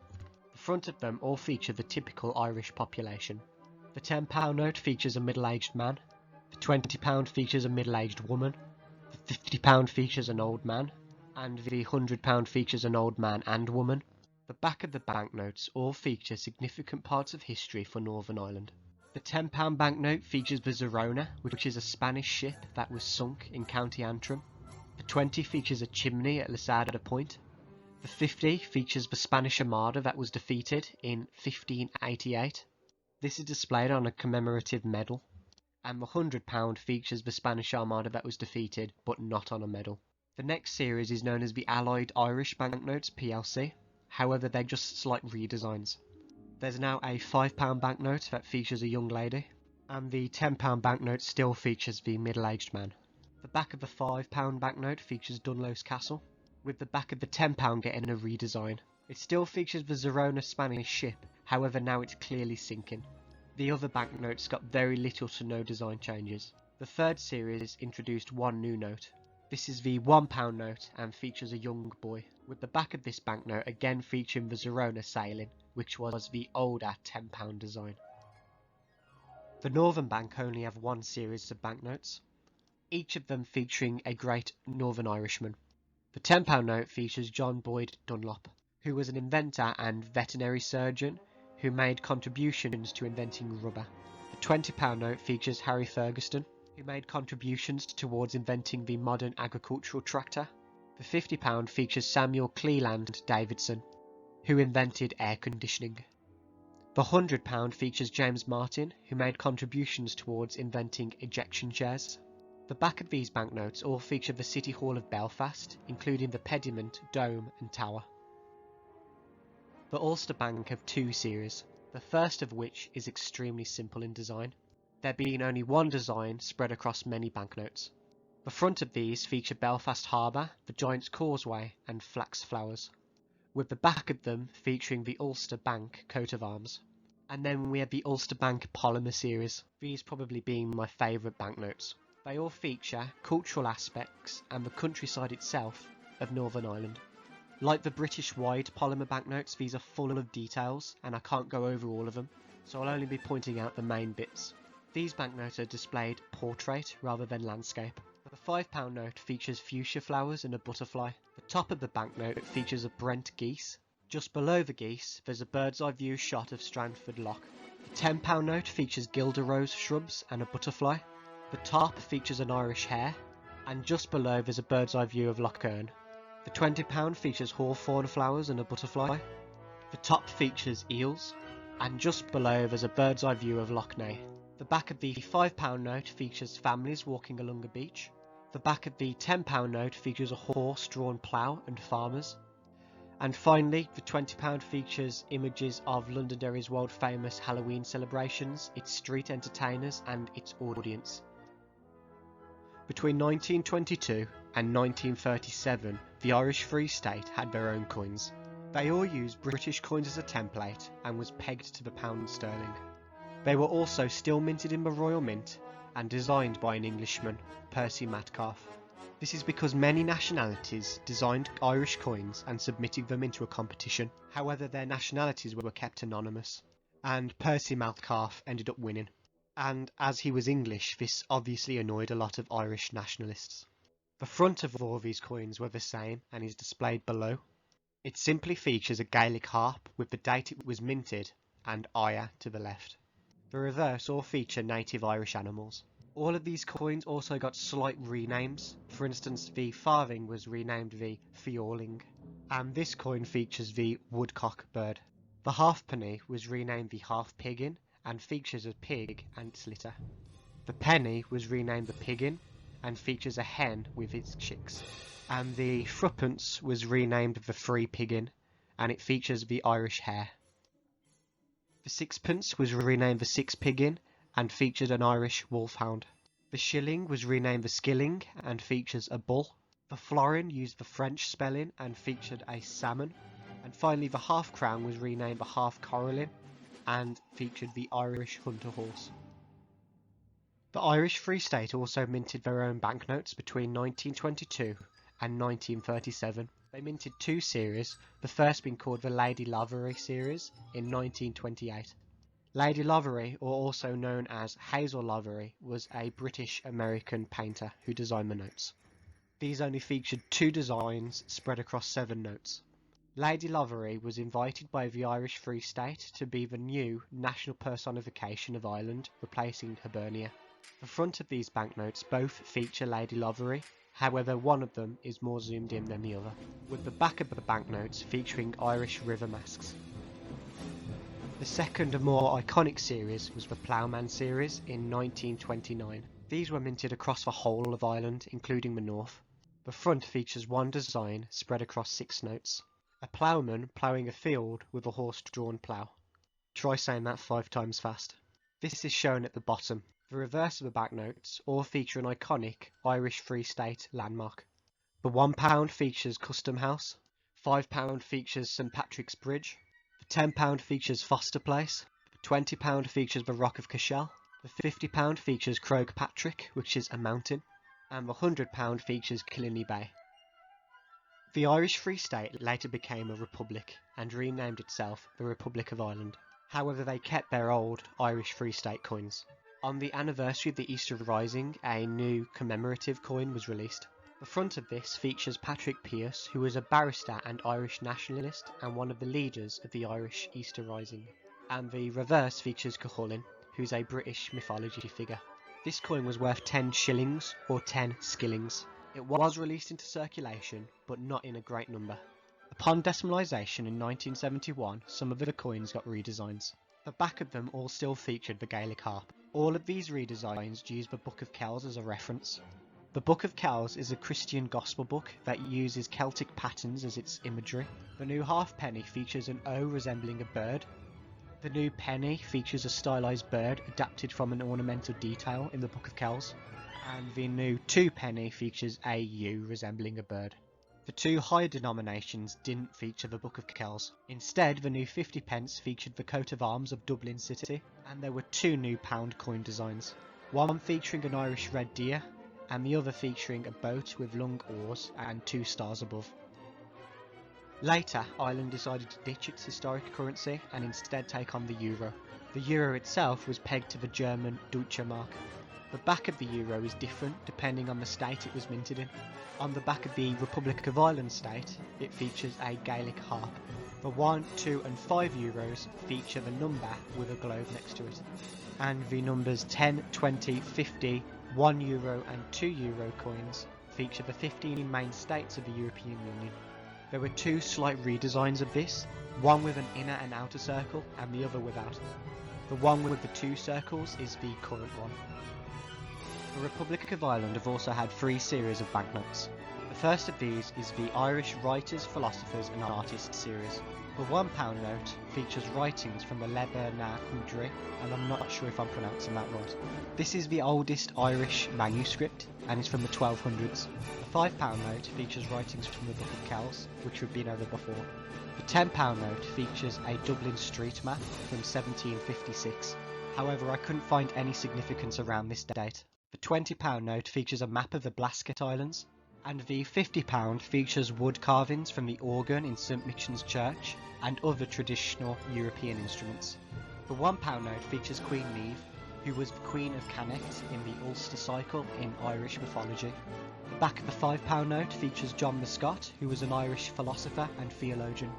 The front of them all feature the typical Irish population. The £10 note features a middle-aged man, the £20 features a middle-aged woman, the £50 features an old man, and the £100 features an old man and woman. The back of the banknotes all feature significant parts of history for Northern Ireland. The £10 banknote features the Zerona, which is a Spanish ship that was sunk in County Antrim. The 20 features a chimney at Lasada Point. The 50 features the Spanish Armada that was defeated in 1588. This is displayed on a commemorative medal. And the £100 features the Spanish Armada that was defeated, but not on a medal. The next series is known as the Allied Irish Banknotes plc, however they're just slight redesigns. There's now a £5 banknote that features a young lady, and the £10 banknote still features the middle-aged man. The back of the £5 banknote features Dunlos Castle, with the back of the £10 getting a redesign. It still features the Zerona Spanish ship, however now it's clearly sinking. The other banknotes got very little to no design changes. The third series introduced one new note. This is the £1 note and features a young boy, with the back of this banknote again featuring the Zerona sailing, which was the older £10 design. The Northern Bank only have one series of banknotes, each of them featuring a great Northern Irishman. The £10 note features John Boyd Dunlop, who was an inventor and veterinary surgeon who made contributions to inventing rubber. The £20 note features Harry Ferguson, who made contributions towards inventing the modern agricultural tractor. The £50 features Samuel Cleland Davidson, who invented air conditioning. The £100 features James Martin, who made contributions towards inventing ejection chairs. The back of these banknotes all feature the City Hall of Belfast, including the pediment, dome and tower. The Ulster Bank have 2 series, the first of which is extremely simple in design, there being only one design spread across many banknotes. The front of these feature Belfast Harbour, the Giant's Causeway and flax flowers, with the back of them featuring the Ulster Bank coat of arms. And then we have the Ulster Bank Polymer series, these probably being my favourite banknotes. They all feature cultural aspects and the countryside itself of Northern Ireland. Like the British-wide polymer banknotes, these are full of details and I can't go over all of them, so I'll only be pointing out the main bits. These banknotes are displayed portrait rather than landscape. The £5 note features fuchsia flowers and a butterfly. The top of the banknote features a Brent geese. Just below the geese, there's a bird's eye view shot of Strandford Loch. The £10 note features Guelder rose shrubs and a butterfly. The top features an Irish hare, and just below there's a bird's eye view of Loch Earn. The £20 features hawthorn flowers and a butterfly. The top features eels, and just below there's a bird's eye view of Loch Ness. The back of the £5 note features families walking along a beach. The back of the £10 note features a horse-drawn plough and farmers. And finally, the £20 features images of Londonderry's world-famous Halloween celebrations, its street entertainers and its audience. Between 1922 and 1937, the Irish Free State had their own coins. They all used British coins as a template and was pegged to the pound sterling. They were also still minted in the Royal Mint and designed by an Englishman, Percy Metcalfe. This is because many nationalities designed Irish coins and submitted them into a competition. However, their nationalities were kept anonymous, and Percy Mountcalf ended up winning. And as he was English, this obviously annoyed a lot of Irish nationalists. The front of all these coins were the same and is displayed below. It simply features a Gaelic harp with the date it was minted and Aya to the left. The reverse all feature native Irish animals. All of these coins also got slight renames. For instance, the farthing was renamed the Fiorling, and this coin features the woodcock bird. The halfpenny was renamed the half-piggin and features a pig and its litter. The penny was renamed the piggin and features a hen with its chicks. And the threepence was renamed the three piggin and it features the Irish hare. The sixpence was renamed the six piggin and featured an Irish wolfhound. The shilling was renamed the skilling and features a bull. The florin used the French spelling and featured a salmon. And finally the half crown was renamed the half corolin and featured the Irish hunter horse. The Irish Free State also minted their own banknotes between 1922 and 1937. They minted two series, the first being called the Lady Lavery series in 1928. Lady Lavery, or also known as Hazel Lavery, was a British-American painter who designed the notes. These only featured two designs spread across 7 notes. Lady Lavery was invited by the Irish Free State to be the new national personification of Ireland, replacing Hibernia. The front of these banknotes both feature Lady Lavery, however one of them is more zoomed in than the other, with the back of the banknotes featuring Irish river masks. The second and more iconic series was the Ploughman series in 1929. These were minted across the whole of Ireland, including the north. The front features one design spread across 6 notes. A ploughman ploughing a field with a horse-drawn plough. Try saying that 5 times fast. This is shown at the bottom. The reverse of the banknotes all feature an iconic Irish Free State landmark. The £1 features Custom House, £5 features St Patrick's Bridge, the £10 features Foster Place, the £20 features the Rock of Cashel, the £50 features Croagh Patrick, which is a mountain, and the £100 features Killiney Bay. The Irish Free State later became a republic and renamed itself the Republic of Ireland. However, they kept their old Irish Free State coins. On the anniversary of the Easter Rising, a new commemorative coin was released. The front of this features Patrick Pearse, who was a barrister and Irish nationalist and one of the leaders of the Irish Easter Rising. And the reverse features Cuchulainn, who's a British mythology figure. This coin was worth 10 shillings or 10 skillings. It was released into circulation, but not in a great number. Upon decimalisation in 1971, some of the coins got redesigns. The back of them all still featured the Gaelic harp. All of these redesigns used the Book of Kells as a reference. The Book of Kells is a Christian gospel book that uses Celtic patterns as its imagery. The new halfpenny features an O resembling a bird. The new penny features a stylised bird adapted from an ornamental detail in the Book of Kells. And the new 2 penny features a U resembling a bird. The 2 higher denominations didn't feature the Book of Kells. Instead, the new 50 pence featured the coat of arms of Dublin City, and there were 2 new pound coin designs. One featuring an Irish red deer, and the other featuring a boat with long oars and 2 stars above. Later, Ireland decided to ditch its historic currency and instead take on the euro. The euro itself was pegged to the German Deutsche Mark. The back of the euro is different depending on the state it was minted in. On the back of the Republic of Ireland state, it features a Gaelic harp. The 1, 2 and 5 euros feature the number with a globe next to it. And the numbers 10, 20, 50, €1 and €2 coins feature the 15 main states of the European Union. There were 2 slight redesigns of this, one with an inner and outer circle and the other without. The one with the 2 circles is the current one. The Republic of Ireland have also had 3 series of banknotes. The first of these is the Irish Writers, Philosophers and Artists series. The £1 note features writings from the Leber na Hwdrey, and I'm not sure if I'm pronouncing that right. This is the oldest Irish manuscript and is from the 1200s. The £5 note features writings from the Book of Kells, which we've been over before. The £10 note features a Dublin street map from 1756. However, I couldn't find any significance around this date. The £20 note features a map of the Blasket Islands, and the £50 features wood carvings from the organ in St Michan's Church and other traditional European instruments. The £1 note features Queen Maeve, who was the Queen of Connacht in the Ulster cycle in Irish mythology. The back of the £5 note features John the Scot, who was an Irish philosopher and theologian.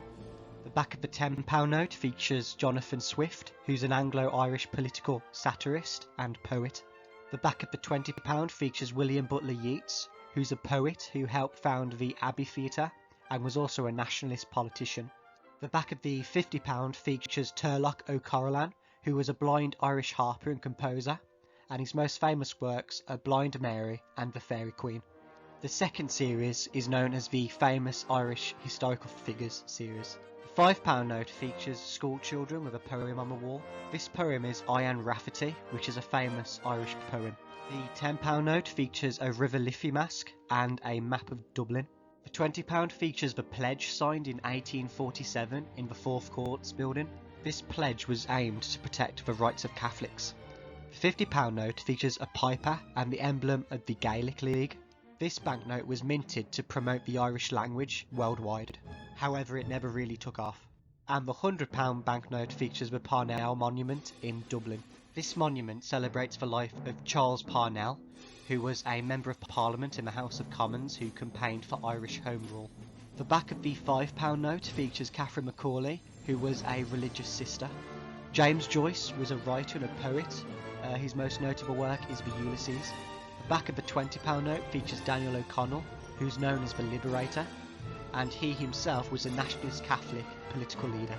The back of the £10 note features Jonathan Swift, who's an Anglo-Irish political satirist and poet. The back of the £20 features William Butler Yeats, who's a poet who helped found the Abbey Theatre and was also a nationalist politician. The back of the £50 features Turlough O'Carolan, who was a blind Irish harper and composer, and his most famous works are Blind Mary and The Fairy Queen. The second series is known as the Famous Irish Historical Figures series. The £5 note features school children with a poem on the wall. This poem is Ian Rafferty, which is a famous Irish poem. The £10 note features a River Liffey mask and a map of Dublin. The £20 features the pledge signed in 1847 in the Fourth Courts building. This pledge was aimed to protect the rights of Catholics. The £50 note features a piper and the emblem of the Gaelic League. This banknote was minted to promote the Irish language worldwide. However, it never really took off. And the £100 banknote features the Parnell Monument in Dublin. This monument celebrates the life of Charles Parnell, who was a Member of Parliament in the House of Commons who campaigned for Irish Home Rule. The back of the £5 note features Catherine Macaulay, who was a religious sister. James Joyce was a writer and a poet. His most notable work is the Ulysses. The back of the £20 note features Daniel O'Connell, who's known as the Liberator, and he himself was a nationalist Catholic political leader.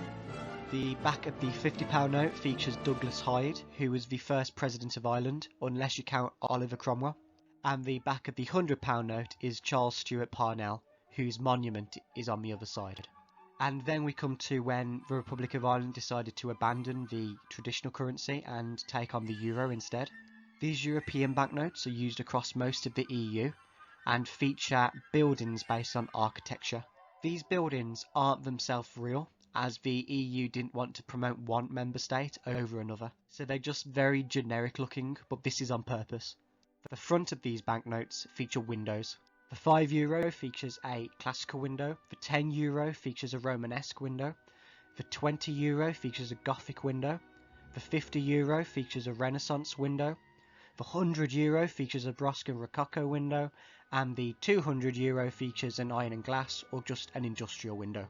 The back of the £50 note features Douglas Hyde, who was the first president of Ireland, unless you count Oliver Cromwell. And the back of the £100 note is Charles Stewart Parnell, whose monument is on the other side. And then we come to when the Republic of Ireland decided to abandon the traditional currency and take on the euro instead. These European banknotes are used across most of the EU and feature buildings based on architecture. These buildings aren't themselves real, as the EU didn't want to promote one member state over another, so they're just very generic looking, but this is on purpose. The front of these banknotes feature windows. The €5 features a classical window, the €10 features a Romanesque window, the €20 features a Gothic window, the €50 features a Renaissance window, the €100 features a Brosque and Rococo window, and the €200 features an iron and glass or just an industrial window.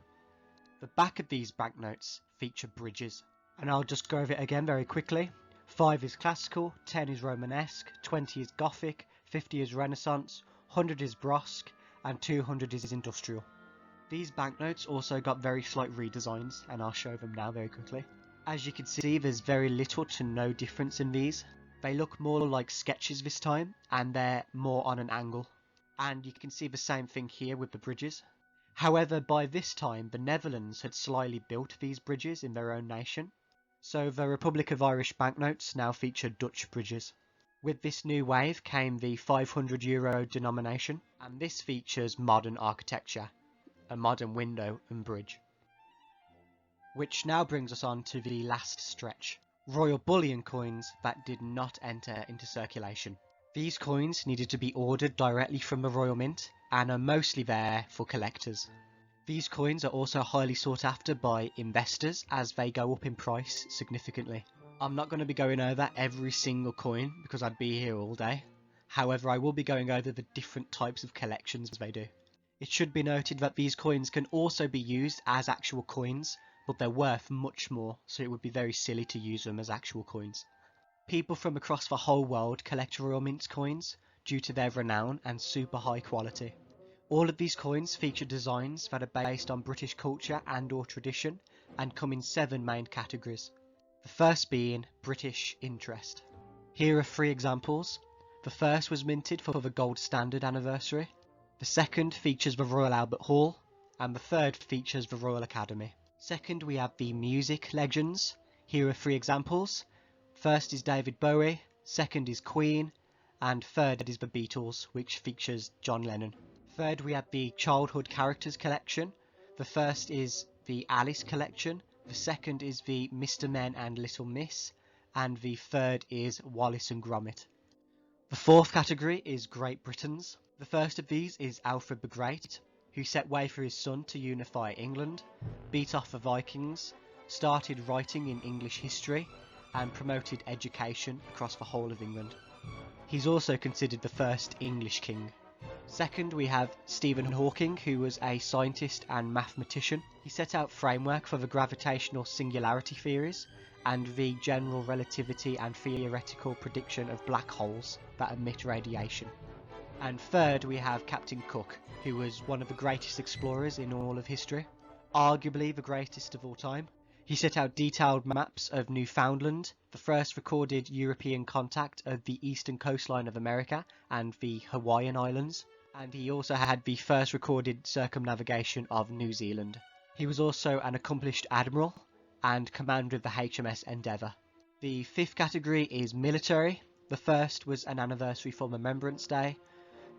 The back of these banknotes feature bridges, and I'll just go over it again very quickly. 5 is classical, 10 is Romanesque, 20 is Gothic, 50 is Renaissance, 100 is Brosque, and 200 is industrial. These banknotes also got very slight redesigns, and I'll show them now very quickly. As you can see, there's very little to no difference in these. They look more like sketches this time, and they're more on an angle. And you can see the same thing here with the bridges. However, by this time, the Netherlands had slyly built these bridges in their own nation, so the Republic of Irish banknotes now feature Dutch bridges. With this new wave came the €500 denomination, and this features modern architecture, a modern window and bridge. Which now brings us on to the last stretch, royal bullion coins that did not enter into circulation. These coins needed to be ordered directly from the Royal Mint and are mostly there for collectors. These coins are also highly sought after by investors as they go up in price significantly. I'm not going to be going over every single coin because I'd be here all day. However, I will be going over the different types of collections they do. It should be noted that these coins can also be used as actual coins, but they're worth much more, so it would be very silly to use them as actual coins. People from across the whole world collect Royal Mint coins due to their renown and super high quality. All of these coins feature designs that are based on British culture and or tradition and come in 7 main categories. The first being British interest. Here are 3 examples. The first was minted for the gold standard anniversary. The second features the Royal Albert Hall, and the third features the Royal Academy. Second, we have the music legends. Here are 3 examples. First is David Bowie, second is Queen, and third is the Beatles, which features John Lennon. Third, we have the childhood characters collection. The first is the Alice collection, the second is the Mr. Men and Little Miss, and the third is Wallace and Gromit. The fourth category is Great Britons. The first of these is Alfred the Great, who set way for his son to unify England, beat off the Vikings, started writing in English history, and promoted education across the whole of England. He's also considered the first English king. Second, we have Stephen Hawking, who was a scientist and mathematician. He set out framework for the gravitational singularity theories and the general relativity and theoretical prediction of black holes that emit radiation. And third, we have Captain Cook, who was one of the greatest explorers in all of history, arguably the greatest of all time. He set out detailed maps of Newfoundland, the first recorded European contact of the eastern coastline of America and the Hawaiian Islands, and he also had the first recorded circumnavigation of New Zealand. He was also an accomplished admiral and commander of the HMS Endeavour. The fifth category is military. The first was an anniversary for Remembrance Day,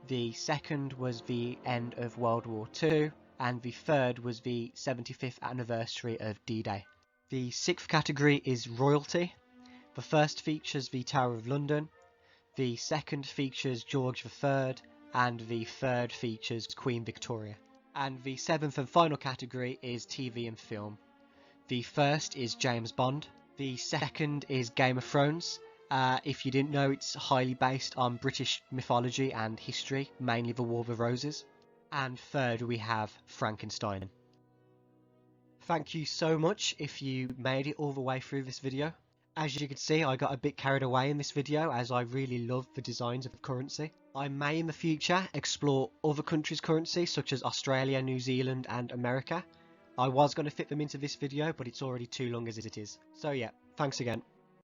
the second was the end of World War II, and the third was the 75th anniversary of D-Day. The sixth category is royalty. The first features the Tower of London, the second features George III, and the third features Queen Victoria. And the seventh and final category is TV and film. The first is James Bond, the second is Game of Thrones. If you didn't know, it's highly based on British mythology and history, mainly the War of the Roses. And third we have Frankenstein. Thank you so much if you made it all the way through this video. As you can see, I got a bit carried away in this video as I really love the designs of the currency. I may in the future explore other countries' currency such as Australia, New Zealand and America. I was going to fit them into this video, but it's already too long as it is. So yeah, thanks again.